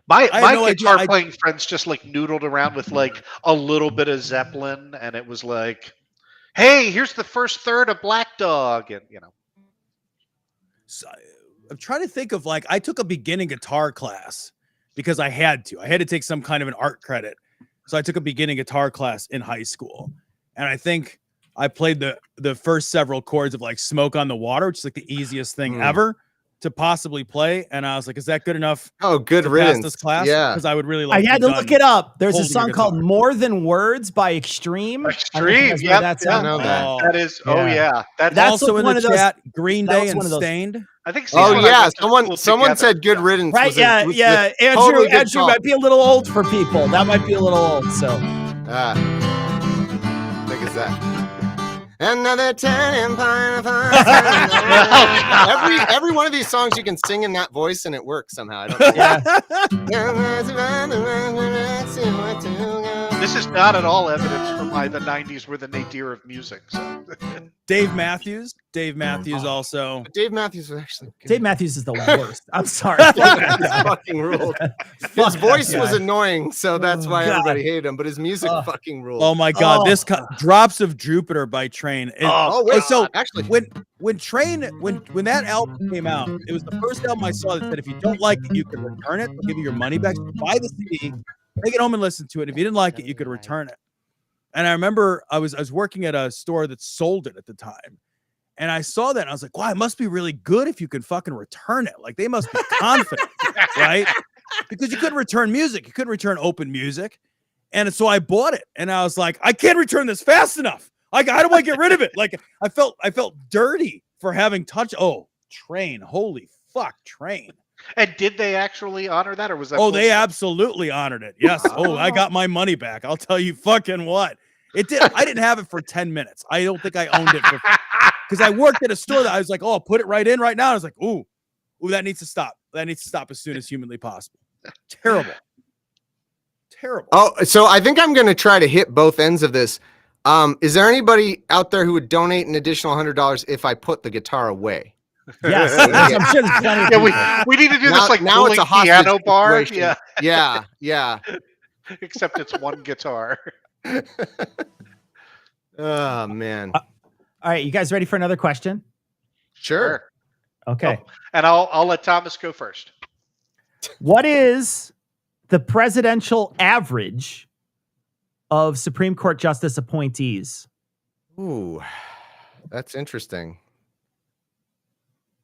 My guitar playing friends just like noodled around with like a little bit of Zeppelin, and it was like, hey, here's the first third of Black Dog, and So, I'm trying to think of I took a beginning guitar class because I had to take some kind of an art credit. So I took a beginning guitar class in high school. And I think I played the first several chords of Smoke on the Water, which is the easiest thing ever to possibly play. And I was like, is that good enough? Oh, good riddance. This class? Yeah. Because I would really like I had to look it up. There's a song called More Than Words by Extreme. Extreme. Yeah. That is. Oh, yeah. That's also in the chat. Green Day and Stained. I think. Someone said good riddance. Right? Yeah. Andrew might be a little old for people. That might be a little old. So. I think it's that. Another turning point. Every one of these songs you can sing in that voice and it works somehow. I don't know. This is not at all evidence from why the 90s were the nadir of music. So. Dave Matthews also. Dave Matthews was actually good. Dave Matthews is the worst. I'm sorry. Fucking ruled. His voice was annoying, so that's why everybody hated him. But his music fucking ruled. Oh my god, this Drops of Jupiter by Train. So actually, when that album came out, it was the first album I saw that said if you don't like it, you can return it. They'll give you your money back. So buy the CD, take it home and listen to it. If you didn't like it, you could return it. And I remember I was working at a store that sold it at the time. And I saw that and I was like, wow, it must be really good if you can fucking return it. Like they must be confident, right? Because you couldn't return music. You couldn't return open music. And so I bought it and I was like, I can't return this fast enough. How do I get rid of it? I felt dirty for having touched. Oh, Train. Holy fuck, Train. And did they actually honor that, or was that? Oh, they absolutely honored it. Yes. Oh, I got my money back. I'll tell you fucking what. It did. I didn't have it for 10 minutes. I don't think I owned it because I worked at a store that I was like, oh, I'll put it right in right now. I was like, ooh, that needs to stop. That needs to stop as soon as humanly possible. Terrible. Oh, so I think I'm going to try to hit both ends of this. Is there anybody out there who would donate an additional $100 if I put the guitar away? Yes, I'm sure there's plenty of we need to do now, this now it's a piano bar. Situation. Yeah. Except it's one guitar. Oh man. All right, you guys ready for another question? Sure. Okay. And I'll let Thomas go first. What is the presidential average of Supreme Court justice appointees? Ooh, that's interesting.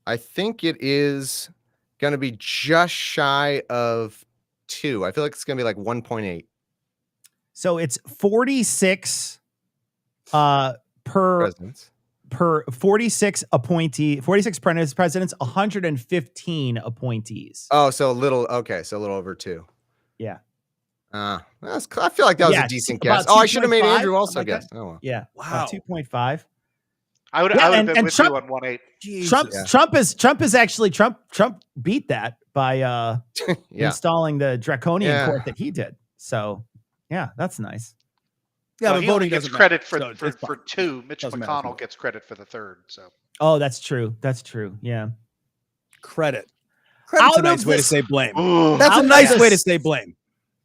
I think it is going to be just shy of 2. I feel like it's going to be like 1.8. So it's 46 per 46 presidents, 115 appointees. Oh, so a little over 2. Yeah. I feel like that was a decent guess. Oh, I should have made Andrew also guess. Oh, well. Yeah. Wow. 2.5. I would have been with Trump, you on 1.8. Trump is actually Trump beat that by installing the draconian court that he did. So yeah, that's nice. Yeah, but voting only gets credit for 2. Mitch McConnell gets credit for the 3rd. So that's true. Yeah. credit. Credit's a Out nice of way to this- say blame. Ooh. That's Out a of nice this- way to say blame.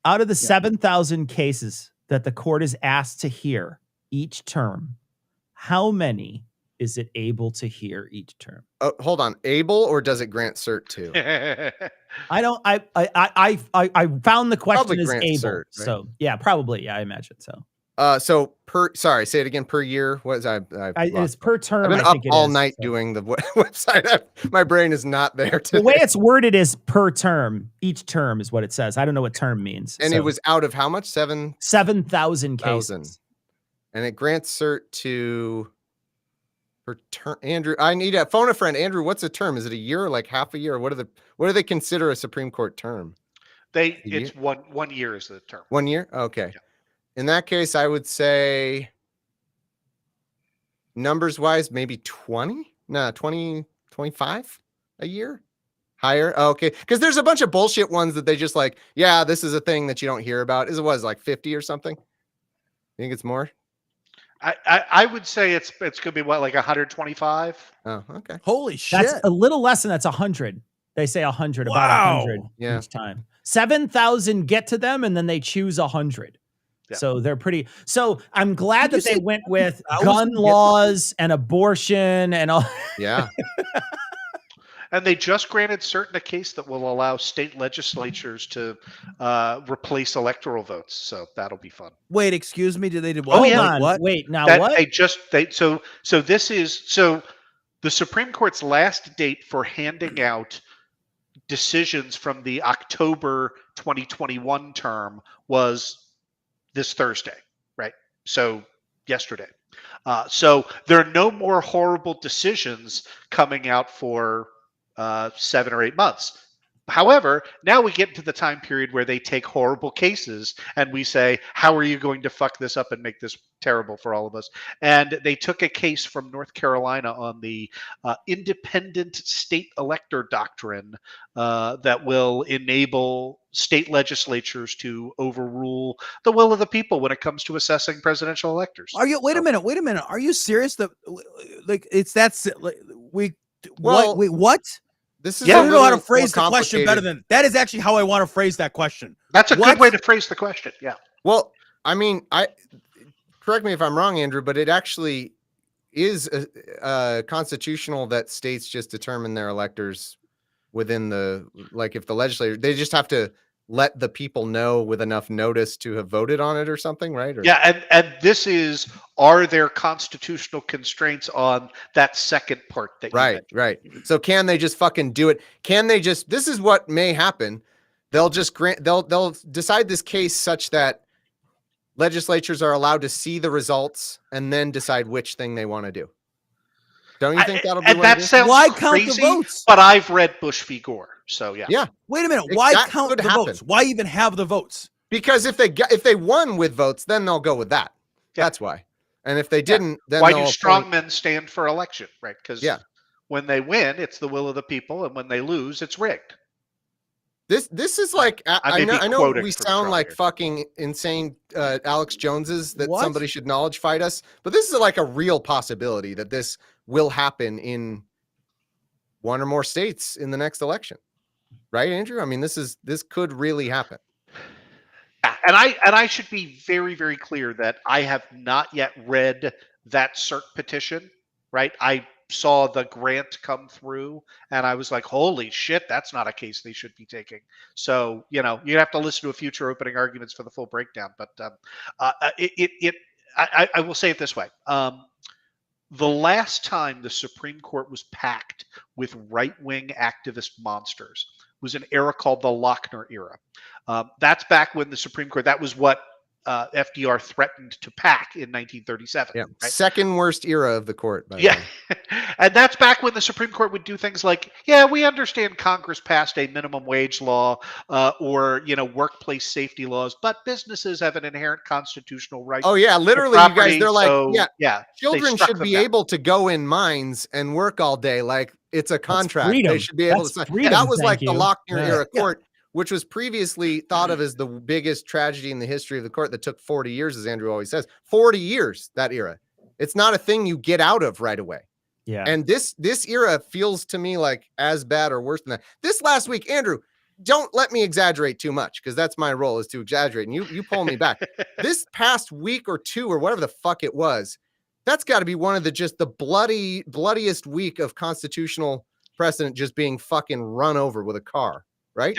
Out of the 7,000 cases that the court is asked to hear each term, how many is it able to hear each term? Oh, hold on. Able, or does it grant cert to? I found the question Probably is grant able. cert, right? So yeah, probably. Yeah, I imagine so. So sorry, say it again. Per year. What is It's per term. I've been I up think it all is, night so. doing the website. My brain is not there today. The way it's worded is per term. Each term is what it says. I don't know what term means. And so. it was out of how much? 7,000 cases. And it grants cert to per term. Andrew, I need a phone a friend. Andrew, what's a term? Is it a year or like half a year? What do they consider a Supreme Court term? It's 1 year is the term. 1 year? Okay. Yeah. In that case, I would say numbers wise, maybe 20? No, 20, 25 a year? Higher? Oh, okay. Because there's a bunch of bullshit ones that they just like, yeah, this is a thing that you don't hear about. Is it was like 50 or something? You think it's more? I would say it's going to be what, like 125? Oh, okay. Holy shit. That's a little less than that's 100. They say 100, about Wow. 100 Yeah. each time. 7,000 get to them, and then they choose 100. Yeah. So they're pretty. So I'm glad Did that you they say went with 1,000 gun get- laws and abortion and all. Yeah. And they just granted cert in a case that will allow state legislatures to replace electoral votes. So that'll be fun. Wait, excuse me. Did they do Hold yeah. on. What? Wait, now That what? so the Supreme Court's last date for handing out decisions from the October 2021 term was this Thursday, right? So yesterday. So there are no more horrible decisions coming out for 7 or 8 months. However, now we get into the time period where they take horrible cases and we say, how are you going to fuck this up and make this terrible for all of us? And they took a case from North Carolina on the independent state elector doctrine that will enable state legislatures to overrule the will of the people when it comes to assessing presidential electors. Are you? Wait a minute. Are you serious? That like it's that's like, we. Well, what? This is I don't know how to little phrase more the question better than that. Is actually how I want to phrase that question. That's a What? good way to phrase the question. Yeah. Well, I mean, correct me if I'm wrong, Andrew, but it actually is constitutional that states just determine their electors within if the legislature, they just have to let the people know with enough notice to have voted on it or something, right? Yeah, and this is, are there constitutional constraints on that second part that you mentioned? Right. So can they just fucking do it? Can they just, this is what may happen. They'll just they'll decide this case such that legislatures are allowed to see the results and then decide which thing they want to do. Don't you think that'll be and what that it is? sounds Why count the crazy, votes? but I've read Bush v. Gore, so yeah. Yeah. Wait a minute. Why That count could the happen. votes? Why even have the votes? Because if they won with votes, then they'll go with that. Yeah. That's why. And if they didn't, then Why do they'll strongmen stand for election, right? Because Yeah. when they win, it's the will of the people, and when they lose, it's rigged. This is like I may be I know quoting we from sound like Schreier. fucking insane Alex Joneses that What? somebody should knowledge fight us, but this is like a real possibility that this will happen in one or more states in the next election. Right, Andrew? I mean, this could really happen. Yeah, and I should be very, very clear that I have not yet read that cert petition, right? I saw the grant come through and I was like, holy shit, that's not a case they should be taking. So, you have to listen to a future opening arguments for the full breakdown. But I will say it this way. The last time the Supreme Court was packed with right-wing activist monsters was an era called the Lochner era. That's back when the Supreme Court, that was what FDR threatened to pack in 1937. Yeah. Right? Second worst era of the court. By the Yeah. way. And that's back when the Supreme Court would do things like, yeah, we understand Congress passed a minimum wage law or, workplace safety laws, but businesses have an inherent constitutional right. Oh yeah, literally, to you guys. They're like, property, yeah, they children struck should them be down. able to go in mines and work all day. Like it's a contract. They freedom. should be able That's to sign. freedom, That was thank like the you. Lochner Yeah. era court, which was previously thought of as the biggest tragedy in the history of the court that took 40 years, as Andrew always says. 40 years, that era. It's not a thing you get out of right away. Yeah. And this era feels to me like as bad or worse than that. This last week, Andrew, don't let me exaggerate too much, because that's my role, is to exaggerate. And you pull me back. This past week or two, or whatever the fuck it was, that's got to be one of the bloodiest week of constitutional precedent just being fucking run over with a car, right?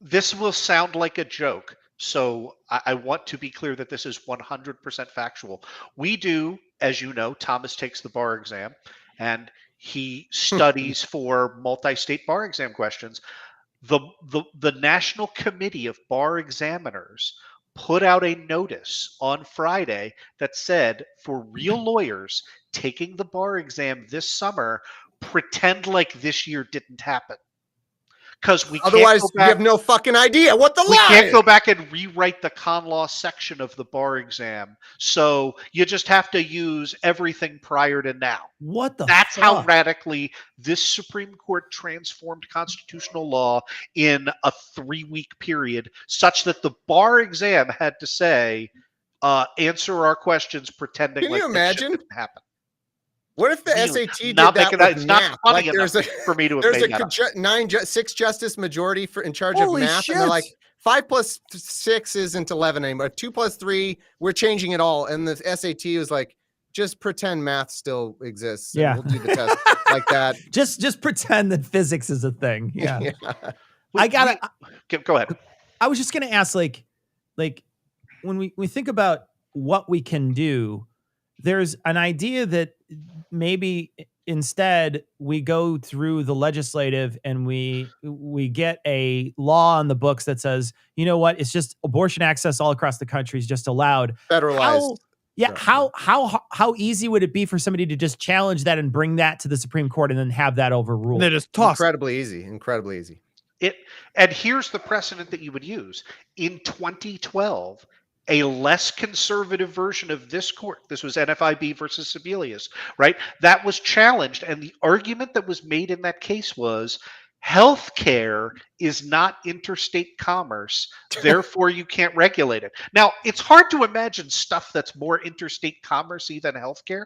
This will sound like a joke, so I want to be clear that this is 100% factual. We do, as you know, Thomas takes the bar exam, and he studies for multi-state bar exam questions. The National Committee of Bar Examiners put out a notice on Friday that said, for real lawyers taking the bar exam this summer, pretend like this year didn't happen. Because otherwise you have no fucking idea what the law is. We can't go back and rewrite the con law section of the bar exam. So you just have to use everything prior to now. What the That's fuck? how radically this Supreme Court transformed constitutional law in a 3-week period, such that the bar exam had to say, answer our questions pretending Can like you this imagine? shit didn't happen. What if the Really, SAT did not that making with it's not math? funny Like enough for me to have there's made that up. 6 justice majority in charge Holy of math, shit. and they're like 5 plus 6 isn't 11 anymore. 2 plus 3, we're changing it all. And the SAT was like, just pretend math still exists. And Yeah. we'll do the test like that. Just pretend that physics is a thing. Yeah. Yeah. Go ahead. I was just gonna ask, like when we think about what we can do, there's an idea that maybe instead we go through the legislative and we get a law on the books that says, you know what, it's just abortion access all across the country is just allowed. Federalized. How easy would it be for somebody to just challenge that and bring that to the Supreme Court and then have that overruled? They just toss Incredibly easy. And here's the precedent that you would use. In 2012, a less conservative version of this court, this was NFIB versus Sebelius, right? That was challenged. And the argument that was made in that case was healthcare is not interstate commerce. Therefore, you can't regulate it. Now, it's hard to imagine stuff that's more interstate commerce-y than healthcare.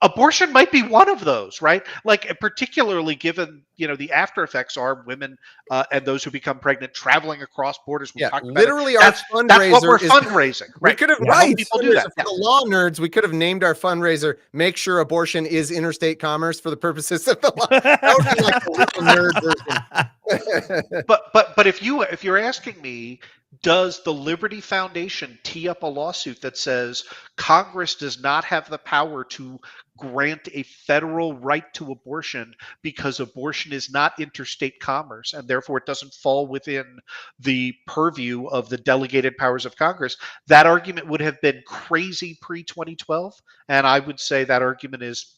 Abortion might be one of those, right? Like, particularly given, the after effects are women and those who become pregnant traveling across borders. Yeah, literally our fundraiser. That's what we're fundraising. Right? We could have people do that. For the law nerds, we could have named our fundraiser "Make Sure Abortion is Interstate Commerce" for the purposes of the law. That would be like the nerd version. But if you're asking me, does the Liberty Foundation tee up a lawsuit that says Congress does not have the power to grant a federal right to abortion because abortion is not interstate commerce and therefore it doesn't fall within the purview of the delegated powers of Congress? That argument would have been crazy pre-2012, and I would say that argument is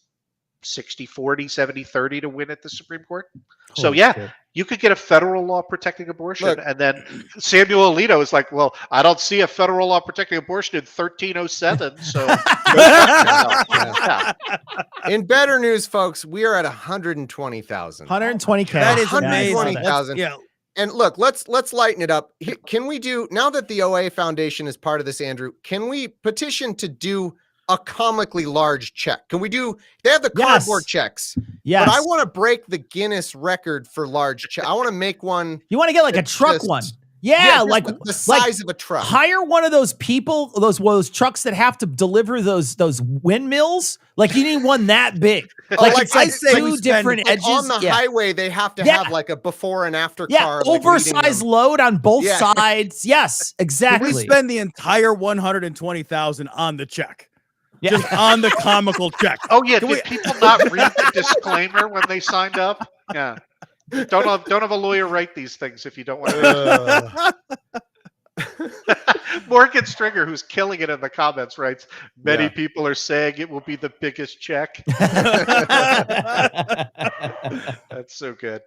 60-40, 70-30 to win at the Supreme Court. So yeah, you could get a federal law protecting abortion. Look, and then Samuel Alito is like, well, I don't see a federal law protecting abortion in 1307. So in better news, folks, we are at 120,000. 120K. That is amazing. 120,000. Yeah. And look, let's lighten it up. Can we do, now that the OA Foundation is part of this, Andrew, can we petition to do a comically large check? Can we do, they have the cardboard checks. Yes. But I want to break the Guinness record for large check. I want to make one. You want to get like a truck one. Yeah, like the size of a truck. Hire one of those people, those trucks that have to deliver those windmills. Like you need one that big. Like it's like two different edges on the highway. They have to have like a before and after car. Oversized load on both sides. Yes, exactly. We spend the entire 120,000 on the check. Just on the comical check. Oh yeah, did people not read the disclaimer when they signed up? Yeah. Don't have a lawyer write these things if you don't want to. Morgan Stringer, who's killing it in the comments, writes, many people are saying it will be the biggest check. That's so good.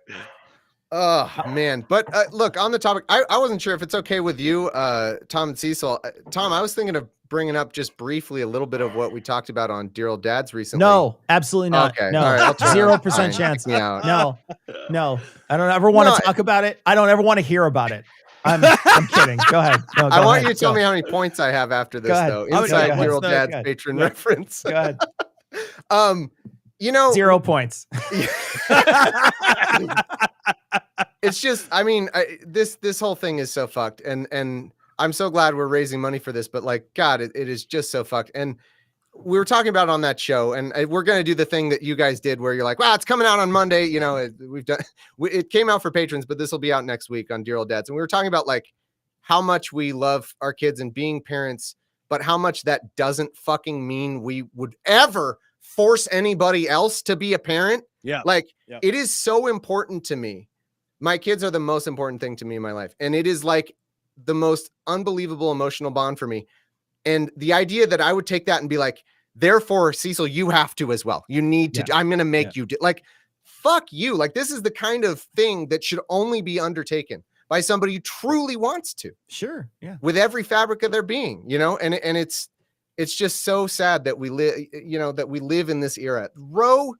Oh man. But look, on the topic, I wasn't sure if it's okay with you, Tom and Cecil. Tom, I was thinking of bringing up just briefly a little bit of what we talked about on Dear Old Dads recently. No, absolutely not. Okay. No, all right, 0% chance. No. I don't ever want to talk about it. I don't ever want to hear about it. I'm kidding. Go ahead. No, I want you to tell me how many points I have after this, though. Inside Dear Old Dad's patron reference. Go ahead. You know, 0 points. It's just, I mean, this whole thing is so fucked, and I'm so glad we're raising money for this, but like, God, it is just so fucked. And we were talking about it on that show, and we're going to do the thing that you guys did where you're like, wow, it's coming out on Monday. You know, it came out for patrons, but this will be out next week on Dear Old Dads. And we were talking about like how much we love our kids and being parents, but how much that doesn't fucking mean we would ever force anybody else to be a parent. Yeah. Like, it is so important to me. My kids are the most important thing to me in my life. And it is like the most unbelievable emotional bond for me. And the idea that I would take that and be like, therefore, Cecil, you have to as well. You need to, I'm going to make you do, like, fuck you. Like, this is the kind of thing that should only be undertaken by somebody who truly wants to. Sure. Yeah. With every fabric of their being, you know, and it's just so sad that we live, you know, that we live in this era. Roe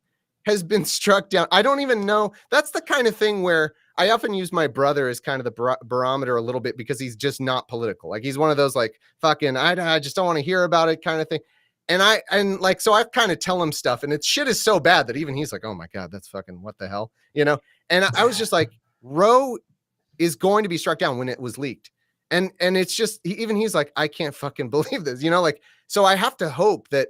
has been struck down. I don't even know. That's the kind of thing where I often use my brother as kind of the barometer a little bit, because he's just not political. Like, he's one of those like fucking, I just don't want to hear about it kind of thing. And like, so I kind of tell him stuff, and shit is so bad that even he's like, oh my God, that's fucking, what the hell, you know? And I was just like, Roe is going to be struck down when it was leaked. And it's just, he's like, I can't fucking believe this, you know, like, so I have to hope that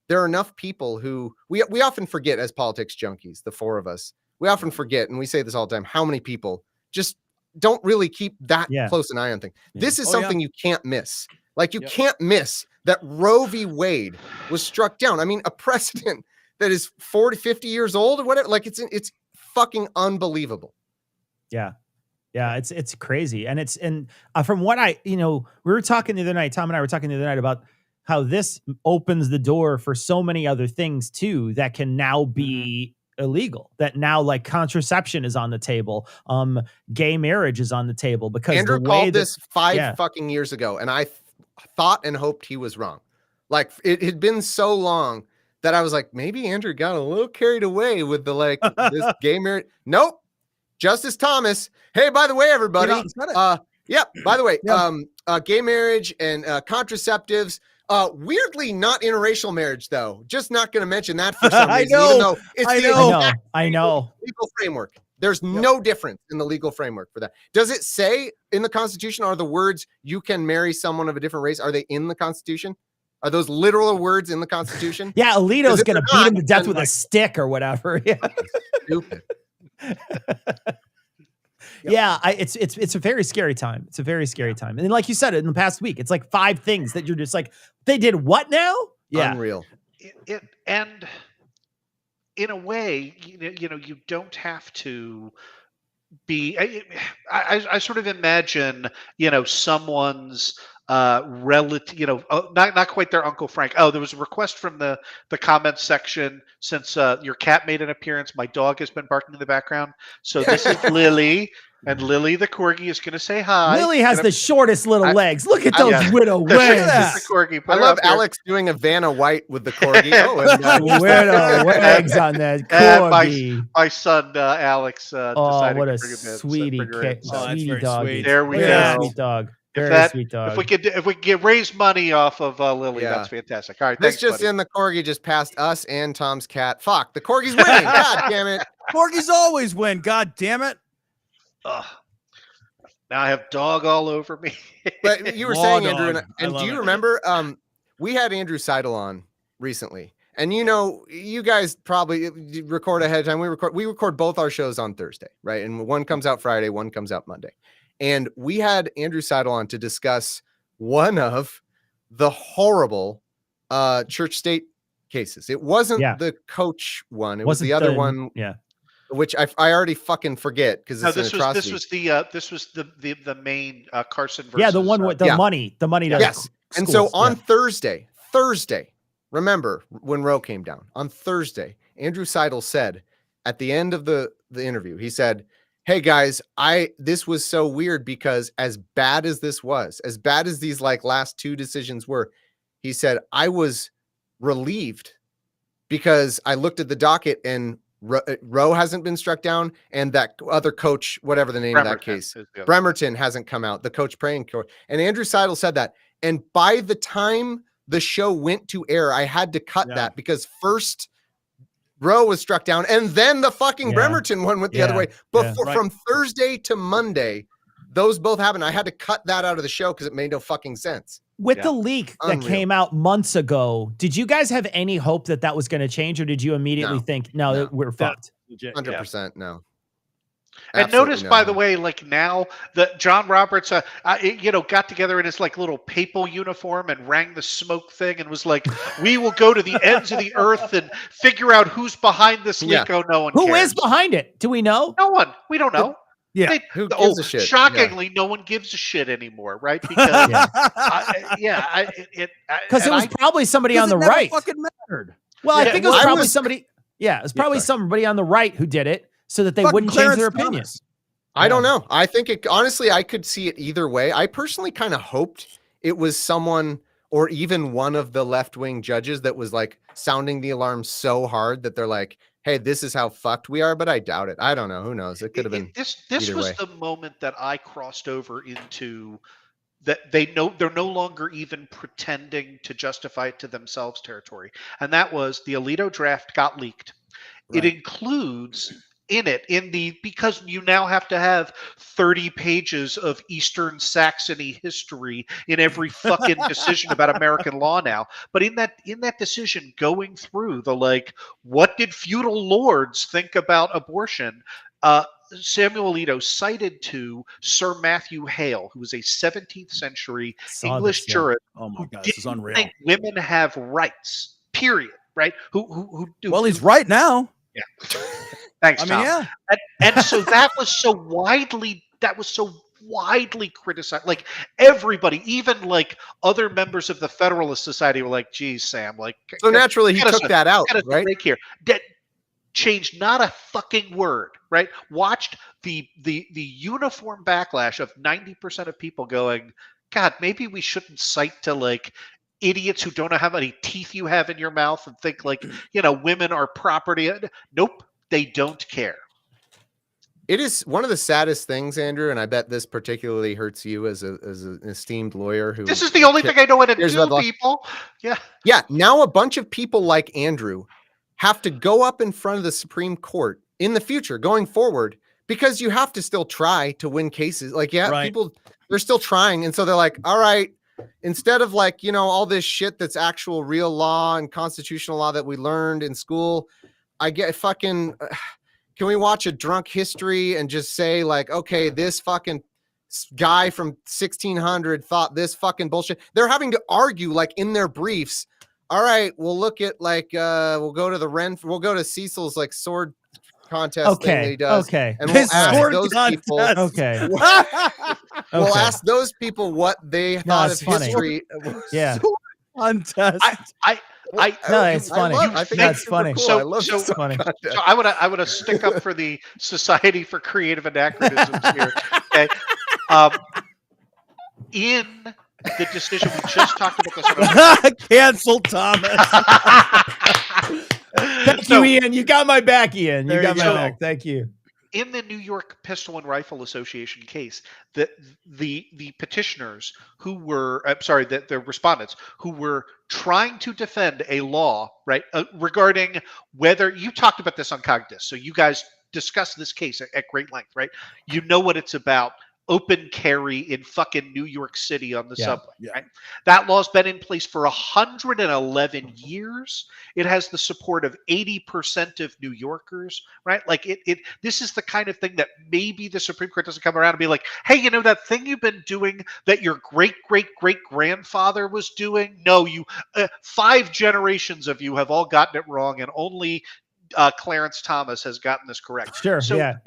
there are enough people who we often forget as politics junkies, the four of us, we often forget, and we say this all the time, how many people just don't really keep that close an eye on things. This is something you can't miss. Like, you can't miss that Roe v. Wade was struck down. I mean, a precedent that is 40, 50 years old or whatever. Like, it's fucking unbelievable. Yeah. Yeah, it's crazy. And from what we were talking the other night, Tom and I were talking the other night about how this opens the door for so many other things too that can now be illegal, that now like contraception is on the table. Gay marriage is on the table, because Andrew called this 5 fucking years ago. And I thought and hoped he was wrong. Like, it had been so long that I was like, maybe Andrew got a little carried away with the, like, this gay marriage. Nope. Justice Thomas. Hey, by the way, everybody. By the way, gay marriage and contraceptives. Weirdly, not interracial marriage, though. Just not going to mention that for some reason. Even though it's I know. Legal framework. There's no difference in the legal framework for that. Does it say in the Constitution, are the words "you can marry someone of a different race"? Are they in the Constitution? Are those literal words in the Constitution? Yeah, Alito's going to beat him to death with a stick or whatever. Yeah. Stupid. Yeah, it's a very scary time. It's a very scary time. And like you said, in the past week, it's like 5 things that you're just like, they did what now? Yeah, unreal. And in a way, you know, you don't have to be. I sort of imagine, you know, someone's relative, you know, not quite their Uncle Frank. Oh, there was a request from the comments section, since your cat made an appearance, my dog has been barking in the background, so this is Lily, and Lily the corgi is going to say hi. Lily has the shortest little legs. Look at those widow legs. The corgi. I love Alex doing a Vanna White with the corgi. Widow legs on that corgi. And my son Alex decided what to a bring him in, sweetie sweet dog. sweet. There we go. Sweet dog. Sweet dog. If we could raise money off of Lily, that's fantastic. All right, this just in, the corgi just passed us and Tom's cat. Fuck, the corgi's winning. God damn it. Corgis always win. God damn it. Now I have dog all over me. But you were saying, Andrew, and do you remember? We had Andrew Seidel on recently, and you know, you guys probably record ahead of time. We record both our shows on Thursday, right? And one comes out Friday, one comes out Monday. And we had Andrew Seidel on to discuss one of the horrible church state cases. It wasn't the coach one. It was the other one. Yeah. Which I already fucking forget, because it's an atrocity. This was the main Carson versus. Yeah, the one with the money. The money. Yes. And so on Thursday, remember when Roe came down on Thursday, Andrew Seidel said at the end of the interview, he said, hey guys, this was so weird, because as bad as this was, as bad as these like last 2 decisions were, he said, I was relieved, because I looked at the docket and Roe hasn't been struck down, and that other coach, whatever the name of that case, Bremerton hasn't come out, the coach praying court. And Andrew Seidel said that. And by the time the show went to air, I had to cut that, because first Roe was struck down, and then the fucking Bremerton one went the other way. Before from Thursday to Monday, those both happened. I had to cut that out of the show because it made no fucking sense. With the leak that came out months ago, did you guys have any hope that that was going to change, or did you immediately think, no, we're fucked? 100% no. And Absolutely notice, no. by the way, like now that John Roberts, got together in his like little papal uniform and rang the smoke thing and was like, "We will go to the ends of the earth and figure out who's behind this leak." Oh, no one Who cares. is behind it? Do we know? No one. We don't know. Who gives a shit? Shockingly, no one gives a shit anymore, right? Because because it was probably somebody on the right. Fucking mattered. Well, I think it was probably somebody. Yeah, it was probably somebody on the right who did it so that they wouldn't change their opinion. I don't know. I think it honestly, I could see it either way. I personally kind of hoped it was someone or even one of the left-wing judges that was like sounding the alarm so hard that they're like, hey, this is how fucked we are, but I doubt it. I don't know. Who knows? It could have been. This was the moment that I crossed over into that they're no longer even pretending to justify it to themselves territory. And that was the Alito draft got leaked. Right. It includes because you now have to have 30 pages of Eastern Saxony history in every fucking decision about American law now. But in that decision, going through the like, what did feudal lords think about abortion? Samuel Alito cited to Sir Matthew Hale, who was a 17th century English jurist. Oh my God, this is unreal. Think women have rights. Period. Right? Who do? Well, he's right now. Yeah. Thanks, Tom. Yeah. And so that was so widely criticized. Like everybody, even like other members of the Federalist Society were like, geez, Sam, like so naturally he took that out, right? Here. That changed not a fucking word, right? Watched the uniform backlash of 90% of people going, God, maybe we shouldn't cite to like idiots who don't know how many teeth you have in your mouth and think like, women are property. Nope. They don't care. It is one of the saddest things, Andrew, and I bet this particularly hurts you as an esteemed lawyer. This is the only thing I know how to do, people. Yeah. Yeah. Now a bunch of people like Andrew have to go up in front of the Supreme Court in the future, going forward, because you have to still try to win cases. Like, people, they're still trying. And so they're like, all right, instead of like, all this shit that's actual real law and constitutional law that we learned in school, I get fucking, can we watch a drunk history and just say like, okay, this fucking guy from 1600 thought this fucking bullshit. They're having to argue like in their briefs. All right, we'll look at like, we'll go to Cecil's like sword contest thing that he does. Okay. And we'll ask those people. Okay. We'll ask those people what they thought of history. Yeah. Contest. It's funny. I think that's funny. Cool. So, I love so, funny. So I want to stick up for the Society for Creative Anachronisms here. Okay. In the decision we just talked about this. Cancel Thomas. Thank you, Ian. You got my back, Ian. You got my back. Thank you. In the New York Pistol and Rifle Association case, the petitioners who were, the respondents who were trying to defend a law, right, regarding whether, you talked about this on Cogdis, so you guys discussed this case at great length, right? You know what it's about. Open carry in fucking New York City on the subway. Yeah. Right? That law's been in place for 111 years. It has the support of 80% of New Yorkers, right? Like this is the kind of thing that maybe the Supreme Court doesn't come around and be like, hey, that thing you've been doing that your great-great-great-grandfather was doing? No, 5 generations of you have all gotten it wrong, and only Clarence Thomas has gotten this correct. Sure. So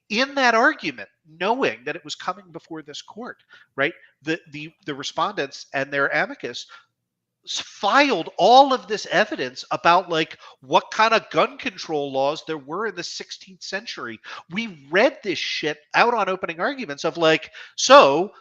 in that argument, knowing that it was coming before this court, right, the respondents and their amicus filed all of this evidence about like what kind of gun control laws there were in the 16th century. We read this shit out on opening arguments of like, so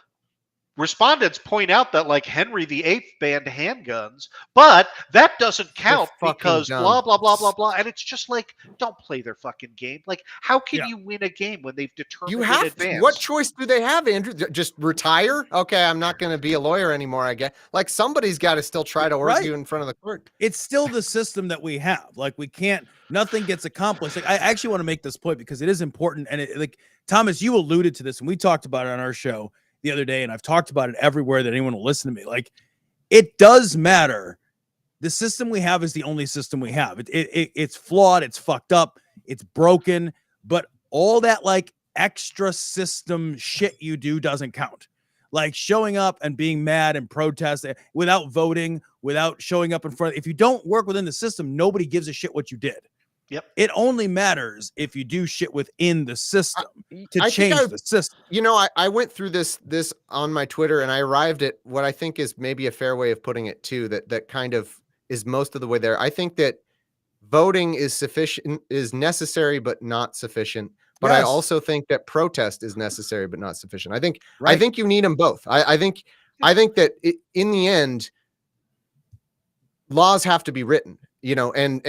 respondents point out that like Henry VIII banned handguns, but that doesn't count because blah blah blah blah blah. And it's just like, don't play their fucking game. Like, how can you win a game when they've determined in advance? What choice do they have, Andrew? Just retire? Okay, I'm not going to be a lawyer anymore, I guess. Like, somebody's got to still try to argue in front of the court. It's still the system that we have. Like, we can't, nothing gets accomplished. Like, I actually want to make this point because it is important. And like, Thomas, you alluded to this and we talked about it on our show the other day, and I've talked about it everywhere that anyone will listen to me. Like, it does matter. The system we have is the only system we have. It's flawed. It's fucked up. It's broken. But all that like extra system shit you do doesn't count. Like showing up and being mad and protest without voting, without showing up in front. If you don't work within the system, nobody gives a shit what you did. Yep. It only matters if you do shit within the system to change the system. You know, I went through this on my Twitter and I arrived at what I think is maybe a fair way of putting it too, that kind of is most of the way there. I think that voting is sufficient, is necessary, but not sufficient. But I also think that protest is necessary, but not sufficient. I think you need them both. I think that in the end, laws have to be written. You know, and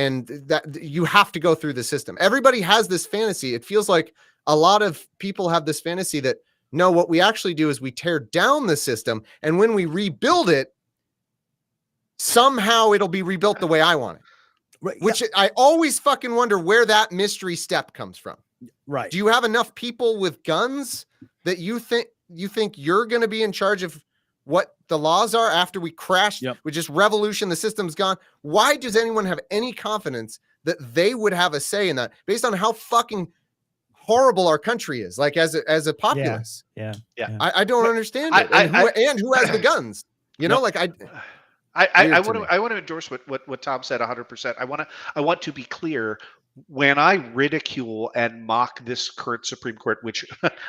that you have to go through the system. Everybody has this fantasy. It feels like a lot of people have this fantasy that, no, what we actually do is we tear down the system. And when we rebuild it, somehow it'll be rebuilt the way I want it. Right. Which I always fucking wonder where that mystery step comes from. Right. Do you have enough people with guns that you think you're going to be in charge of what the laws are after we crash with just revolution, the system's gone? Why does anyone have any confidence that they would have a say in that based on how fucking horrible our country is, like as a populace? Yeah. I don't understand it. And who has the guns? You know, like I want to endorse what Tom said 100%. I want to be clear. When I ridicule and mock this current Supreme Court, which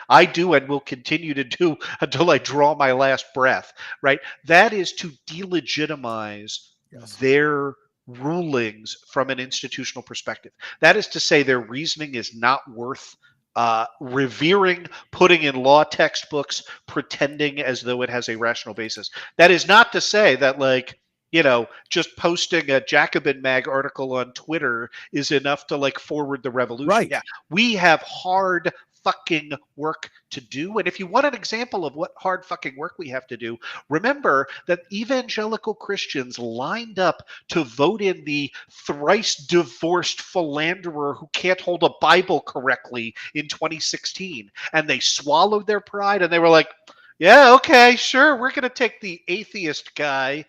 I do and will continue to do until I draw my last breath, right? That is to delegitimize their rulings from an institutional perspective. That is to say their reasoning is not worth revering, putting in law textbooks, pretending as though it has a rational basis. That is not to say that, like, you know, just posting a Jacobin Mag article on Twitter is enough to like forward the revolution. Right. Yeah. We have hard fucking work to do. And if you want an example of what hard fucking work we have to do, remember that evangelical Christians lined up to vote in the thrice divorced philanderer who can't hold a Bible correctly in 2016. And they swallowed their pride and they were like, yeah, okay, sure. We're going to take the atheist guy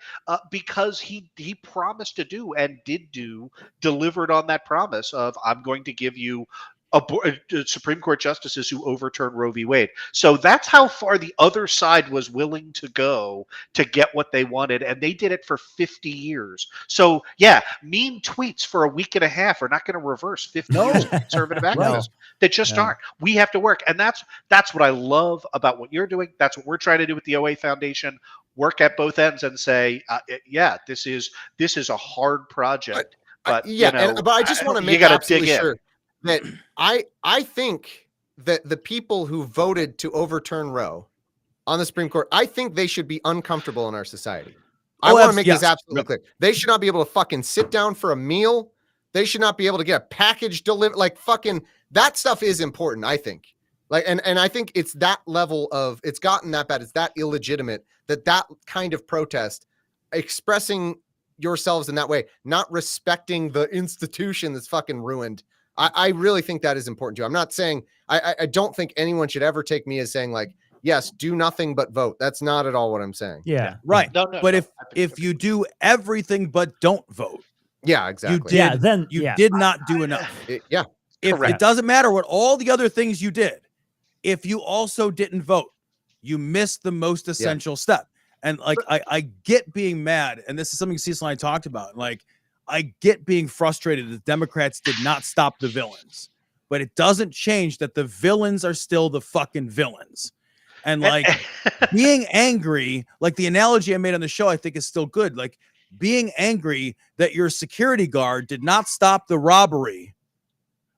because he promised to do and did do, delivered on that promise of, I'm going to give you Supreme Court justices who overturn Roe v. Wade. So that's how far the other side was willing to go to get what they wanted. And they did it for 50 years. So yeah, mean tweets for a week and a half are not going to reverse 50 years of conservative activism. They just aren't. We have to work. And that's what I love about what you're doing. That's what we're trying to do with the OA Foundation. Work at both ends and say, this is a hard project. But but I just want to make absolutely sure that I think that the people who voted to overturn Roe on the Supreme Court, I think they should be uncomfortable in our society. I want to make this absolutely clear. They should not be able to fucking sit down for a meal. They should not be able to get a package delivered. Like fucking that stuff is important, I think. Like, and I think it's that level of, it's gotten that bad. It's that illegitimate that kind of protest, expressing yourselves in that way, not respecting the institution that's fucking ruined. I really think that is important too. I'm not saying, I don't think anyone should ever take me as saying like, yes, do nothing but vote. That's not at all what I'm saying. Yeah. Right. No, but if you do everything but don't vote. Yeah, exactly. You did not do enough. If it doesn't matter what all the other things you did, if you also didn't vote, you missed the most essential step. And like, I get being mad. And this is something Cecil and I talked about. Like, I get being frustrated that Democrats did not stop the villains, but it doesn't change that the villains are still the fucking villains. And like being angry, like the analogy I made on the show, I think is still good. Like being angry that your security guard did not stop the robbery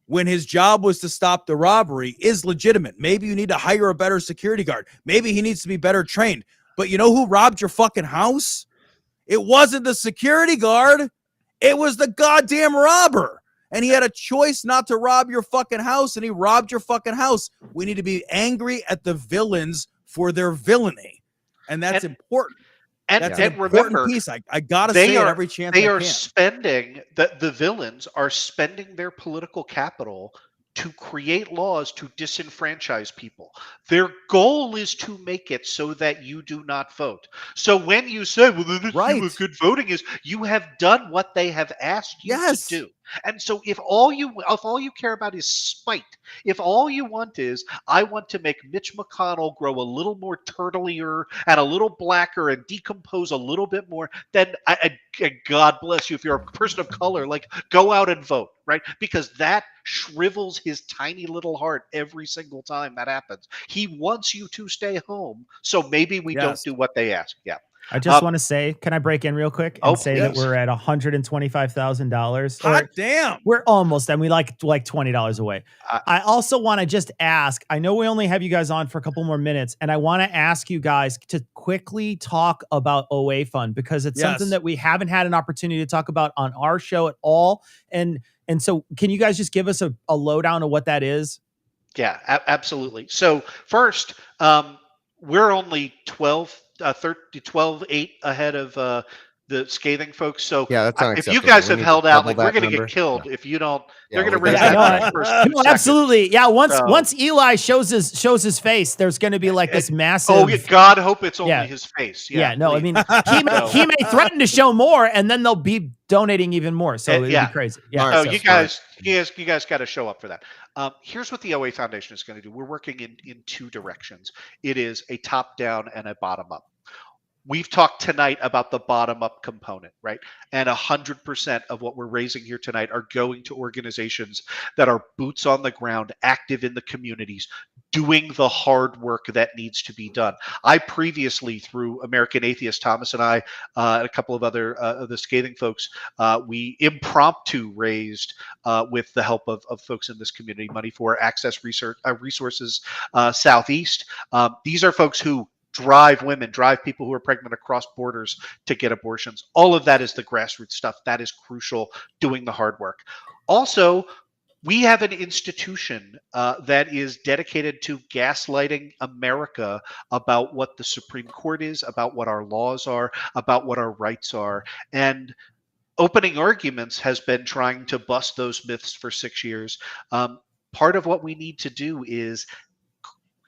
when his job was to stop the robbery is legitimate. Maybe you need to hire a better security guard. Maybe he needs to be better trained. But you know who robbed your fucking house? It wasn't the security guard. It was the goddamn robber. And he had a choice not to rob your fucking house, and he robbed your fucking house. We need to be angry at the villains for their villainy. And that's important. That's an important remember, piece. I gotta say it every chance I can. Spending the villains are spending their political capital to create laws to disenfranchise people. Their goal is to make it so that you do not vote. So when you say, well, this is good voting is, you have done what they have asked you to do. And so if all you care about is spite, if all you want is, I want to make Mitch McConnell grow a little more turtlier and a little blacker and decompose a little bit more, then God bless you. If you're a person of color, like, go out and vote, right? Because that shrivels his tiny little heart every single time that happens. He wants you to stay home, so maybe we don't do what they ask. Yeah. I just want to say, can I break in real quick and say that we're at $125,000? Hot damn. We're almost, and we like $20 away. I also want to just ask, I know we only have you guys on for a couple more minutes, and I want to ask you guys to quickly talk about OA Fund, because it's something that we haven't had an opportunity to talk about on our show at all. And so can you guys just give us a lowdown of what that is? Yeah, absolutely. So first, we're only 12-8 ahead of the Scathing folks. So if you guys have held out, like, we're going to get killed if you don't. They're going to raise that first. No, absolutely. Yeah. Once Eli shows his face, there's going to be like this massive. Oh, God, hope it's only his face. Yeah. No, I mean, he may threaten to show more, and then they'll be donating even more. So it'd be crazy. Yeah. Oh, you guys got to show up for that. Here's what the OA Foundation is going to do. We're working in two directions. It is a top-down and a bottom-up. We've talked tonight about the bottom-up component, right? And 100% of what we're raising here tonight are going to organizations that are boots on the ground, active in the communities, doing the hard work that needs to be done. I previously, through American Atheist, Thomas and I, and a couple of other the Scathing folks, we impromptu raised, with the help of folks in this community, money for Access Resources Southeast. These are folks who drive people who are pregnant across borders to get abortions. All of that is the grassroots stuff. That is crucial, doing the hard work. Also, we have an institution that is dedicated to gaslighting America about what the Supreme Court is, about what our laws are, about what our rights are. And Opening Arguments has been trying to bust those myths for 6 years. Part of what we need to do is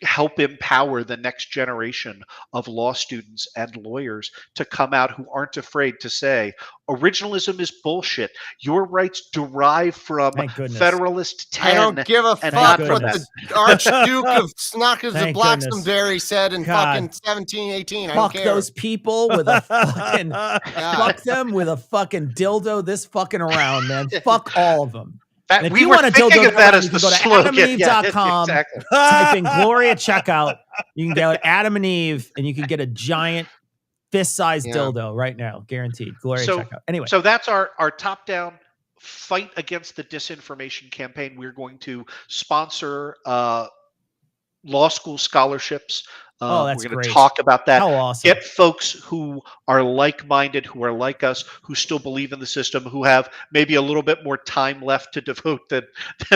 help empower the next generation of law students and lawyers to come out who aren't afraid to say, originalism is bullshit. Your rights derive from Federalist 10. I don't give a fuck what the Archduke of Snockers of Blacksonbury said in fucking 1718. I don't care. Fuck those people with a fucking fuck them with a fucking dildo this fucking around, man. Fuck all of them. And if you want to dildo of that, you can go to adamandeve.com, type in Glory at checkout. You can go to Adam and Eve, and you can get a giant fist-sized dildo right now, guaranteed. Glory at checkout. Anyway, so that's our top-down fight against the disinformation campaign. We're going to sponsor law school scholarships. That's we're going great. to talk about that. How awesome. Get folks who are like-minded, who are like us, who still believe in the system, who have maybe a little bit more time left to devote than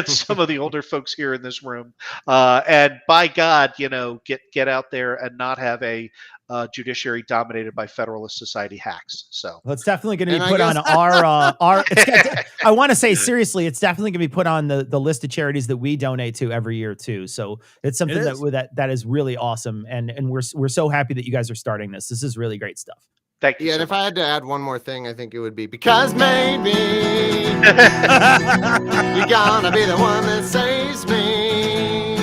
some of the older folks here in this room. And by God, get out there and not have a judiciary dominated by Federalist Society hacks. So it's definitely going to be put on our I want to say seriously, it's definitely going to be put on the list of charities that we donate to every year too. So it's something that is really awesome. And we're so happy that you guys are starting this. This is really great stuff. Thank you. Yeah, and if I had to add one more thing, I think it would be because maybe you're gonna be the one that saves me.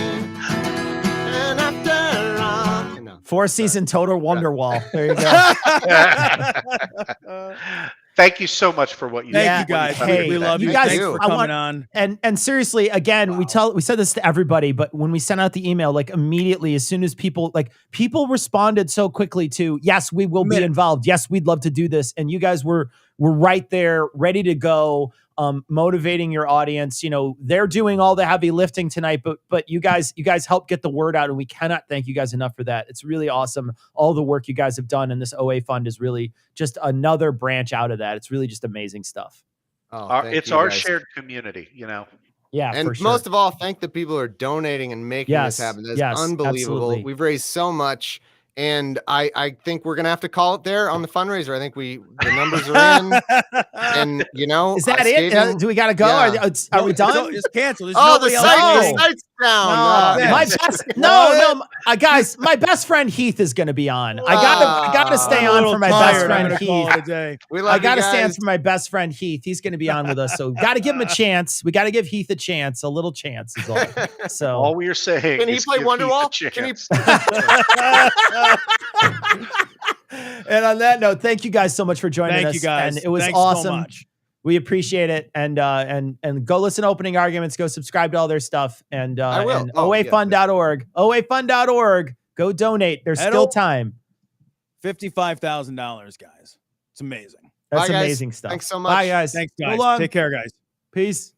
And after all, 4-season Total Wonderwall. There you go. Thank you so much for what you do. Thank you guys. Hey, we love you. Thanks for coming on. And seriously, again, we said this to everybody, but when we sent out the email, like immediately, as soon as people responded so quickly to, yes, we will be involved. Yes, we'd love to do this. And you guys were right there, ready to go. motivating your audience. You know, they're doing all the heavy lifting tonight, but you guys help get the word out, and we cannot thank you guys enough for that. It's really awesome. All the work you guys have done, and this OA fund is really just another branch out of that. It's really just amazing stuff. It's our shared community, you know. Yeah, and for sure. most of all, thank the people who are donating and making this happen. That's unbelievable. Absolutely. We've raised so much, and I think we're gonna have to call it there on the fundraiser. I think the numbers are in, and you know, is that it? Do we gotta go? Yeah. Are we done? It's canceled. The site's down. Guys, my best friend Heath is going to be on. I gotta stay on for my best friend Heath. I gotta stay on for my best friend Heath. He's going to be on with us, so got to give him a chance. We got to give Heath a chance, a little chance is all. So all we're saying, can he play Wonderwall? Can he? And on that note, thank you guys so much for joining us. Thank you guys. And it was Thanks awesome. so much. We appreciate it, and go listen to Opening Arguments. Go subscribe to all their stuff, and oafund.org. oafund.org. Go donate. There's still time. $55,000, guys. It's amazing. That's amazing stuff. Thanks so much. Bye, guys. Thanks, guys. So long. Take care, guys. Peace.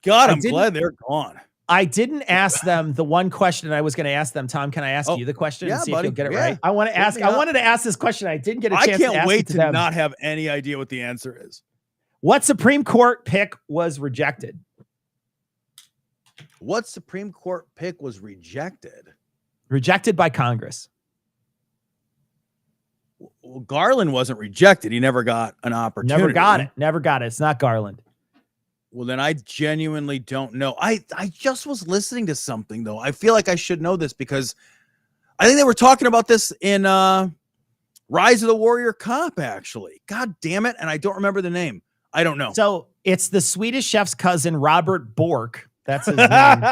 God, I'm glad they're gone. I didn't ask them the one question I was going to ask them. Tom, can I ask you the question and see if you'll get it right? I wanted to ask this question. I didn't get a chance to ask it to them. I can't wait to not have any idea what the answer is. What Supreme Court pick was rejected? What Supreme Court pick was rejected? Rejected by Congress. Well, Garland wasn't rejected. He never got an opportunity. Never got it. It's not Garland. Well, then I genuinely don't know. I just was listening to something, though. I feel like I should know this because I think they were talking about this in Rise of the Warrior Cop, actually. God damn it. And I don't remember the name. I don't know. So it's the Swedish chef's cousin, Robert Bork. That's his name.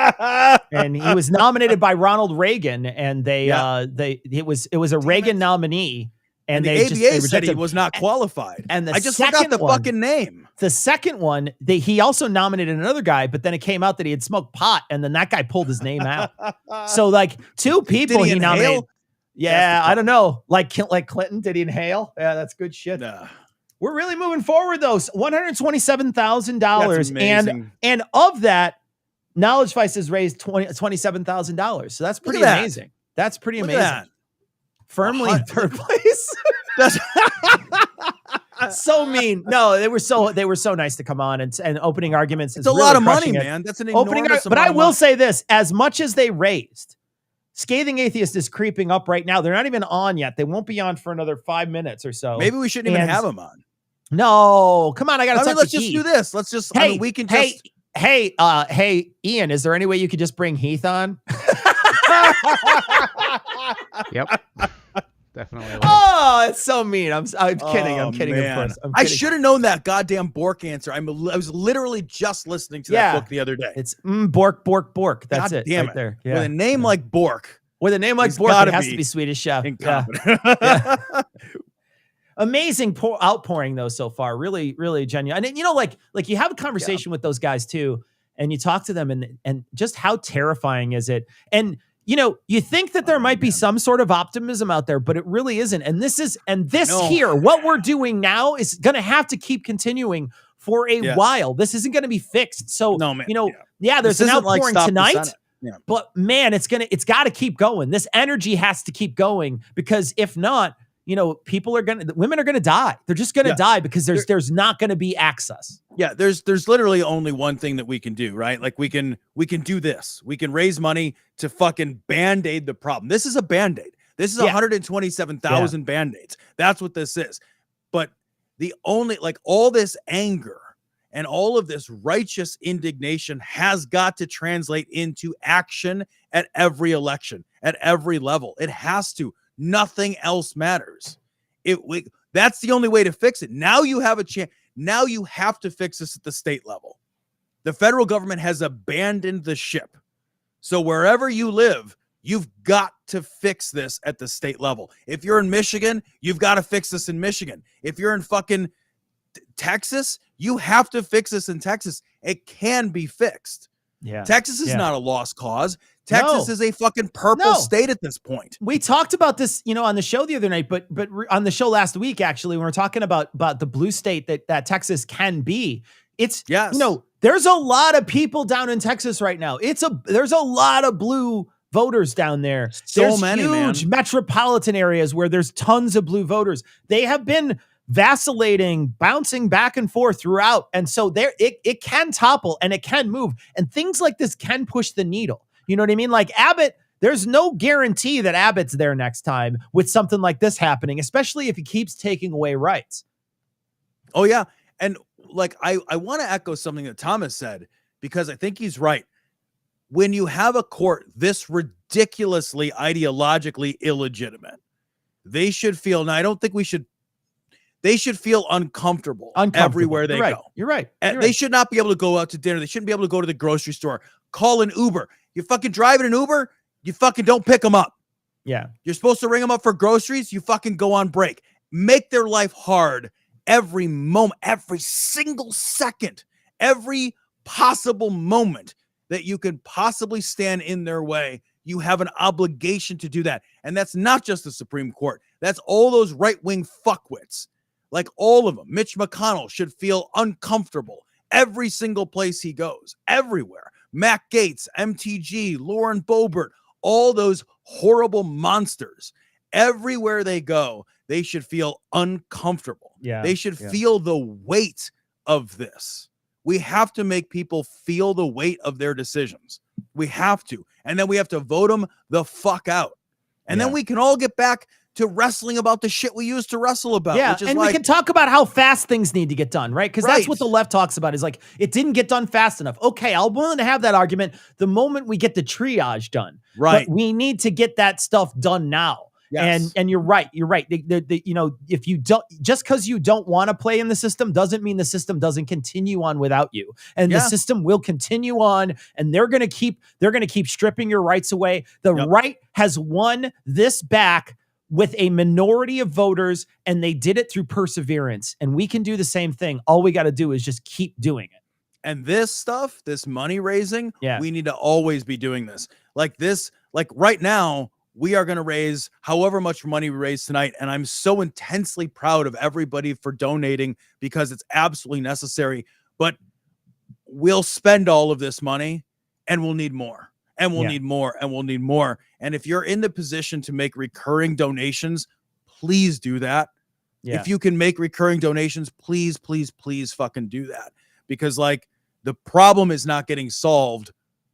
And he was nominated by Ronald Reagan, and it was a Reagan nominee. And the ABA said he was not qualified. And I just forgot the fucking name. The second one, he also nominated another guy, but then it came out that he had smoked pot, and then that guy pulled his name out. So like two people he nominated. Yeah, I don't know. Like Clinton, did he inhale? Yeah, that's good shit. Nah. We're really moving forward though. $127,000, and of that, Knowledge Vice has raised $27,000. So that's pretty amazing. That's pretty amazing. Firmly in third place. That's so mean. No, they were so nice to come on and Opening Arguments. It's a lot of money, man. That's an enormous amount. But I will say this: as much as they raised, Scathing Atheist is creeping up right now. They're not even on yet. They won't be on for another 5 minutes or so. Maybe we shouldn't even have them on. No, come on. I got to talk let's to just Heath. do this. Let's just. We can just. Hey, Ian, is there any way you could just bring Heath on? Yep. Definitely. Oh, it's so mean. I'm kidding. I'm kidding. Man. Of course. I should have known that goddamn Bork answer. I was literally just listening to that book the other day. It's Bork. That's God it. Damn right it. there. Yeah. With a name like Bork. With a name like Bork, it has to be Swedish chef. Yeah. Amazing outpouring though so far. Really, really genuine. And like you have a conversation with those guys too, and you talk to them, and just how terrifying is it? And you think that there might be some sort of optimism out there, but it really isn't. And this here, what we're doing now is going to have to keep continuing for a while. This isn't going to be fixed. So, there's an outpouring tonight, but man, it's got to keep going. This energy has to keep going, because if not, women are going to die. They're just going to die because there's not going to be access. Yeah. There's literally only one thing that we can do, right? Like we can do this. We can raise money to fucking band-aid the problem. This is a band-aid. This is 127,000 band-aids. That's what this is. But all this anger and all of this righteous indignation has got to translate into action at every election, at every level. It has to. Nothing else matters. That's the only way to fix it. Now you have a chance. Now you have to fix this at the state level. The federal government has abandoned the ship. So wherever you live, you've got to fix this at the state level. If you're in Michigan, you've got to fix this in Michigan. If you're in fucking Texas, you have to fix this in Texas. It can be fixed. Yeah. Texas is not a lost cause. Texas is a fucking purple state at this point. We talked about this, on the show the other night, but on the show last week, actually, when we were talking about the blue state that Texas can be. It's, there's a lot of people down in Texas right now. There's a lot of blue voters down there. There's many, huge man. metropolitan areas where there's tons of blue voters. They have been vacillating, bouncing back and forth throughout. And so it can topple and it can move. And things like this can push the needle. You know what I mean? Like Abbott, there's no guarantee that Abbott's there next time with something like this happening, especially if he keeps taking away rights. Oh, yeah. And like, I want to echo something that Thomas said, because I think he's right. When you have a court this ridiculously ideologically illegitimate, they should feel, and I don't think they should feel uncomfortable everywhere they go. You're right. They should not be able to go out to dinner. They shouldn't be able to go to the grocery store, call an Uber. You fucking driving an Uber, you fucking don't pick them up. Yeah. You're supposed to ring them up for groceries, you fucking go on break. Make their life hard every moment, every single second, every possible moment that you can possibly stand in their way. You have an obligation to do that. And that's not just the Supreme Court. That's all those right-wing fuckwits. Like all of them. Mitch McConnell should feel uncomfortable every single place he goes, everywhere. Matt Gaetz, MTG, Lauren Boebert, all those horrible monsters. Everywhere they go, they should feel uncomfortable. Yeah, they should feel the weight of this. We have to make people feel the weight of their decisions. We have to. And then we have to vote them the fuck out. And then we can all get back to wrestling about the shit we used to wrestle about. Yeah, which is and like, we can talk about how fast things need to get done, right? Because that's what the left talks about, is like, it didn't get done fast enough. Okay, I'm willing to have that argument the moment we get the triage done. Right. But we need to get that stuff done now. Yes. And you're right. You're right. If you don't, just because you don't want to play in the system doesn't mean the system doesn't continue on without you. And the system will continue on, and they're going to keep stripping your rights away. The right has won this back with a minority of voters, and they did it through perseverance. And we can do the same thing. All we got to do is just keep doing it. And this stuff, this money raising, we need to always be doing this. Like this, like right now, we are going to raise however much money we raise tonight. And I'm so intensely proud of everybody for donating, because it's absolutely necessary. But we'll spend all of this money and we'll need more. And we'll need more, and we'll need more. And if you're in the position to make recurring donations, please do that. Yeah. If you can make recurring donations, please, please, please fucking do that. Because like the problem is not getting solved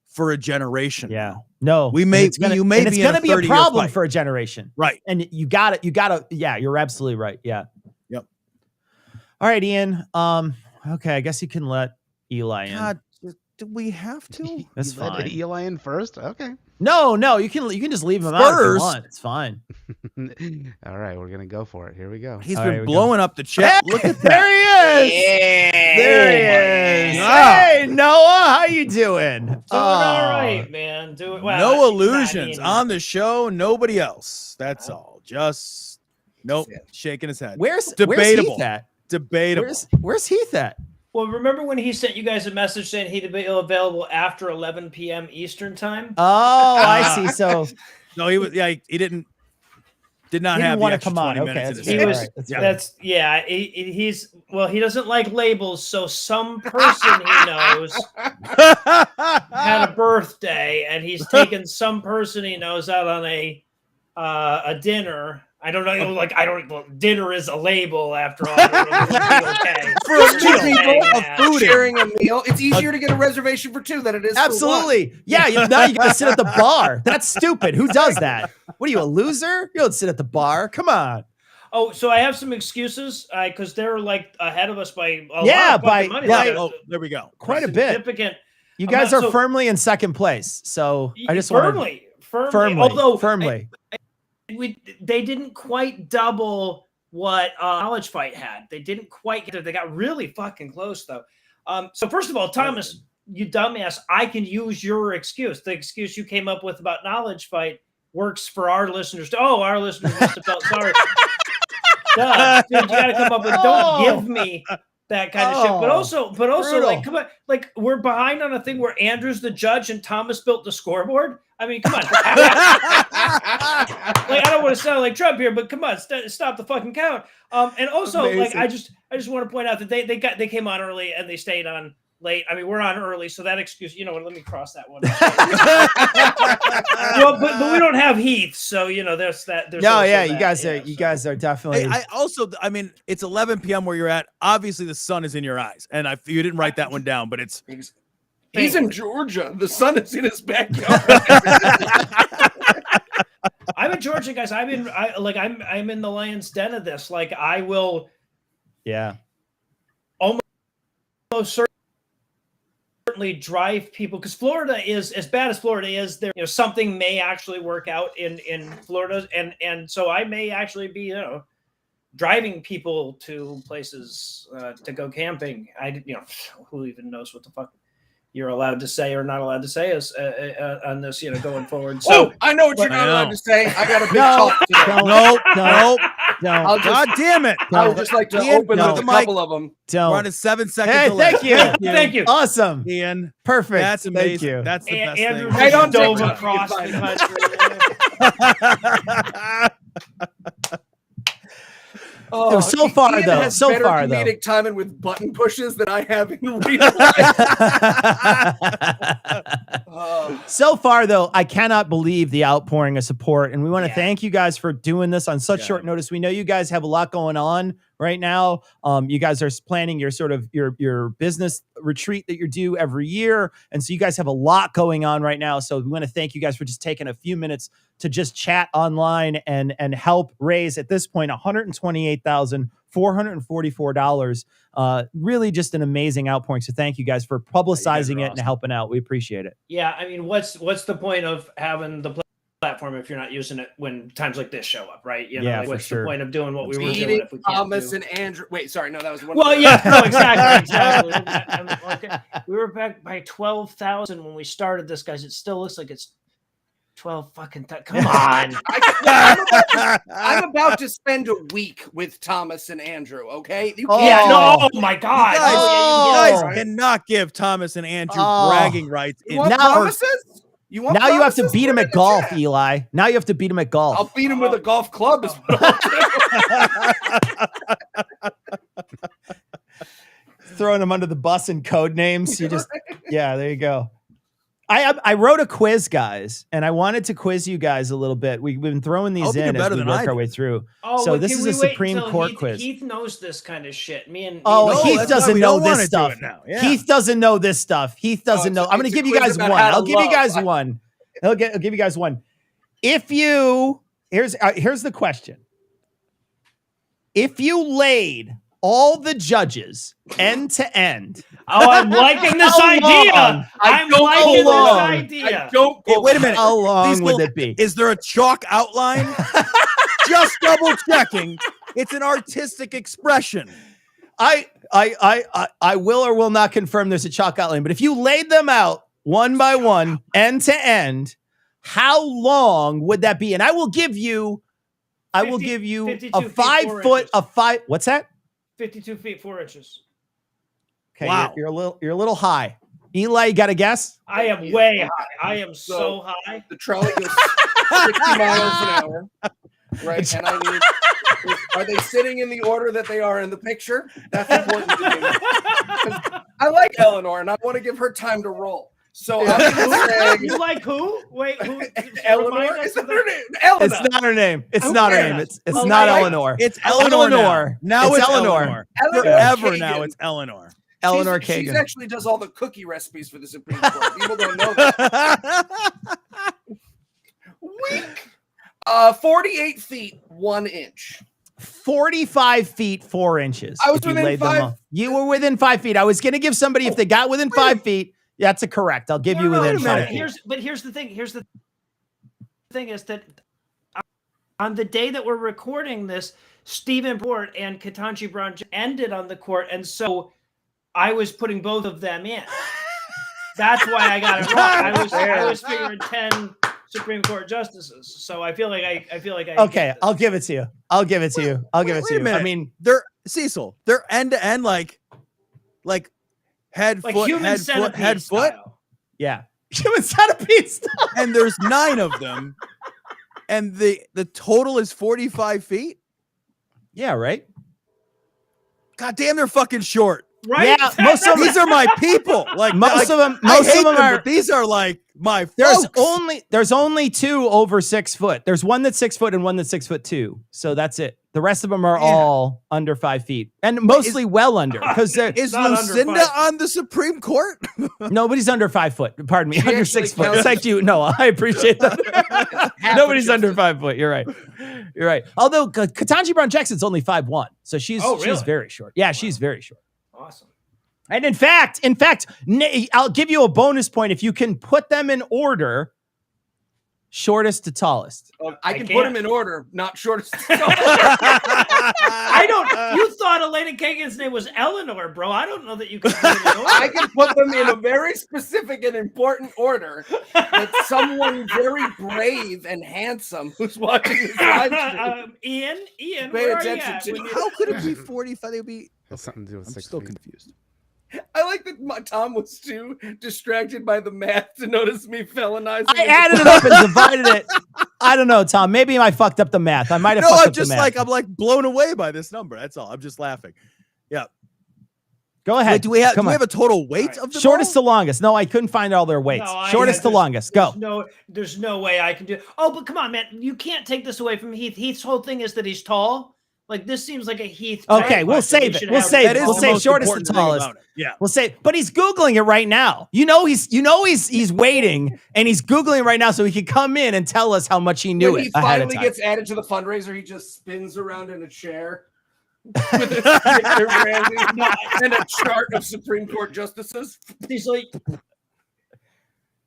for a generation. Yeah. No. You may it's be going to be a problem for a generation. Right. And you got to, yeah, you're absolutely right. Yeah. Yep. All right, Ian. Okay. I guess you can let Eli in. God, do we have to? That's fine. Let Eli in first? Okay. No, you can just leave him out if you want. It's fine. All right, we're gonna go for it. Here we go. He's been blowing up the chat. Hey, Look at that. There he is. There he is. Hey, Noah, how you doing? Doing all right, man. No illusions on the show. Nobody else. That's all. Just shaking his head. Where's debatable? Heath at? Debatable. Where's Heath at? Well, remember when he sent you guys a message saying he'd be available after 11 p.m. Eastern time? Oh, I see. So no, he was. Yeah, he did not have want to come on. Okay, he doesn't like labels, so some person he knows had a birthday, and he's taken some person he knows out on a dinner. I don't know. Dinner is a label after all. Okay. For two people of sharing a meal, it's easier to get a reservation for two than it is absolutely. For one. Yeah, now you gotta sit at the bar. That's stupid. Who does that? What are you, a loser? You don't sit at the bar. Come on. Oh, so I have some excuses because they're like ahead of us by a lot of money. There we go. Quite a bit. Significant. You guys are firmly in second place. So I just firmly. Although firmly. They didn't quite double what Knowledge Fight had. They didn't quite get there. They got really fucking close though. So first of all, Thomas, you dumbass, I can use your excuse. The excuse you came up with about Knowledge Fight works for our listeners. Our listeners must have felt sorry. Duh, dude, you got to come up with. that kind of shit. But also, brutal. like, come on, like we're behind on a thing where Andrew's the judge and Thomas built the scoreboard. I mean, come on. Like, I don't want to sound like Trump here, but come on, stop the fucking count. And also, Amazing. like, I just want to point out that they came on early and they stayed on late. I mean, we're on early, so that excuse, you know what? Let me cross that one. Well, but we don't have Heath, so you know there's that. There's you guys are definitely. I mean, it's 11 p.m. where you're at. Obviously, the sun is in your eyes, and you didn't write that one down, but it's. He's in Georgia. The sun is in his backyard. I'm in Georgia, guys. I'm in the lion's den of this. Like I will. Yeah. Almost certainly drive people because Florida is as bad as Florida is. There, you know, something may actually work out in Florida, and so I may actually be, you know, driving people to places to go camping. Who even knows what the fuck you're allowed to say or not allowed to say is on this, you know, going forward. So I know what you're not allowed to say. I got a big talk today. No. God damn it. I would just like to open with a couple of them. We're on a 7 second Hey, delay. thank you. Awesome. Ian. Perfect. That's amazing. Thank you. That's the best Andrew thing. just don't dove take across time. the country. So far, Ian though. has So better far, though. comedic timing with button pushes than I have in real life. So far, though, I cannot believe the outpouring of support, and we want to thank you guys for doing this on such short notice. We know you guys have a lot going on right now. You guys are planning your sort of your business retreat that you do every year, and so you guys have a lot going on right now. So we want to thank you guys for just taking a few minutes to just chat online and help raise at this point $128,444. Really just an amazing outpouring. So thank you guys for publicizing it and helping out. We appreciate it. Yeah, I mean, what's the point of having the platform if you're not using it when times like this show up, right? You know, like, what's the point of doing what we were doing if we can't Thomas and Andrew. Wait, sorry, no, that was one. Well, yeah, no, exactly. Okay. We were back by 12,000 when we started this, guys. It still looks like it's 12 fucking. Come on. I'm about to spend a week with Thomas and Andrew. Okay. Oh my God. You guys cannot give Thomas and Andrew bragging rights. You want promises? You have to beat him at golf, Eli. Now you have to beat him at golf. I'll beat him with a golf club. Throwing him under the bus in code names. You just, there you go. I wrote a quiz, guys, and I wanted to quiz you guys a little bit. We've been throwing these in as we work our way through. So this is a Supreme Court quiz. Heath knows this kind of shit. Heath doesn't know this stuff. Heath doesn't know this stuff. Heath doesn't know. I'm going to give you guys one. I'll give you guys one. I'll give you guys one. Here's the question. If you laid all the judges end to end. Oh, I'm liking this idea. I'm liking this idea. Wait a minute. How long would it be? Is there a chalk outline? Just double checking. It's an artistic expression. I will or will not confirm there's a chalk outline, but if you laid them out one by one, end to end, how long would that be? And I will give you a 5 foot, what's that? 52 feet 4 inches. Okay, wow. You're a little high. Eli, you got a guess? I am way high. I am so high. The trolley goes 60 miles an hour, right? And I need. Are they sitting in the order that they are in the picture? That's important to me. I like Eleanor, and I want to give her time to roll. So you like who? Wait, who? Eleanor? Is that her name? Eleanor. It's not her name. It's not her name. It's not Eleanor. It's Eleanor. Now it's Eleanor. Forever now it's Eleanor. Eleanor Kagan. She actually does all the cookie recipes for the Supreme Court. People don't know that. Weak. 48 feet 1 inch. 45 feet 4 inches. I was within 5. You were within 5 feet. I was going to give somebody if they got within 5 feet. That's a correct. I'll give you within 5 feet. But here's the thing. Here's the thing is that on the day that we're recording this, Stephen Port and Ketanji Brown ended on the court, and so I was putting both of them in. That's why I got it wrong. I was figuring 10 Supreme Court justices. So I feel like I okay, I'll give it to you. Wait a minute. I mean, they're Cecil. They're end to end like like head, Like foot, human head, foot, centipede head, foot. style. Yeah. Human centipede style. And there's 9 of them. And the total is 45 feet. Yeah, right. God damn, they're fucking short. Right? Yeah, most of These are my people. Like most of them. I Most hate of them them, are. but these are like my There's folks. only 2 over 6 foot. There's one that's 6 foot and one that's 6'2". So that's it. The rest of them are all under 5 feet, and mostly well under. Because Is not under Lucinda 5. on the Supreme Court? nobody's under 5 foot. Pardon me, She under actually 6 foot. counts Thank you. No, I appreciate that. Half Nobody's of under justice. 5 foot. You're right. You're right. Although Ketanji Brown Jackson's only 5'1", so she's really? very short. Yeah, she's very short. Awesome. And in fact, I'll give you a bonus point if you can put them in order, shortest to tallest. I can put can't. them in order, not shortest. I don't. You thought Elena Kagan's name was Eleanor, bro. I don't know that you can. I can put them in a very specific and important order that someone very brave and handsome who's watching this live stream. Ian, Pay where are you attention at? to. When you- How could it be 45? They would be. Has something to do with I'm 6 still feet. confused. I like that Tom was too distracted by the math to notice me felonizing. I added it up and divided it. I don't know, Tom. Maybe I fucked up the math. I might have No, fucked I'm up just the math. I'm like blown away by this number. That's all. I'm just laughing. Yeah. Go ahead. Wait, do we have Come on. a total weight All right. of the Shortest to longest. No, I couldn't find all their weights. No, Shortest to there's- longest. Go. There's no way I can do it. Oh, but come on, man. You can't take this away from Heath. Heath's whole thing is that he's tall. Like, this seems like a Heath. Okay, we'll save it. We'll save That it. is We'll the say most shortest to important thing tallest. about it. Yeah. We'll say, but he's Googling it right now. He's waiting and he's Googling it right now so he can come in and tell us how much he knew When it he ahead of finally time. gets added to the fundraiser, he just spins around in a chair with a sticker branding and a chart of Supreme Court justices. He's like,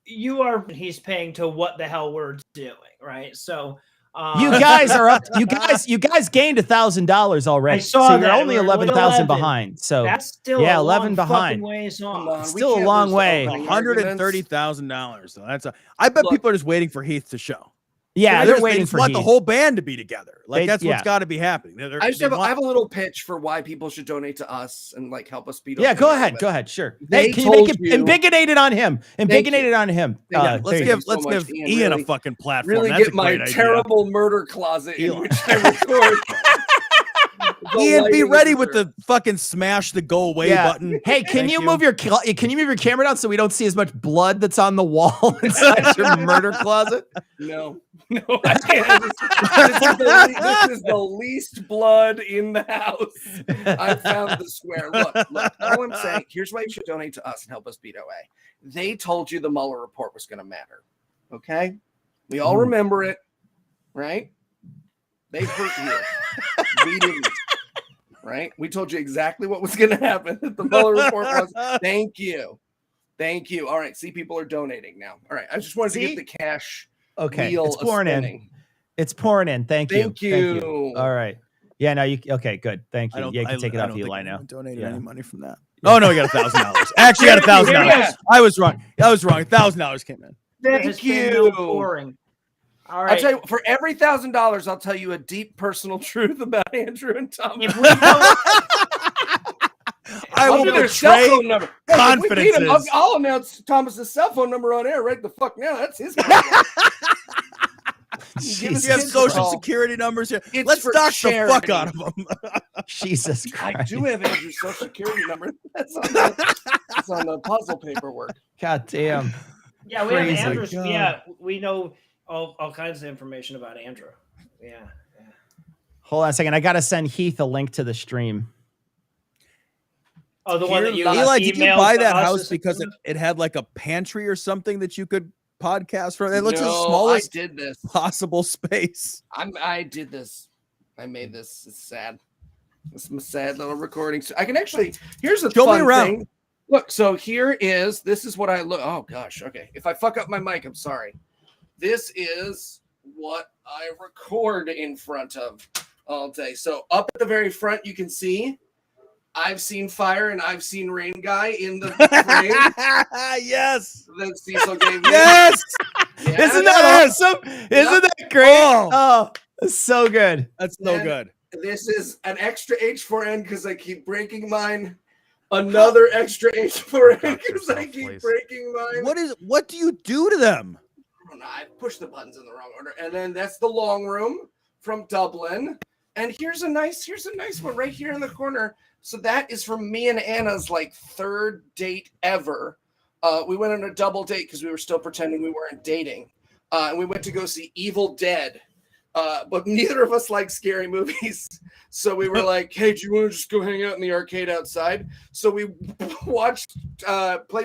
he's paying to what the hell we're doing, right? So You guys are up. You guys gained $1,000 already. I saw so you're that. only We're 11,000 11. behind. So that's still yeah, a 11 long behind. fucking ways Come off. on, we Still a can't long lose the way. opening arguments. $130,000. So that's I bet Look. people are just waiting for Heath to show. Yeah, They they're waiting just for want the Heath. whole band to be together. Like that's yeah. what's got to be happening. I have a little pitch for why people should donate to us and like help us beat. Yeah, up go the ahead. argument. Go ahead. Sure. They Hey, can you make told it you- invigorated on him? Invigorated on him. Thank you. Let's there you give so much, Ian, Ian really- a fucking platform. Really That's get a my great idea. terrible murder closet in Elon. which I record. The Ian, be lighting ready is with the fucking smash the go away Yeah. button. Hey, can Thank you move your camera down so we don't see as much blood that's on the wall inside your murder closet? No, I can't. This is the least blood in the house. I found the square. Look. All I'm saying, here's why you should donate to us and help us beat OA. They told you the Mueller report was going to matter. Okay, we all remember it, right? They hurt you. We didn't. Right? We told you exactly what was going to happen. The Mueller report was. Thank you. All right. See, people are donating now. All right. I just wanted to See? get the cash. Okay, wheel it's pouring in. spinning. It's pouring in. Thank you. Thank you. All right. Yeah. No. You. Okay. Good. Thank you. Yeah. You can take it I off don't the think line now. anyone donated Yeah. any money from that. Oh no, we got $1,000. Actually, got $1,000. I was wrong. $1,000 came in. There's been no pouring. All right. I'll tell you, for every $1,000, I'll tell you a deep personal truth about Andrew and Tom. If we don't, I I'll will do their cell betray phone number. Hey, if we beat him, confidences. I'll announce Thomas's cell phone number on air right the fuck now. That's his phone number. You have social security numbers here. It's Let's for dox the charity. fuck out of them. Jesus Christ. I do have Andrew's social security number. That's on the puzzle paperwork. God damn. yeah, we Crazy. have Andrew's. God. Yeah, we know all kinds of information about Andrew. Yeah. Hold on a second. I gotta send Heath a link to the stream. Oh, the one that you Eli, did you emailed buy to that us house as because soon it had like a pantry or something that you could podcast from? It looks the No, smallest I did this. possible space. I did this. I made this. It's sad. This is a sad little recording. So I can actually. Here's a Show me fun around. thing. Look, so this is what I look. Oh gosh. Okay. If I fuck up my mic, I'm sorry. This is what I record in front of all day. So up at the very front, you can see I've seen fire and I've seen rain guy in the frame Yes. that Cecil gave me. Yes. Yeah. Isn't that awesome? Isn't that great? Oh, that's so good. That's so And good. This is an extra H4N because I keep breaking mine. Another extra H4 because I keep breaking mine. What do you do to them? I push the buttons in the wrong order. And then that's the long room from Dublin. And here's a nice one right here in the corner. So that is from me and Anna's like third date ever. We went on a double date because we were still pretending we weren't dating. And we went to go see Evil Dead. But neither of us like scary movies. So we were like, hey, do you want to just go hang out in the arcade outside? So we played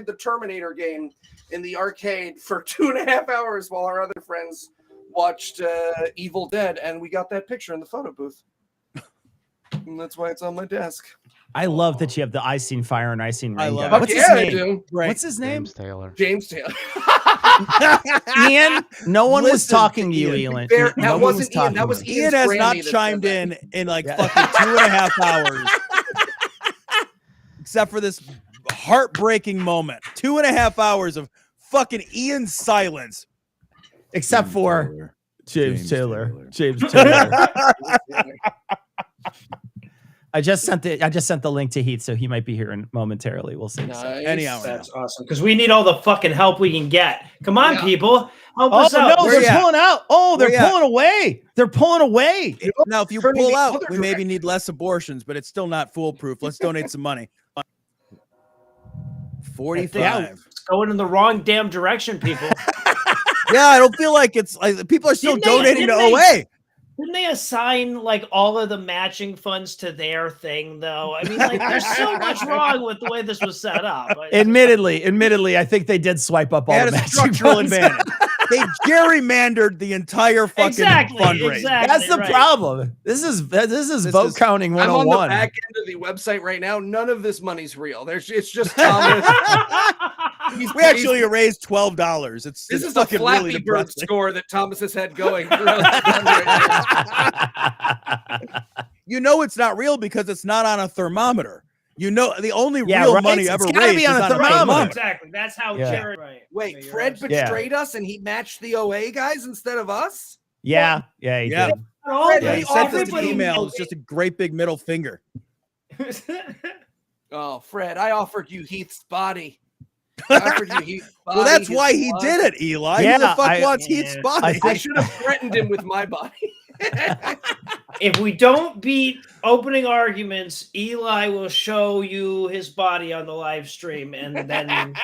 the Terminator game in the arcade for 2.5 hours while our other friends watched Evil Dead. And we got that picture in the photo booth. And that's why it's on my desk. I love that you have the I Seen Fire and I Seen Rain. What's his name? What's his name? James Taylor. James Taylor. Ian, no one was talking to you, Ian. That wasn't Ian. That was Ian has not chimed in like fucking 2.5 hours. Except for this heartbreaking moment. 2.5 hours of fucking Ian's silence. Except for James Taylor. James Taylor. I just sent the link to Heath, so he might be here momentarily. We'll see. Nice. Anyhow, that's awesome because we need all the fucking help we can get. Come on, people, help us out. No, they're pulling out. Oh, they're pulling away. They're pulling away. Now, if you pull out, we maybe need less abortions, but it's still not foolproof. Let's donate some money. 45. It's going in the wrong damn direction, people. Yeah, I don't feel like it's like people are still donating to OA. Didn't they assign like all of the matching funds to their thing though? I mean, like there's so much wrong with the way this was set up. Admittedly, I think they did swipe up all the matching structural funds. advantage. They gerrymandered the entire fucking fundraiser. Exactly, That's the problem. This is vote counting 101. I'm on the back end of the website right now. None of this money's real. It's just Thomas. We actually raised $12. This is the Flappy really Bird score that Thomas has had going. You know it's not real because it's not on a thermometer. You know the only real money ever raised is on a thermometer. Exactly. That's how Jared. Right. Wait, Fred betrayed us and he matched the OA guys instead of us? Yeah, he did. Yeah, he sent us an email. It's just a great big middle finger. Oh, Fred, I offered you Heath's body. Well, that's why he did it, Eli. Who the fuck wants Heath's body? I should have threatened him with my body. If we don't beat opening arguments, Eli will show you his body on the live stream, and then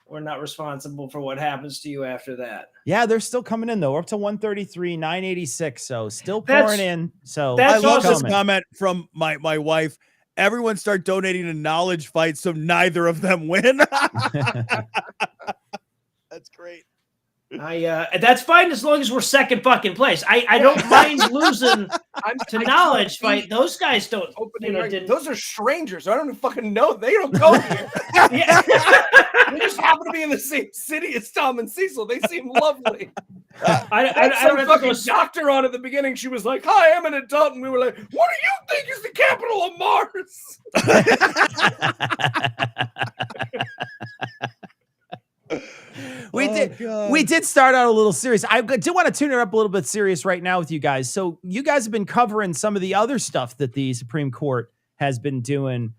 we're not responsible for what happens to you after that. Yeah, they're still coming in though. We're up to 133, 986. So still pouring in. So I love this comment from my wife. Everyone start donating to knowledge fights so neither of them win. That's great. That's fine as long as we're second fucking place. I don't mind losing to knowledge fight. Those guys don't. Those are strangers. I don't even fucking know. They don't go here. They just happen to be in the same city as Tom and Cecil. They seem lovely. I don't fucking doctor on at the beginning. She was like, "Hi, I'm an adult," and we were like, "What do you think is the capital of Mars?" We did start out a little serious. I do want to tune it up a little bit serious right now with you guys. So you guys have been covering some of the other stuff that the Supreme Court has been doing.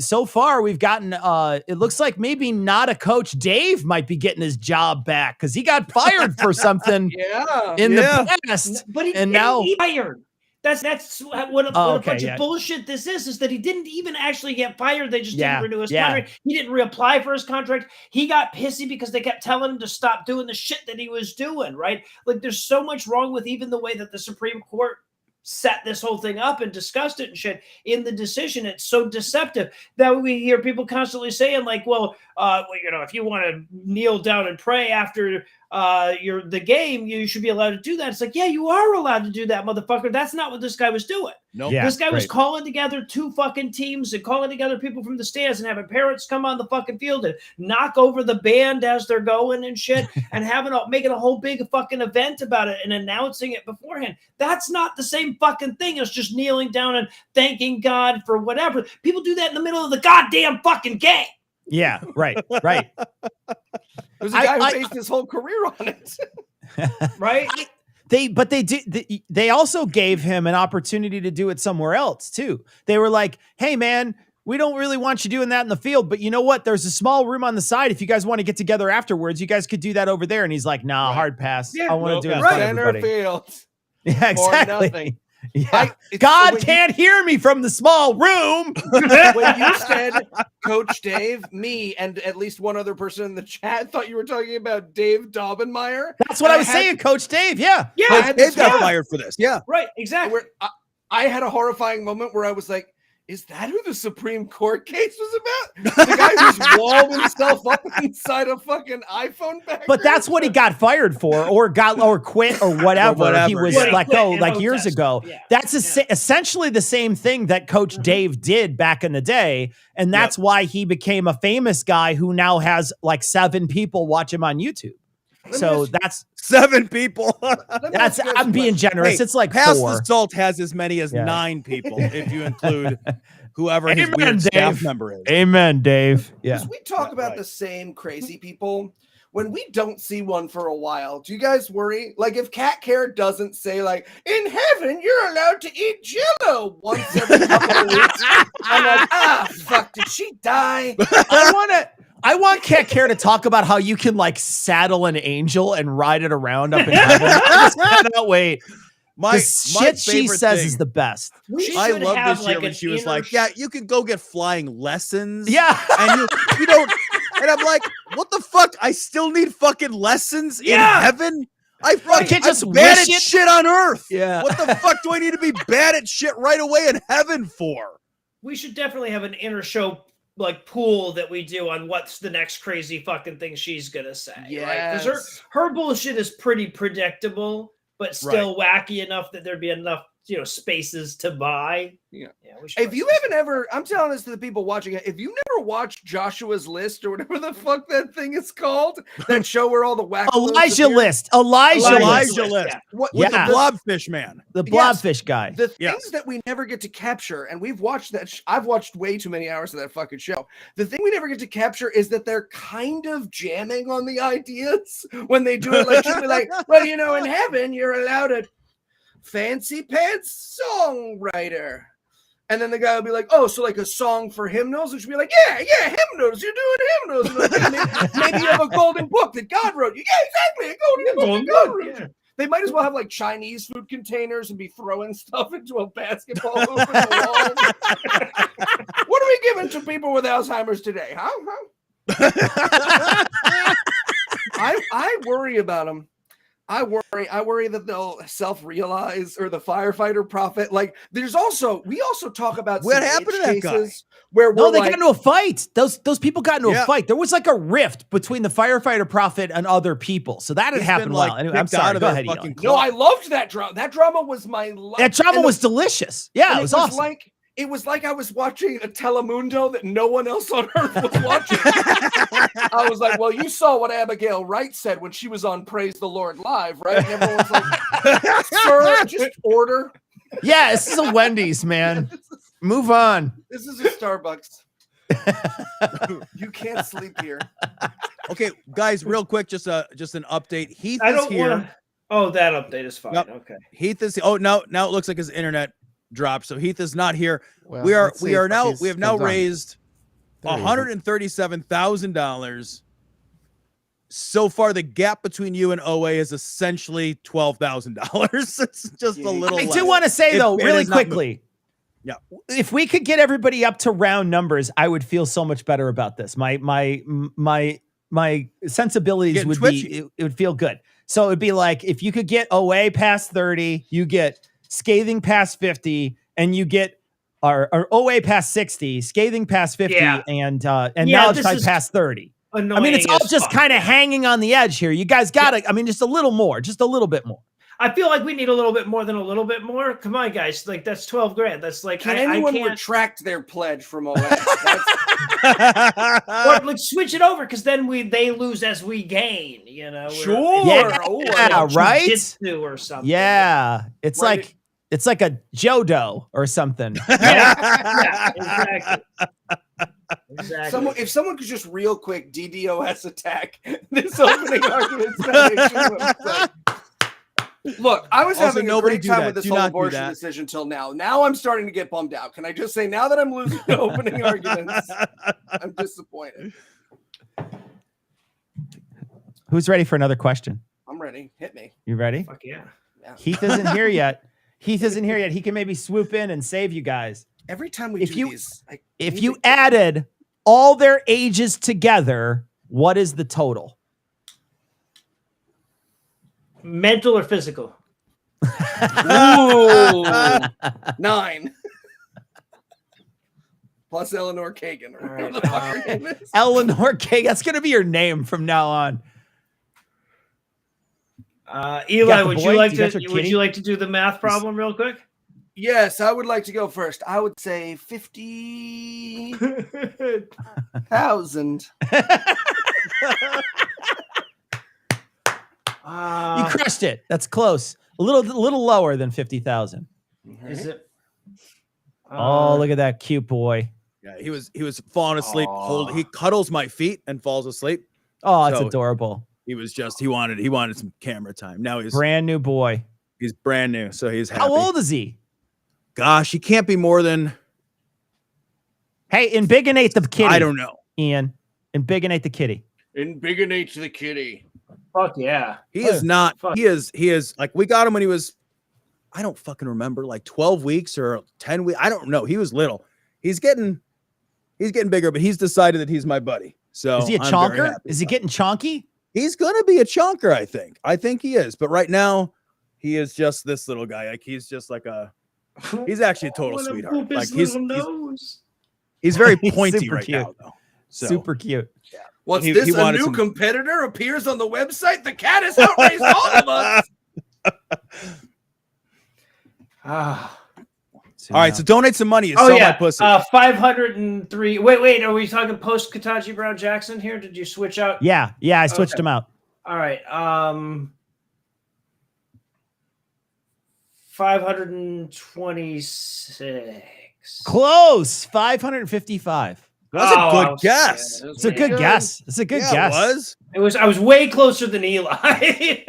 So far, we've gotten, it looks like maybe not a coach. Dave might be getting his job back because he got fired for something in the past. But he fired. That's what a bunch of bullshit this is that he didn't even actually get fired. They just didn't renew his contract. He didn't reapply for his contract. He got pissy because they kept telling him to stop doing the shit that he was doing, right? Like there's so much wrong with even the way that the Supreme Court set this whole thing up and discussed it and shit in the decision. It's so deceptive that we hear people constantly saying like, well, if you want to kneel down and pray after the game, you should be allowed to do that. It's like, yeah, you are allowed to do that, motherfucker. That's not what this guy was doing. Nope. Yeah, this guy was calling together two fucking teams and calling together people from the stands and having parents come on the fucking field and knock over the band as they're going and shit and making a whole big fucking event about it and announcing it beforehand. That's not the same fucking thing as just kneeling down and thanking God for whatever. People do that in the middle of the goddamn fucking game. Yeah, right. There's a guy who based his whole career on it. Right? They also gave him an opportunity to do it somewhere else too. They were like, hey man, we don't really want you doing that in the field, but you know what? There's a small room on the side. If you guys want to get together afterwards, you guys could do that over there. And he's like, nah, hard pass. I want to do it in front of Center everybody. field. Yeah, exactly. Nothing. Yeah. God can't hear me from the small room. When you said Coach Dave, me, and at least one other person in the chat thought you were talking about Dave Daubenmeier. That's what I was saying, Coach Dave. Yeah. Yeah. Dave got fired for this. Yeah. Right. Exactly. I had a horrifying moment where I was like, is that who the Supreme Court case was about? The guy who's walled himself up inside a fucking iPhone bag. But that's what he got fired for, or quit, or whatever. He was let go like years ago. Yeah. That's essentially the same thing that Coach Dave did back in the day, and that's why he became a famous guy who now has like 7 people watch him on YouTube. So that's 7 people. I'm being generous. It's like Past 4. the Salt has as many as 9 people if you include whoever his Amen, weird staff Dave. member is. Amen, Dave. Yeah. Because we talk about the same crazy people. When we don't see one for a while, do you guys worry? Like if Cat Care doesn't say like, in heaven, you're allowed to eat Jell-O once every couple of weeks. I'm like, fuck, did she die? I want Cat Care to talk about how you can like saddle an angel and ride it around up in heaven. I just cannot wait. My shit she favorite says thing- is the best. I love this year when she was like, yeah, you can go get flying lessons. Yeah. And you don't, and I'm like, what the fuck? I still need fucking lessons in heaven? I'm just bad wish at it. shit on earth. Yeah. What the fuck do I need to be bad at shit right away in heaven for? We should definitely have an inner show like pool that we do on what's the next crazy fucking thing she's gonna say. Right? Because her bullshit is pretty predictable, but still wacky enough that there'd be enough, spaces to buy. Yeah. If you haven't ever, I'm telling this to the people watching it, if you never watched Joshua's List or whatever the fuck that thing is called, that show where all the whack Elijah List. Elijah List. Yeah. What, With the blobfish man. The blobfish guy. The things that we never get to capture, and we've watched that. I've watched way too many hours of that fucking show. The thing we never get to capture is that they're kind of jamming on the ideas when they do it. Like, she'll be like, well, in heaven, you're allowed a fancy pants songwriter. And then the guy will be like, oh, so like a song for hymnals? And she'll be like, yeah, hymnals. You're doing hymnals. And like, maybe you have a golden book that God wrote. Yeah, exactly. A golden book that God wrote. Yeah. They might as well have like Chinese food containers and be throwing stuff into a basketball hoop in the wall. What are we giving to people with Alzheimer's today? Huh? I worry about them. I worry that they'll self-realize, or the firefighter prophet. Like, we also talk about what happened to that guy? Where they got into a fight. Those people got into a fight. There was like a rift between the firefighter prophet and other people. So that had happened a while. Anyway, I'm sorry. Go ahead. No, I loved that drama. That drama was my life. That drama was delicious. Yeah, it was awesome. It was like I was watching a Telemundo that no one else on earth was watching. I was like, well, you saw what Abigail Wright said when she was on Praise the Lord Live, right? And everyone's like, sir, just order. Yeah, this is a Wendy's, man. Move on. This is a Starbucks. You can't sleep here. Okay, guys, real quick, just an update. Heath is here. Oh, that update is fine. Yep. Okay. Heath is. Oh, now it looks like his internet dropped, so Heath is not here. Well, we have now raised $137,000. So far, the gap between you and OA is essentially $12,000. It's just a little. I do want to say though, really quickly. Yeah. If we could get everybody up to round numbers, I would feel so much better about this. My sensibilities would be, it would feel good. So it'd be like, if you could get OA past 30, you get Scathing past 50, and you get our OA past 60, Scathing past 50, and Knowledge Type past 30. I mean, it's all just kind of hanging on the edge here. You guys got to, just a little more, just a little bit more. I feel like we need a little bit more than a little bit more. Come on, guys. Like, that's 12 grand. That's like, Can anyone retract their pledge from OA? Or like switch it over, because then they lose as we gain, Sure. Yeah, right? Or something. Yeah. It's like a Jodo or something. Yeah, exactly. Exactly. If someone could just real quick DDoS attack this opening argument. Look, I was Also, having a nobody great do time that. with this Do whole not do abortion that. decision till now. Now I'm starting to get bummed out. Can I just say, now that I'm losing the opening arguments, I'm disappointed. Who's ready for another question? I'm ready. Hit me. You ready? Fuck yeah. Heath isn't here yet. Heath isn't here yet. He can maybe swoop in and save you guys. Every time we do these, if you added all their ages together, what is the total? Mental or physical? Ooh, 9. Plus Eleanor Kagan. Or whatever the fuck her name is. Eleanor Kagan. That's going to be your name from now on. Eli, would you like to do the math problem real quick? Yes, I would like to go first. I would say 50,000. You crushed it. That's close. A little lower than 50,000. Is it? Oh, look at that cute boy. Yeah, he was falling asleep. He cuddles my feet and falls asleep. Oh, it's adorable. He was he wanted some camera time. Now he's brand new boy. He's brand new, so he's happy. How old is he? Gosh, he can't be more than. Hey, inbigonate the kitty. I don't know, Ian. Inbigonate the kitty. Inbigonate the kitty. Fuck yeah. He is not. He is like, we got him when he was, I don't fucking remember, like 12 weeks or 10 weeks. I don't know. He was little. He's getting bigger, but he's decided that he's my buddy. So is he a chonker? Is he getting chonky? He's gonna be a chonker, I think. I think he is. But right now, he is just this little guy. Like, he's just like he's actually a total sweetheart. Like, he's very pointy right cute. now, though. So, super cute. Yeah. What's this? A new competitor appears on the website? The cat has outraged all of us. All right, so donate some money. Sell my pussy. 503. Wait. Are we talking post Kataji Brown Jackson here? Did you switch out? Yeah. I switched him out. All right. 526. Close. 555. That's a good guess. It's a good guess. It's a good guess. It was. I was way closer than Eli. I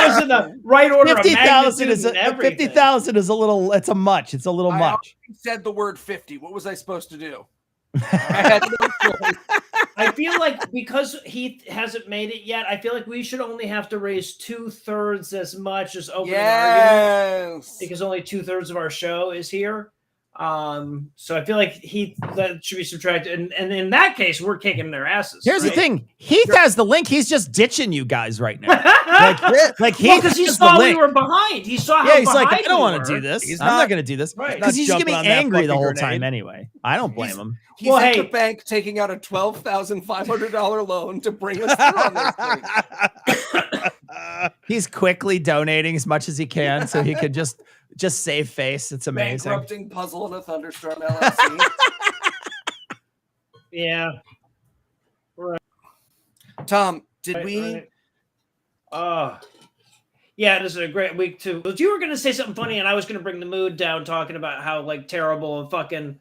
was in the right order. 50,000 is 50,000 is a little. It's a much. It's a little much. I said the word 50. What was I supposed to do? I had no choice. I feel like because he hasn't made it yet, I feel like we should only have to raise 2/3 as much as opening arguments, because only 2/3 of our show is here. So I feel like that should be subtracted, and in that case, we're kicking their asses. Here's the thing: Heath has the link. He's just ditching you guys right now. like because he saw we were behind. He saw how he's like, I don't want to do this. I'm not going to do this because he's going to be angry the whole time anyway. I don't blame him. He's at the bank taking out a $12,500 loan to bring us through on this thing. He's quickly donating as much as he can so he could just save face. It's amazing. Bankrupting Puzzle in a Thunderstorm LLC. Yeah. Right. Tom, did we? Yeah, it is a great week too. But you were going to say something funny, and I was going to bring the mood down, talking about how terrible and fucking.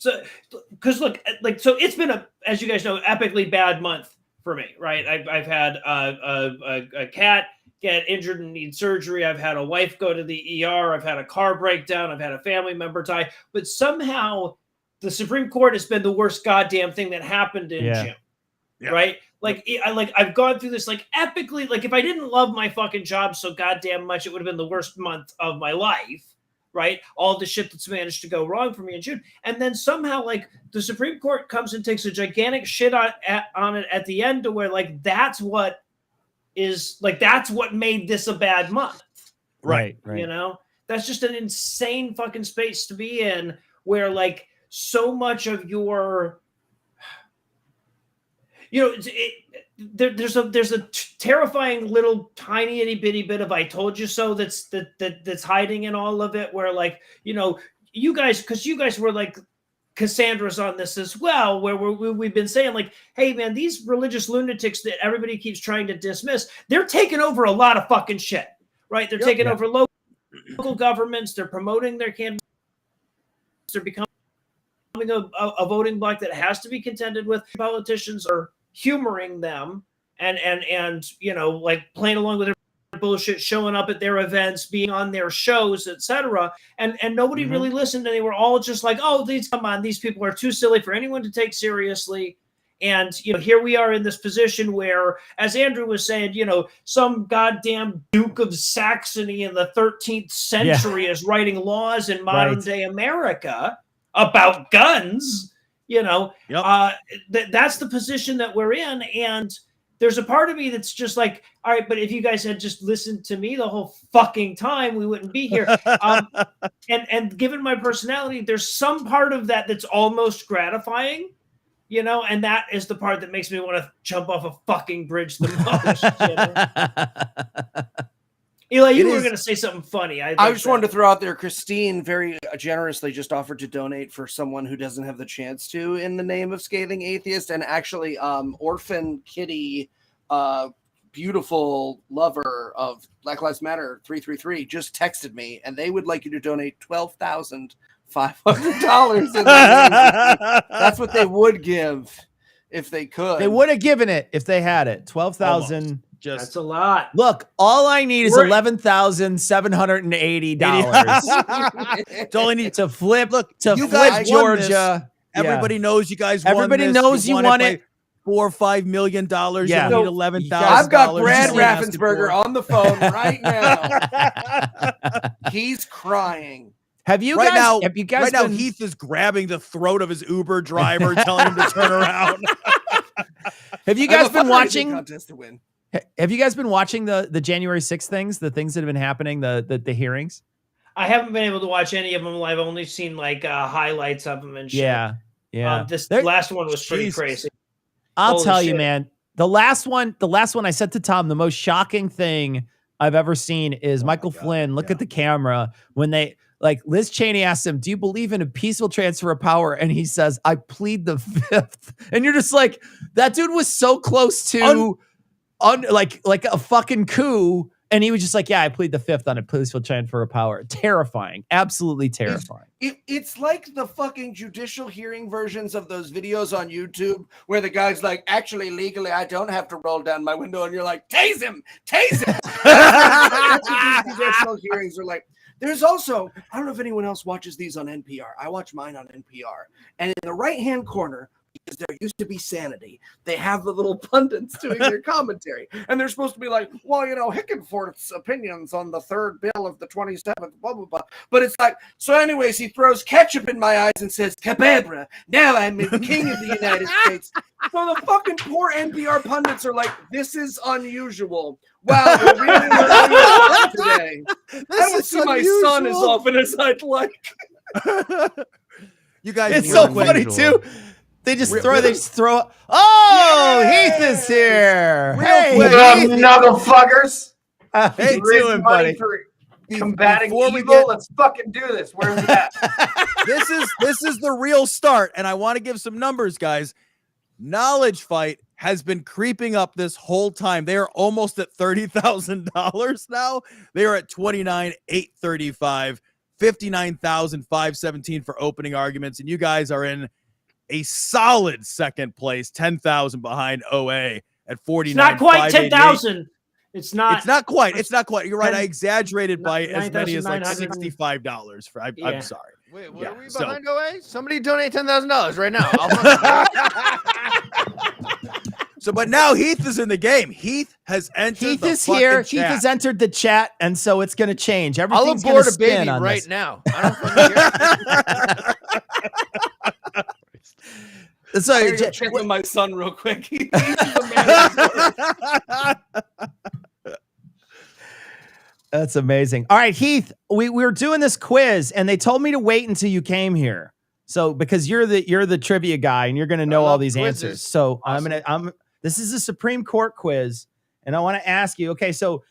So, because look, so it's been as you guys know, epically bad month for me, right? I've had a cat get injured and need surgery. I've had a wife go to the ER. I've had a car breakdown. I've had a family member die. But somehow the Supreme Court has been the worst goddamn thing that happened in June, right? I've gone through this epically. If I didn't love my fucking job so goddamn much, it would have been the worst month of my life, right? All the shit that's managed to go wrong for me in June. And then somehow the Supreme Court comes and takes a gigantic shit on it at the end, to where that's what made this a bad month. Right. You know, that's just an insane fucking space to be in, where so much of your, there's a terrifying little tiny itty bitty bit of "I told you so" that's hiding in all of it, where you guys, because you guys were Cassandra's on this as well, where we've been saying hey man, these religious lunatics that everybody keeps trying to dismiss, they're taking over a lot of fucking shit, right? They're taking over local governments. They're promoting their candidates. They're becoming a voting bloc that has to be contended with. Politicians are humoring them and playing along with their bullshit, showing up at their events, being on their shows, etc. And nobody really listened, and they were all just like, oh, come on, these people are too silly for anyone to take seriously. And, here we are in this position where, as Andrew was saying, some goddamn Duke of Saxony in the 13th century is writing laws in modern day America about guns. That's the position that we're in. And there's a part of me that's just like, all right, but if you guys had just listened to me the whole fucking time, we wouldn't be here. And given my personality, there's some part of that that's almost gratifying. And that is the part that makes me want to jump off a fucking bridge the most. Eli, you were going to say something funny. I just wanted to throw out there, Christine very generously just offered to donate for someone who doesn't have the chance to in the name of Scathing Atheist. And actually, Orphan Kitty, beautiful lover of Black Lives Matter 333 just texted me, and they would like you to donate $12,500. That's what they would give if they could. They would have given it if they had it. 12,000. That's a lot. Look, all I need is $11,780. It's all I need to flip. Look, to you flip guys Georgia. Everybody knows you guys won Everybody this. knows you won it. $4 or $5 million. Yeah. You need $11,000. I've got Brad Raffensperger on the phone right now. He's crying. Have you guys been... Heath is grabbing the throat of his Uber driver, telling him to turn around. Have you guys been watching? Contest to win. Have you guys been watching the January 6th things, the things that have been happening, the hearings? I haven't been able to watch any of them. I've only seen highlights of them and shit. Yeah. This last one was pretty crazy. I'll tell you, man. The last one I said to Tom, the most shocking thing I've ever seen is Michael Flynn look at the camera when they Liz Cheney asked him, do you believe in a peaceful transfer of power? And he says, I plead the fifth. And you're just like, that dude was so close to like a fucking coup. And he was just like, yeah, I plead the fifth on a peaceful transfer of power. Terrifying. Absolutely terrifying. It's like the fucking judicial hearing versions of those videos on YouTube where the guy's like, actually, legally, I don't have to roll down my window. And you're like, tase him. That's what these judicial hearings are like. There's also, I don't know if anyone else watches these on NPR. I watch mine on NPR. And in the right-hand corner, because there used to be Sanity, they have the little pundits doing their commentary. And they're supposed to be like, well, Hickenforth's opinions on the third bill of the 27th, blah, blah, blah. But it's like, so anyways, he throws ketchup in my eyes and says, Cababra, now I'm the king of the United States. So the fucking poor NPR pundits are like, this is unusual. Wow, we're really learning today. I don't see my son as often as I'd like. You guys, it's so funny too. They just throw. Oh, Heath is here. Hey, motherfuckers. How you doing, buddy? For combating evil. Let's fucking do this. Where's that? This is the real start, and I want to give some numbers, guys. Knowledge Fight has been creeping up this whole time. They are almost at $30,000 now. They are at $29,835, $59,517 for opening arguments, and you guys are in a solid second place, 10,000 behind OA at 49. It's not quite 10,000. It's not quite. You're right. I exaggerated by as many as like $65. I'm sorry. Wait, what are we behind OA? Somebody donate $10,000 right now. But now Heath is in the game. Heath has entered. Heath is here. Heath has entered the chat, and so it's going to change. Everything's I'll abort a baby on right this. now. Sorry, check with my son real quick. That's amazing. All right, Heath, we were doing this quiz, and they told me to wait until you came here. So because you're the trivia guy, and you're going to know all these answers. So awesome. This is a Supreme Court quiz, and I want to ask you. Okay, so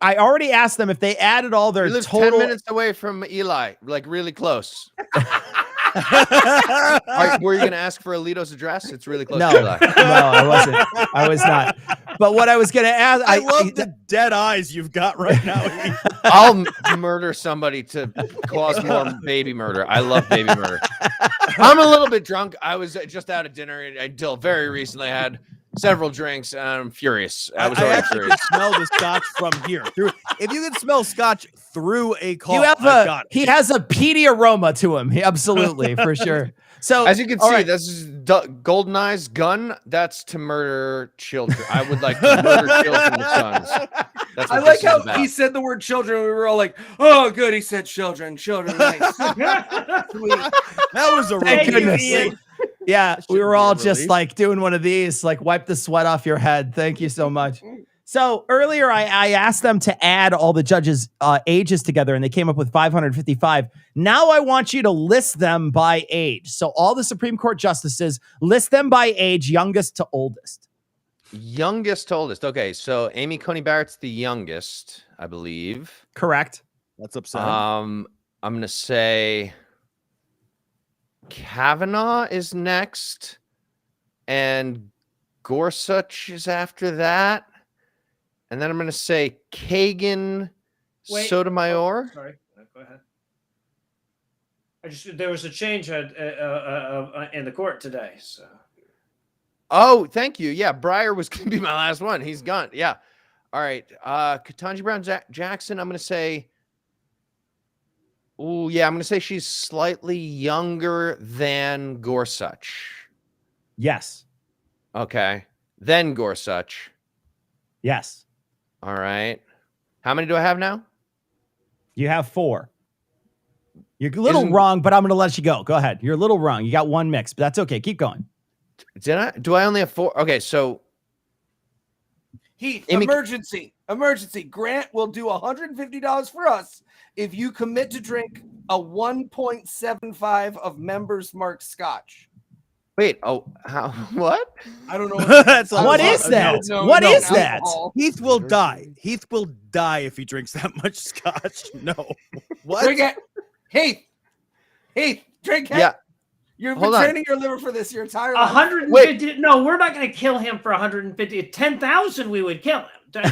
I already asked them if they added all their total. 10 minutes away from Eli, like really close. Were you going to ask for Alito's address? It's really close. No, to Eli. No, I wasn't. I was not. But what I was going to ask, I love the dead eyes you've got right now. I'll murder somebody to cause more baby murder. I love baby murder. I'm a little bit drunk. I was just out of dinner until very recently. I had several drinks, and I'm furious. I was I already actually furious. can smell the scotch from here. If you can smell scotch through a call, You have he has a peaty aroma to him. Absolutely, for sure. So as you can see, right. this is Goldeneye's gun. That's to murder children. I would like to murder children's sons. That's I what like this is how about. he said the word children. We were all like, "Oh, good." He said children. Nice. Sweet. That was a Thank relief. goodness. Yeah, we were all just like doing one of these, like wipe the sweat off your head. Thank you so much. So earlier I asked them to add all the judges' ages together, and they came up with 555. Now I want you to list them by age. So all the Supreme Court justices, list them by age, youngest to oldest. Youngest to oldest. Okay, so Amy Coney Barrett's the youngest, I believe. Correct. That's upsetting. I'm gonna say Kavanaugh is next, and Gorsuch is after that. And then I'm going to say Kagan Sotomayor. Oh, sorry, go ahead. There was a change in the court today. So. Oh, thank you. Yeah, Breyer was going to be my last one. He's gone. Yeah. All right. Ketanji Brown Jackson, I'm going to say. Oh, yeah, I'm going to say she's slightly younger than Gorsuch. Yes. Okay. Then Gorsuch. Yes. All right. How many do I have now? You have 4. You're a little wrong, but I'm going to let you go. Go ahead. You're a little wrong. You got 1 mix, but that's okay. Keep going. Did I? Do I only have 4? Okay, so Heath, emergency. Grant will do $150 for us if you commit to drink a 1.75 of Members Mark Scotch. Wait, how? What? I don't know. What is that? What is that? Heath will die. Heath will die if he drinks that much scotch. No. What? Drink it. Heath, drink it. Yeah. You've been training your liver for this your entire life. 150. Wait. No, we're not going to kill him for 150. 10,000, we would kill him. That's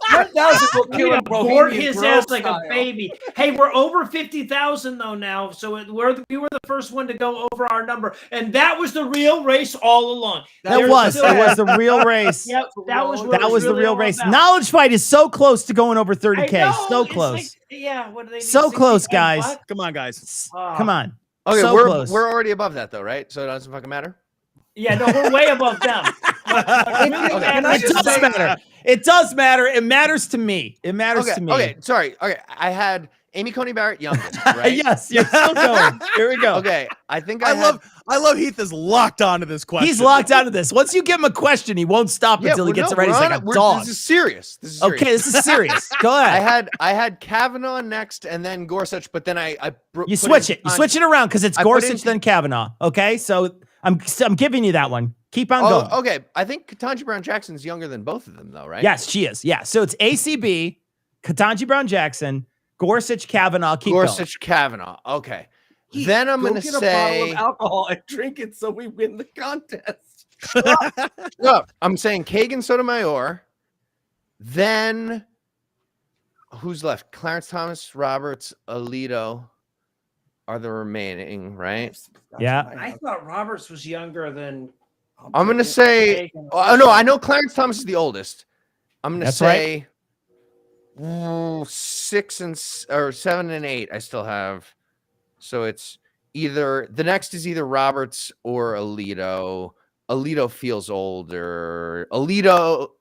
10,000 will kill him. Board his ass like a baby. Hey, we're over 50,000 though now, so we were the first one to go over our number, and that was the real race all along. It was the real race. Yep, that was the real race. Knowledge Fight is so close to going over 30K. So close. Yeah, what do they need? So close, guys. What? Come on, guys. Come on. Okay, so we're already above that though, right? So it doesn't fucking matter. Yeah, no, we're way above them. It does matter. It matters to me. It matters to me. Okay, sorry. Okay, I had Amy Coney Barrett youngest, right? Yes, you're still going. Here we go. Okay, I think I love Heath is locked onto this question. He's locked onto this. Once you give him a question, he won't stop until he gets it ready. He's like a dog. This is serious. Okay, this is serious. Go ahead. I had Kavanaugh next, and then Gorsuch, but then you switch it. You switch it around because it's Gorsuch then Kavanaugh. Okay, so I'm giving you that one. Keep on going. Okay, I think Ketanji Brown Jackson's younger than both of them, though, right? Yes, she is. Yeah, so it's ACB, Ketanji Brown Jackson, Gorsuch, Kavanaugh. Gorsuch, Kavanaugh. Okay. Then I'm going to say a bottle of alcohol and drink it so we win the contest. No, I'm saying Kagan Sotomayor. Then who's left? Clarence Thomas, Roberts, Alito are the remaining, right? Yeah. I thought Roberts was younger than. I'm going to say, oh, no, I know Clarence Thomas is the oldest. I'm going to say 7 and 8 I still have. So it's the next is either Roberts or Alito. Alito feels older.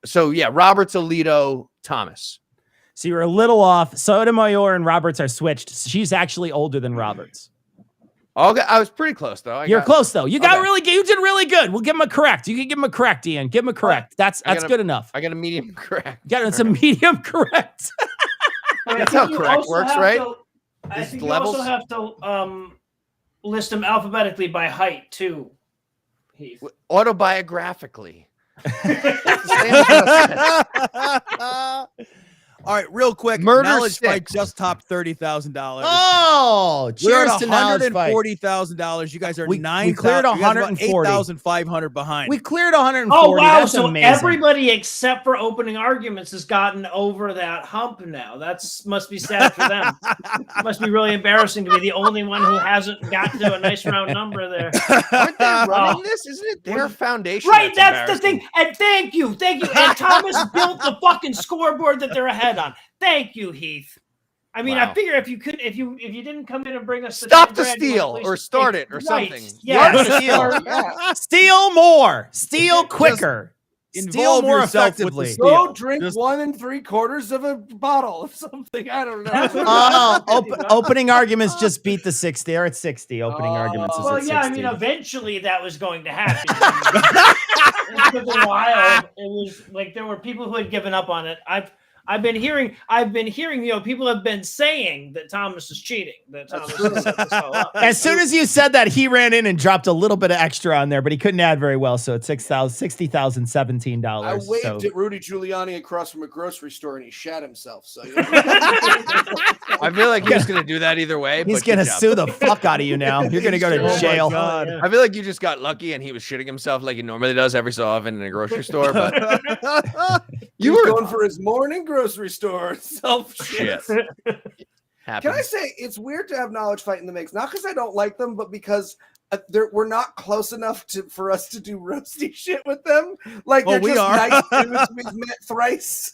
So yeah, Roberts, Alito, Thomas. So you're a little off. Sotomayor and Roberts are switched. She's actually older than Roberts. Okay, I was pretty close though. You're close though. You got you did really good. We'll give him a correct. You can give him a correct, Ian. Give him a correct. That's good enough. I got a medium correct. It's a medium correct. That's how correct works, right? I think you also have to list them alphabetically by height too, Heath. Autobiographically. All right, real quick. Murder Knowledge Fight six. just topped $30,000. Oh, We're cheers at to Knowledge Fight. $140,000. You guys are We 9,000. cleared 140. 8,500 behind. We cleared 140. Oh wow! That's so amazing. everybody except for opening arguments has gotten over that hump now. That's must be sad for them. Must be really embarrassing to be the only one who hasn't got to a nice round number there. Aren't they running this? Isn't it their foundation? Right, that's the thing. And thank you. And Thomas built the fucking scoreboard that they're ahead on. Thank you, Heath. I mean, Wow. I figure if you didn't come in and bring us Stop the 10 grand, steal please or start take- it or right. something. Yeah, Steal more. Steal quicker. Steal involve more yourself with the effectively. steal. Go drink Just- 1 3/4 of a bottle of something. I don't know. That's what- Oh, opening arguments just beat the 60. They're at 60. Opening arguments is Well, at yeah, 60. I mean, eventually that was going to happen. It took a while. It was like there were people who had given up on it. I've been hearing, people have been saying that Thomas is cheating. That Thomas is set this all up. As soon as you said that, he ran in and dropped a little bit of extra on there, but he couldn't add very well. So it's $60,017. I waved So at Rudy Giuliani across from a grocery store and he shat himself. So I feel like he's going to do that either way. he's but going to good job. sue the fuck out of you now. You're going to go Oh to my jail. God. I feel like you just got lucky and he was shitting himself like he normally does every so often in a grocery store. But you were going for his morning grocery store self shit. shit. Can I say it's weird to have Knowledge Fight in the mix? Not because I don't like them, but because we're not close enough for us to do roasty shit with them. Like they're we just are. nice dudes we've met thrice.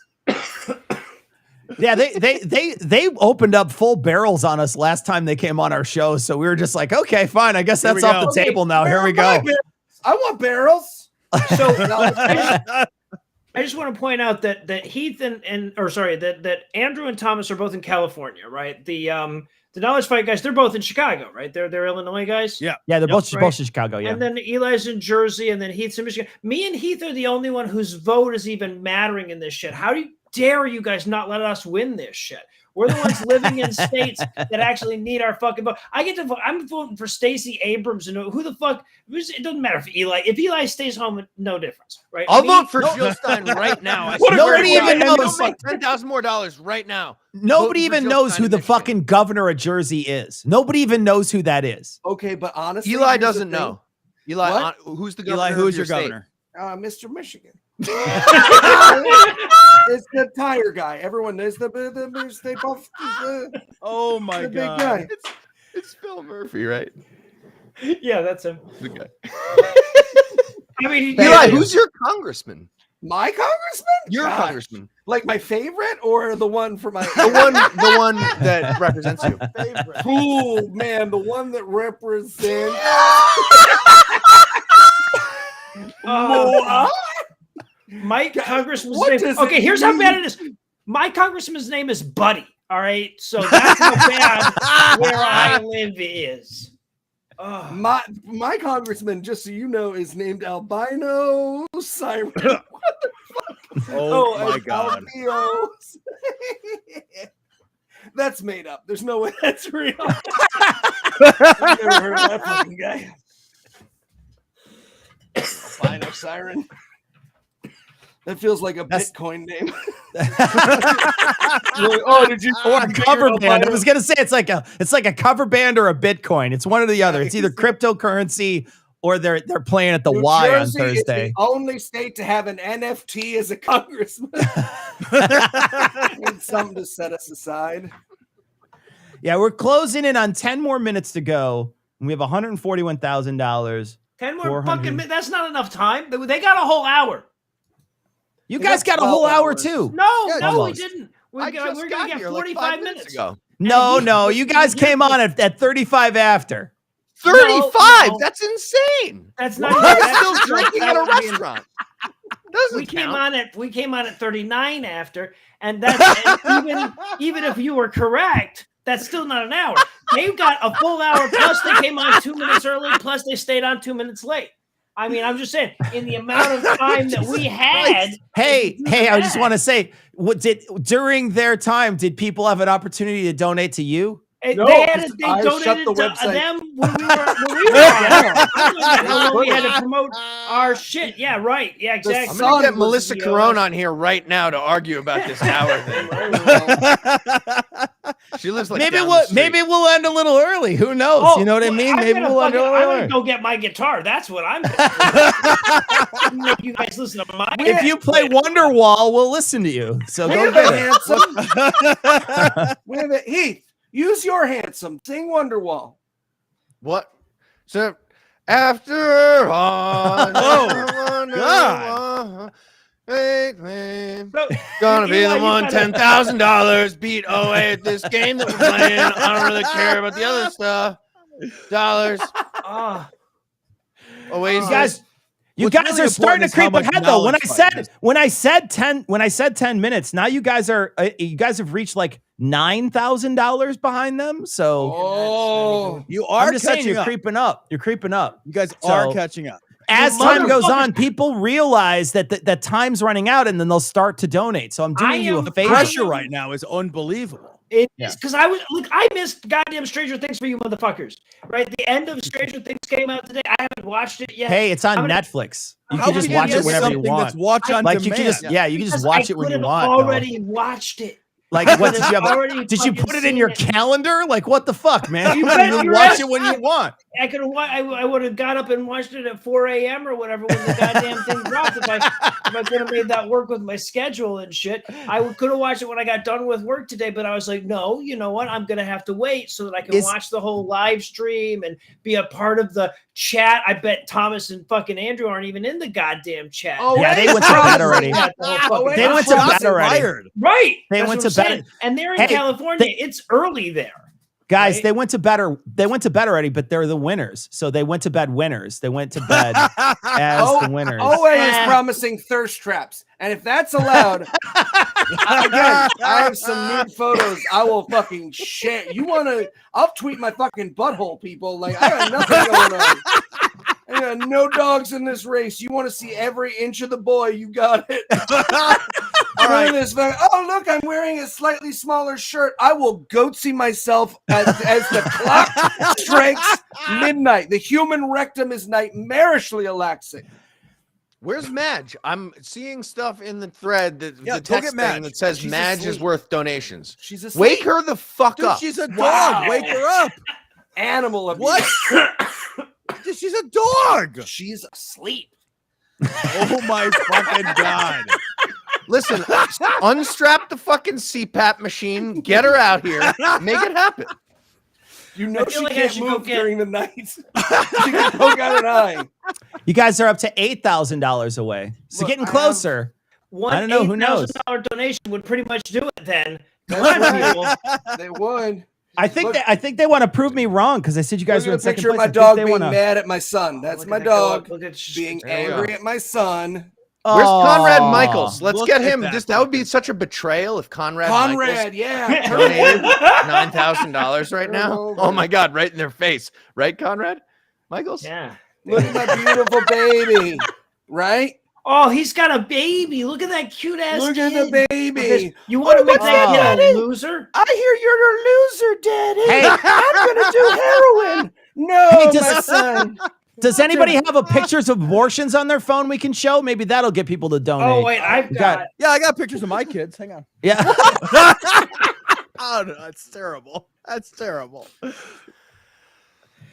Yeah, they opened up full barrels on us last time they came on our show. So we were just like, okay, fine. I guess that's off the table now. Here we go. I want barrels. So I just want to point out that Heath that Andrew and Thomas are both in California, right? The Knowledge Fight guys, they're both in Chicago, right? They're Illinois guys. Yeah. Yeah, they're both right. both in Chicago. Yeah. And then Eli's in Jersey, and then Heath's in Michigan. Me and Heath are the only one whose vote is even mattering in this shit. How dare you guys not let us win this shit? We're the ones living in states that actually need our fucking vote. I get to vote. I'm voting for Stacey Abrams and who the fuck. It doesn't matter if Eli stays home, no difference, right? I'll vote for Jill Stein right now. Nobody even knows. $10,000 more right now. Nobody even knows who the fucking governor of Jersey is. Nobody even knows who that is. Okay, but honestly, Eli doesn't know. Eli, What? who's the governor? Eli, who is your state? governor? Mr. Michigan. It's the tire guy. Everyone knows they both. Oh my the big God. guy. It's Phil Murphy, right? Yeah, that's him. The guy. I mean, Eli, who's your congressman? My congressman? Your Gosh. congressman. Like my favorite or the one for my The one that represents you. Cool, man, the one that represents my congressman's what name. does Okay, it here's how mean? bad it is. My congressman's name is Buddy. All right, so that's how bad where I live is. my congressman, just so you know, is named Albino Siren. What the fuck? Oh my and God. Albio. That's made up. There's no way that's real. I've never heard of that fucking guy. Albino Siren. That feels like a Bitcoin name. Oh, did you? Or a cover band. I was gonna say it's like a cover band or a Bitcoin. It's one or the other. It's either cryptocurrency or they're playing at the New Y on Jersey is Thursday. the only state to have an NFT as a congressman. Need something to set us aside. Yeah, we're closing in on 10 more minutes to go. And we have $141,000. 10 more fucking minutes. That's not enough time. They got a whole hour. You guys got a whole hour too. No, Yeah, no, almost. we didn't. I just We're got gonna get here like 45 5 minutes ago. No, you guys came on at 35 after. 35? No. That's insane. That's not. You're that's still not- drinking that at a would be- restaurant. Doesn't We came count. on at 39 after, and that's and even if you were correct, that's still not an hour. They got a full hour plus they came on 2 minutes early, plus they stayed on 2 minutes late. I mean, I'm just saying, in the amount of time that we had. Hey, I just want to say, during their time, did people have an opportunity to donate to you? No, they shut donated the to website. them when we were on. We had to promote our shit. Yeah, right. Yeah, exactly. I'm gonna get Melissa Carone on here right now to argue about this hour thing. She lives like maybe we'll end a little early. Who knows? Oh, you know what I mean? Maybe we'll end a little I'm early. gonna go get my guitar. That's what I'm gonna make you guys listen to my. If you play Wonderwall, we'll listen to you. So go get it. Wait a minute, Heath. Use your handsome. Sing Wonderwall. What? So after all, God. Gonna be the one, $10,000 beat away at this game that we're playing. I don't really care about the other stuff. Dollars. Guys, you guys really are starting to important creep is how much ahead though. When I said 10 minutes, now you guys have reached like $9,000 behind them. So you are I'm just saying catching you're up. creeping up. You're creeping up. You guys are catching up. As time goes on, people realize that time's running out, and then they'll start to donate. So I'm doing you a The favor. pressure right now is unbelievable. It's because I missed goddamn Stranger Things for you motherfuckers. Right, the end of Stranger Things came out today. I haven't watched it yet. Hey, it's on Netflix. You can just watch it whenever you want. That's watch on like demand. you can just watch it when you want. Already watched it. Like, what did you have? Did you put it in your calendar? Like, what the fuck, man? You better watch it when you want. I could have. I would have got up and watched it at 4 a.m. or whatever when the goddamn thing dropped. If I could have made that work with my schedule and shit, I could have watched it when I got done with work today. But I was like, no, you know what? I'm gonna have to wait so that I can watch the whole live stream and be a part of the chat. I bet Thomas and fucking Andrew aren't even in the goddamn chat. Oh yeah, they went to bed already. They went to bed already. Right. They went to bed, and they're in California. It's early there. Guys, right? they went to bed already, but they're the winners. So they went to bed winners. They went to bed as the winners. OA is promising thirst traps. And if that's allowed, again, I have some nude photos I will fucking share. I'll tweet my fucking butthole, people. Like, I got nothing going on. I got no dogs in this race. You want to see every inch of the boy, you got it. Right. Oh, look, I'm wearing a slightly smaller shirt. I will goatsy myself as the clock strikes midnight. The human rectum is nightmarishly relaxing. Where's Madge? I'm seeing stuff in the thread the text Madge. thing that says She's Madge asleep. is worth donations. She's asleep. Wake her the fuck Dude, up. she's a dog. Wow. Wake her up. Animal abuse. What? She's a dog. She's asleep. Oh my fucking God. Listen, unstrap the fucking CPAP machine. Get her out here. Make it happen. You know she like I can't should move go get- during the night. She can poke out an eye. You guys are up to $8,000 away. So Look, getting closer. I don't know. Who knows? $8,000 donation would pretty much do it then. Come on, people. They would. I think they want to prove me wrong because I said you guys were in Look at a second picture of place. my I think dog they being wanna- mad at my son. That's Look my at that dog. dog Look at being There we go. angry at my son. Where's Conrad Aw. Michaels? Let's Look get at him. that That would be such a betrayal if Conrad Yeah. donated $9,000 right now. over. Oh my God, right in their face. Right, Conrad Michaels? Yeah. Look at my beautiful baby. Right? Oh, he's got a baby. Look at that cute ass. Look at the baby. You want to make what's that that, kid a Daddy? loser? I hear you're a loser, Daddy. Hey. I'm gonna do heroin. No, Hey, my son. Does anybody have a pictures of abortions on their phone we can show? Maybe that'll get people to donate. Oh wait, I've got. Yeah, I got pictures of my kids. Hang on. Yeah. Oh, no, that's terrible. That's terrible.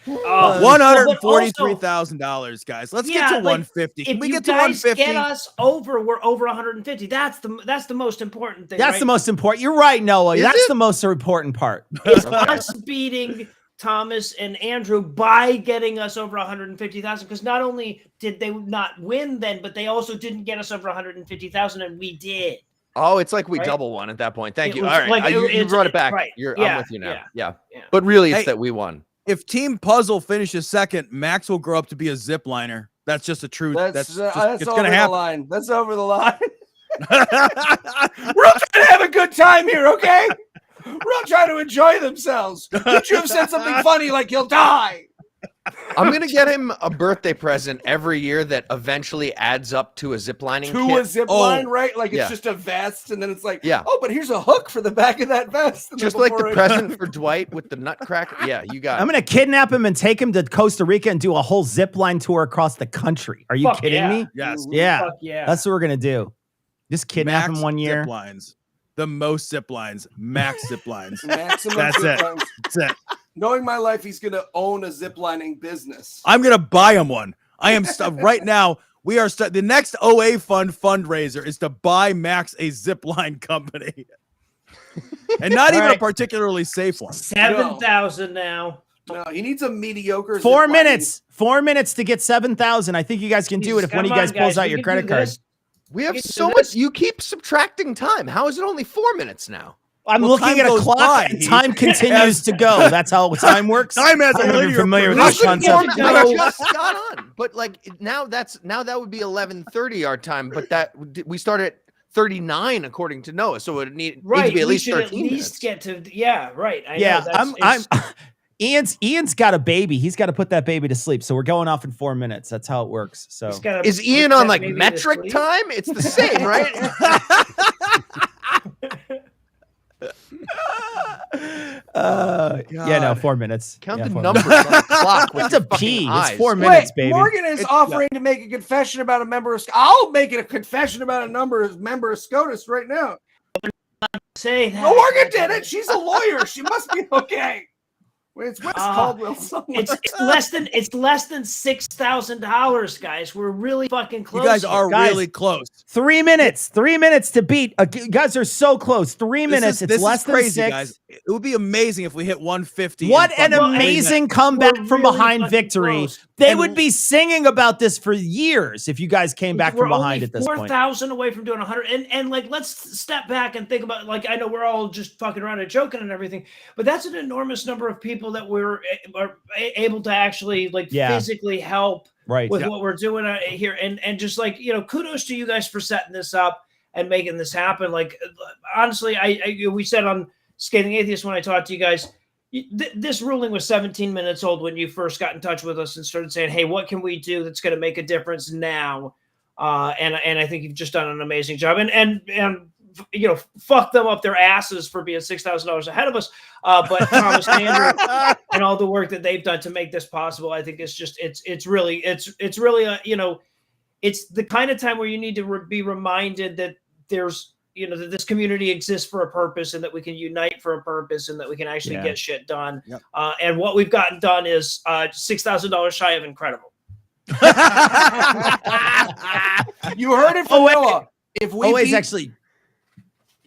Oh, $143,000, guys. Let's get to 150. Can If we you get to guys 150? get us over, we're over 150. That's the most important thing. That's right? the most important. You're right, Noah. Is That's it? the most important part. It's us beating Thomas and Andrew by getting us over 150,000. Because not only did they not win then, but they also didn't get us over 150,000, and we did. Oh, it's like we Right? double won at that point. Thank It you. was All right. like- You it's- brought it back. right. I'm Yeah, with you now. yeah. Yeah. But really, it's Hey. that we won. If Team Puzzle finishes second, Max will grow up to be a zip liner. That's just a truth. That's It's over gonna the happen. line. That's over the line. We're all trying to have a good time here, okay? We're all trying to enjoy themselves. Could you have said something funny like you'll die? I'm gonna get him a birthday present every year that eventually adds up to a ziplining kit. A zip line, right? Like it's just a vest, and then it's like, oh, but here's a hook for the back of that vest. And just like the present for Dwight with the nutcracker. Yeah, you got it. I'm gonna kidnap him and take him to Costa Rica and do a whole zip line tour across the country. Are you kidding me? Yes. Yeah. Fuck yeah. That's what we're gonna do. Just kidnap him one year. Zip lines. The most zip lines. Max zip lines. Maximum That's zip it. lines. That's it. Knowing my life, he's going to own a ziplining business. I'm gonna buy him one. I am right now. We are the next OA Fund fundraiser is to buy Max a zipline company, and not even a particularly safe one. 7,000 now. No, he needs a mediocre. 4 minutes. 4 minutes to get 7,000. I think you guys can do it if one of you guys pulls out your credit card. We have so much. You keep subtracting time. How is it only 4 minutes now? I'm looking at a clock and time continues to go. That's how time works. Time has a linear familiar with I this concept. I just got on, but like now that would be 11:30 our time. But that we start at 39 according to Noah, so it need to be at least 13 minutes. Get to right. I know, Ian's got a baby. He's got to put that baby to sleep. So we're going off in 4 minutes. That's how it works. So is Ian on like metric time? It's the same, right? Yeah, no, 4 minutes. Count the numbers on the clock. It's a P. Eyes. It's 4 minutes, baby. Morgan is offering to make a confession about a member of. I'll make it a confession about a member of SCOTUS right now. Say that. Morgan did it. She's a lawyer. She must be okay. It's Wes Caldwell somewhere. It's less than $6,000, guys. We're really fucking close. You guys are really close. 3 minutes. 3 minutes to beat. You guys are so close. 3 minutes. It's less than crazy, 6. guys. It would be amazing if we hit 150. What an amazing comeback from behind victory. Close. They would be singing about this for years if you guys came back from behind at this point. 4,000 away from doing 100. And like, let's step back and think about, like, I know we're all just fucking around and joking and everything, but that's an enormous number of people that we're able to actually physically help with what we're doing here. And just like, kudos to you guys for setting this up and making this happen. Like, honestly, we said on Scathing Atheist when I talked to you guys, this ruling was 17 minutes old when you first got in touch with us and started saying, hey, what can we do that's going to make a difference now? And I think you've just done an amazing job. And fuck them up their asses for being $6,000 ahead of us. But Thomas and Andrew and all the work that they've done to make this possible, I think it's really it's the kind of time where you need to be reminded that there's, that this community exists for a purpose and that we can unite for a purpose and that we can actually get shit done. Yep. And what we've gotten done is $6,000 shy of incredible. You heard it from Noah. If we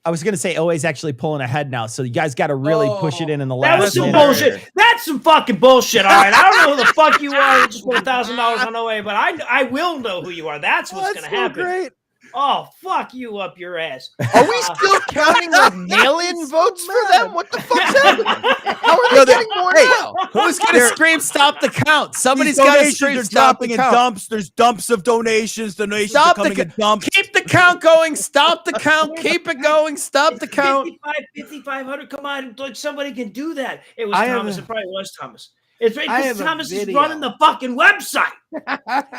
I was going to say OA's actually pulling ahead now. So you guys got to really push it in the last. That was some bullshit. That's some fucking bullshit. All right. I don't know who the fuck you are. You just put $1,000 on OA, but I will know who you are. That's what's going to happen. Great. Oh, fuck you up your ass. Are we still counting like mail-in votes for them? What the fuck's happening? How are they getting more now? Who's going to scream stop the count? Somebody's got to scream stop the count. Dumps. There's dumps of donations. Donations are coming in dumps. Keep the count going. Stop the count. Keep it going. Stop the count. 5,500. Come on. Like, somebody can do that. It was Thomas. It probably was Thomas. It's right because Thomas is running the fucking website.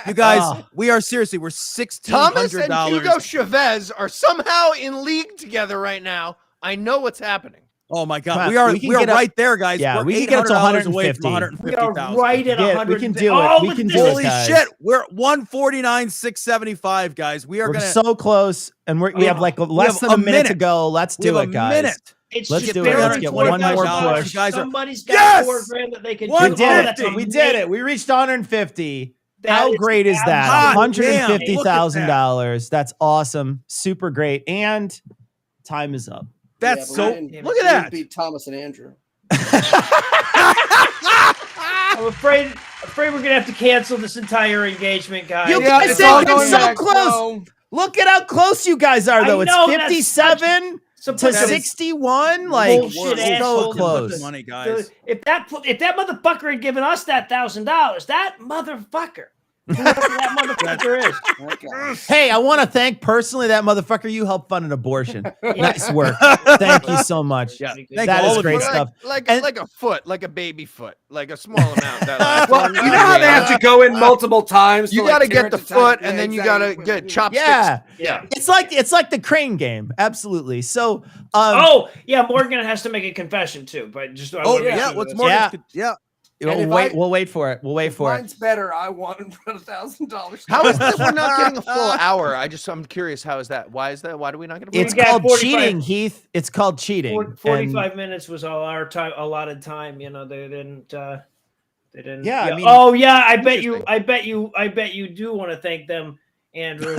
You guys, we are seriously, we're $1,600. Thomas and Hugo Chavez are somehow in league together right now. I know what's happening. Oh my God, we are right there, guys. Yeah, we can get it to 150. Away from 150,000. We are right at 100. We can do it. We can do it, guys. Holy shit, we're at 149,675, guys. We're so close, and we have like less than a minute to go. Let's do it, guys. Let's do it. Let's get one more push. Somebody's got $4,000 that they can do. We did it. We reached 150. How great is that? $150,000. That's awesome. Super great. And time is up. That's look at that. Beat Thomas and Andrew. I'm afraid we're gonna have to cancel this entire engagement, guys. You guys have been so close. Look at how close you guys are, though. It's 57 to 61. Like, so close. Money, guys. If that motherfucker had given us that $1,000, that motherfucker Whoever that motherfucker is. Okay. Hey, I want to thank personally that motherfucker. You helped fund an abortion. Nice work. Thank you so much. Yeah, that is great stuff. Like a foot, like a baby foot, like a small amount. Well, you know how they have to go in multiple times. You got to get the foot, and then you got to get chopsticks. Yeah. It's like the crane game. Absolutely. So, Morgan has to make a confession too. But just what's Morgan? We'll wait for it. We'll wait for Mine's better. I want $1,000. How is this? We're not getting a full hour. I'm curious. How is that? Why is that? Why do we not get a? It's called cheating, Heath. It's called cheating. 45 minutes was all our time, allotted time. You know, they didn't. Yeah. I mean, I bet you do want to thank them, Andrew.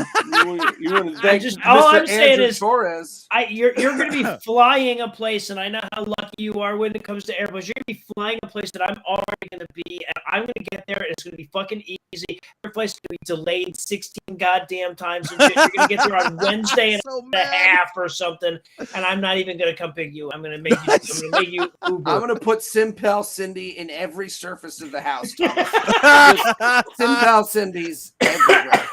you want to thank all I'm saying Andrew is, Torres. you're going to be flying a place, and I know how lucky you are when it comes to airplanes. You're going to be flying a place that I'm already going to be, and I'm going to get there, and it's going to be fucking easy. Your place is going to be delayed 16 goddamn times, and shit. You're going to get there on Wednesday and a half or something, and I'm not even going to come pick you. I'm going to make you Uber. I'm going to put Simpel Cindy in every surface of the house. Simpel Cindy's everywhere.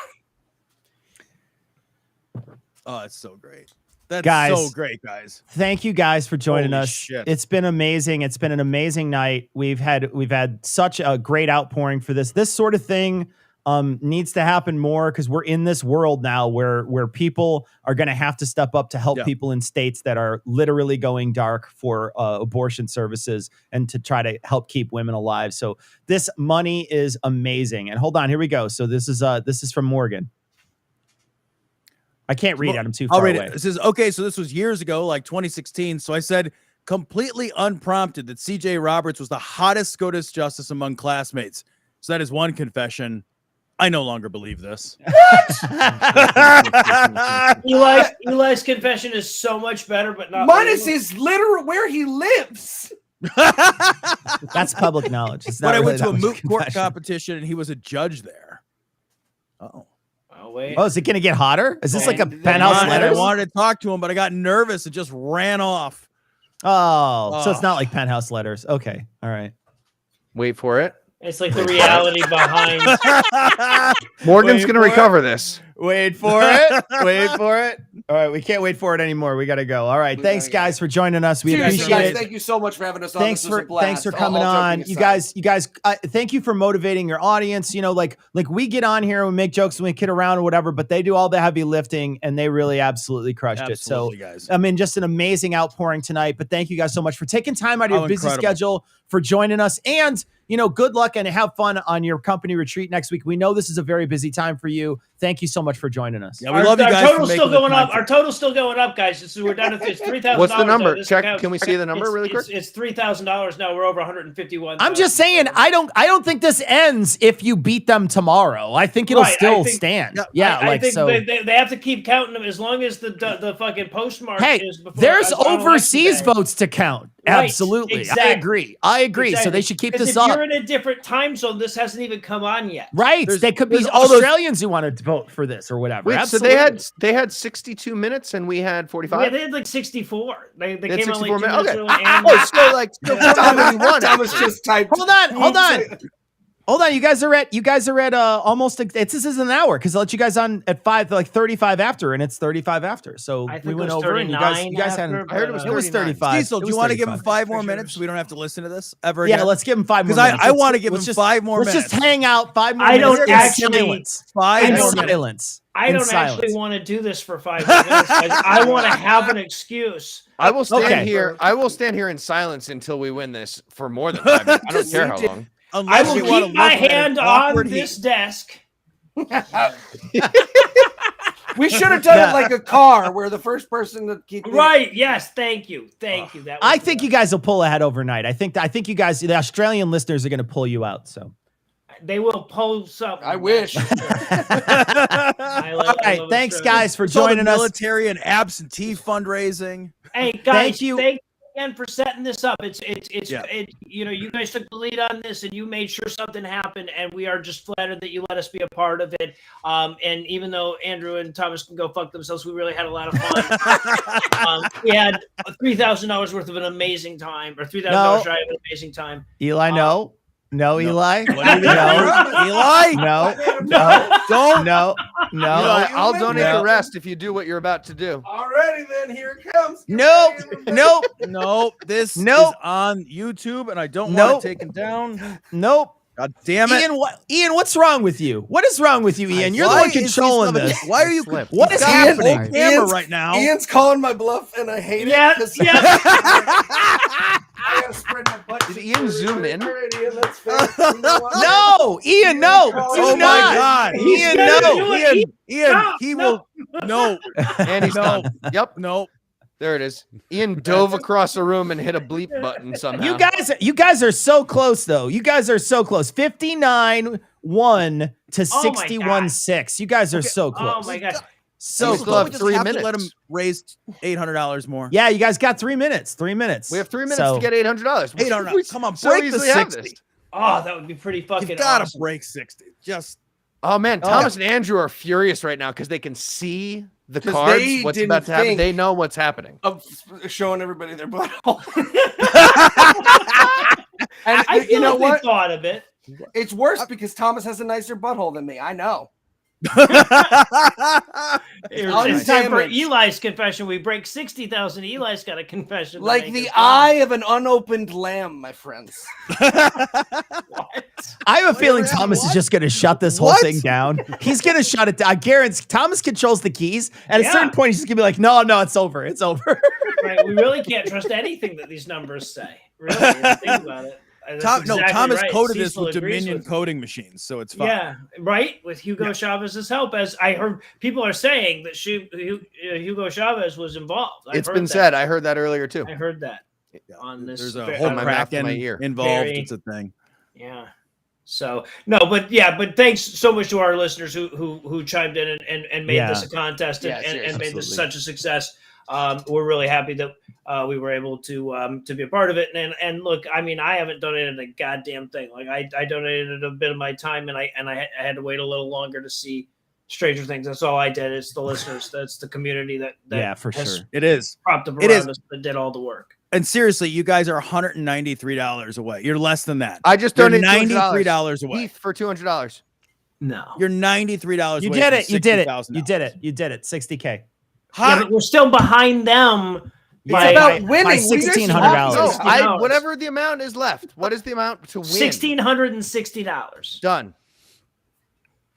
Oh, it's so great. That's so great, guys. Thank you guys for joining Holy us. shit. It's been amazing. It's been an amazing night. We've had such a great outpouring for this. This sort of thing needs to happen more because we're in this world now where people are going to have to step up to help people in states that are literally going dark for abortion services and to try to help keep women alive. So this money is amazing. And hold on, here we go. So this is from Morgan. I can't read it. I'm too far away. It says, okay, so this was years ago, like 2016. So I said, completely unprompted, that CJ Roberts was the hottest SCOTUS justice among classmates. So that is one confession. I no longer believe this. Eli's confession is so much better, but not. Mine is his literal where he lives. That's public knowledge. It's but not I really went to a that much moot court confession. competition, and he was a judge there. Oh, is it going to get hotter? Is this like a penthouse letter? I wanted to talk to him, but I got nervous and just ran off. Oh, so it's not like penthouse letters. Okay. All right. Wait for it. It's like the reality behind. Morgan's going to recover this. Wait for it. Wait for it. All right. We can't wait for it anymore. We got to go. All right. Thanks, guys, for joining us. We appreciate it. Thank you so much for having us on. Thanks for coming on. You guys, thank you for motivating your audience. You know, like we get on here and we make jokes and we kid around or whatever, but they do all the heavy lifting and they really absolutely crushed it. So, guys. I mean, just an amazing outpouring tonight. But thank you guys so much for taking time out of your busy schedule for joining us. And, you know, good luck and have fun on your company retreat next week. We know this is a very busy time for you. Thank you so much for joining us. Yeah, we love you guys. Our total's still going up. Our total's still going up, guys. We're down to $3,000. What's the number? Check. Can we see the number really quick? It's $3,000 now. We're over 151. I'm just saying, I don't think this ends if you beat them tomorrow. I think it'll still stand. Yeah, I think they have to keep counting them as long as the fucking postmark is before. There's overseas votes to count. Right, absolutely. Exactly. I agree. Exactly. So they should keep this up. If you're in a different time zone, this hasn't even come on yet. Right. They could be Australians who wanted to vote for this or whatever. Wait, absolutely. So they had 62 minutes and we had 45? Yeah, they had like 64. They came on like 2 minutes. Okay. So like Thomas just typed. Hold on. You guys are at almost. This is an hour because I let you guys on at 5, like 35 after, and it's 35 after. So we went over, and you guys hadn't. I heard it was 35. Diesel, do you want to give him 5 more minutes so we don't have to listen to this ever again? Yeah, let's give him 5 more minutes. Because I want to give him 5 more minutes. Let's just hang out 5 more minutes. I don't actually. 5 more silence. I don't actually want to do this for 5 minutes. I want to have an excuse. I will stand here. I will stand here in silence until we win this for more than 5 minutes. I don't care how long. I will keep my hand on this desk. We should have done it like a car where the first person to keep right. Yes, thank you. That I think you guys will pull ahead overnight. I think you guys, the Australian listeners, are going to pull you out. So they will post up. I wish. All right, thanks guys for joining us. Military and absentee fundraising. Hey guys, thank you again for setting this up. It's you know, you guys took the lead on this and you made sure something happened, and we are just flattered that you let us be a part of it. And even though Andrew and Thomas can go fuck themselves, we really had a lot of fun. We had $3,000 worth of an amazing time, or $3,000 shy of an amazing time. Eli, no. No, Eli. What are you No. doing? Eli? No. Don't. No. No. Eli, I'll donate No. the rest if you do what you're about to do. Alrighty then, here it comes. Nope. Nope. No, this Nope. is on YouTube, and I don't Nope. want it taken down. Nope. God damn it. Ian, what's wrong with you? What is wrong with you, Ian? You're the Why one is he controlling slipping? this. Why are you? What is He's got happening? full camera right now. Ian's calling my bluff, and I hate Yeah, it. 'cause yeah. I gotta spread my butt. Did Ian zoom in? All right, Ian, that's fair. You know what? No, Ian, no. Oh Do Oh not. my God. Ian, gonna no. do it. Ian, he will. No, And he's no, done. Yep, no. there it is. Ian dove across the room and hit a bleep button somehow. You guys are so close though. You guys are so close. 59-1 to 61-6. You guys are so close. Oh my gosh. So We still have close. 3 Have to minutes. let him raise $800 more. Yeah, you guys got 3 minutes. 3 minutes. We have 3 minutes So- to get $800. $800. Come on, so break the easily have 60. this. Oh, that would be pretty fucking You've got to awesome. break 60. Just Oh man, Thomas and Andrew are furious right now because they can see the 'Cause cards. they What's didn't about to happen? think- They know what's happening. Of showing everybody their butthole. And I feel you know like what? they thought of it. It's worse because Thomas has a nicer butthole than me. I know. It's time for Undamaged. Eli's confession. We break 60,000. Eli's got a confession. to Like make the as well. eye of an unopened lamb, my friends. I have a feeling Thomas is just going to shut this whole thing down. He's going to shut it down. I guarantee Thomas controls the keys. At a certain point, he's just going to be like, no, it's over. It's over. Right, we really can't trust anything that these numbers say. Really, if you think about it. That's exactly Thomas right. coded this Cecil with agrees Dominion with me. coding machines, so it's fine. Yeah, right. With Hugo Chavez's help, as I heard, people are saying that Hugo Chavez was involved. It's been said. I heard that earlier too. I heard that on this. There's a very- whole my mouth to Kraken my ear. involved. Very- It's a thing. Yeah. So no, but thanks so much to our listeners who chimed in and made this a contest and made this such a success. We're really happy that we were able to be a part of it. And look, I mean, I haven't donated a goddamn thing. Like I donated a bit of my time, and I had to wait a little longer to see Stranger Things. That's all I did. It's the listeners. That's the community that Yeah, for has sure. It is. propped up It is. around us that did all the work. And seriously, you guys are $193 away. You're less than that. I just You're donated $93 away. Heath for $200. No, You're $93 You away. did from it. You did it. $60,000. You did it. You did it. 60K. yeah, but we're still behind them. It's about winning. by What are you guys $1,600. talking about? No, whatever the amount is left. What is the amount to win? $1,660. Done.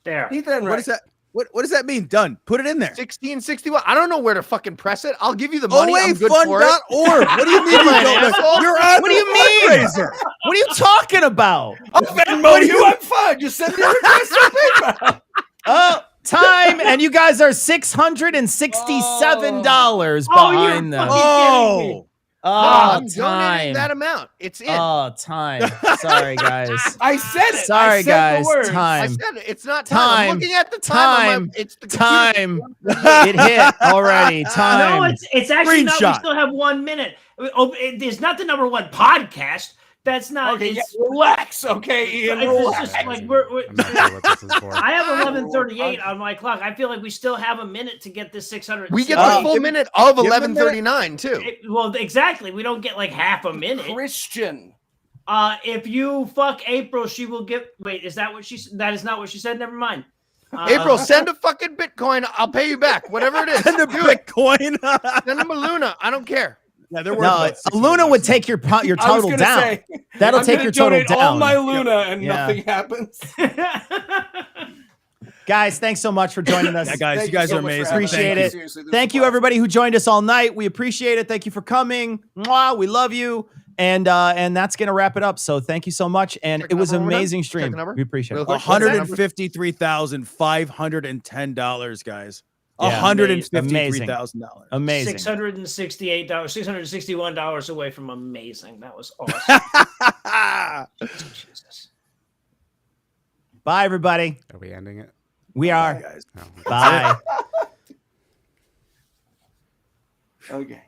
There. Heath and What Ray. is that? What does that mean? Done. Put it in there. 1661. I don't know where to fucking press it. I'll give you the money. I'm good for it. OAFund.org. What do you mean? Come on, asshole. You're on What do you mean? Fundraiser. What are you talking about? I'll Venmo you. I'm fine. Just send me a request on PayPal. Oh, time. And you guys are $667 behind them. Oh. I'm Oh, donating time. that amount. It's in. Oh, time. Sorry, guys. I said it. Sorry, I said guys. The words. I Time. said it. It's not time. I'm Time. looking at the time. Time. It's the Time. It hit already. Time. No, it's actually not. We Screenshot. still have 1 minute. It's not the number one podcast. That's not. Okay, yeah, it's, relax. Okay, Ian, it's relax. just like I'm not sure what this is for. I have 11:38 on my clock. I feel like we still have a minute to get this 600. We get the full minute of give him 11:39 too. Well, exactly. We don't get like half a minute. Christian. If you fuck April, she will get. Wait, is that what she? That is not what she said. Never mind. April, send a fucking Bitcoin. I'll pay you back. Whatever it is. Send a Do it. Bitcoin. Send them a Luna. I don't care. Yeah, they're worth No, about Luna would take your I was total gonna down. say, That'll I'm take gonna your total donate down. all my Luna and Yeah. nothing happens. Guys, thanks so much for joining us. Yeah, guys, Thank you guys so are much for amazing. having us. Appreciate it. Seriously, this Thank is you, awesome. everybody who joined us all night. We appreciate it. Thank you for coming. Mwah, we love you. And that's gonna wrap it up. So thank you so much. And Check it was the an number one amazing time. Check stream. the number. We appreciate Real it. quick. What's that number? $153,510, guys. Yeah, $153,000. Amazing. $668, $661 away from amazing. That was awesome. Jesus. Bye, everybody. Are we ending it? We are. Guys. No. Bye. Okay.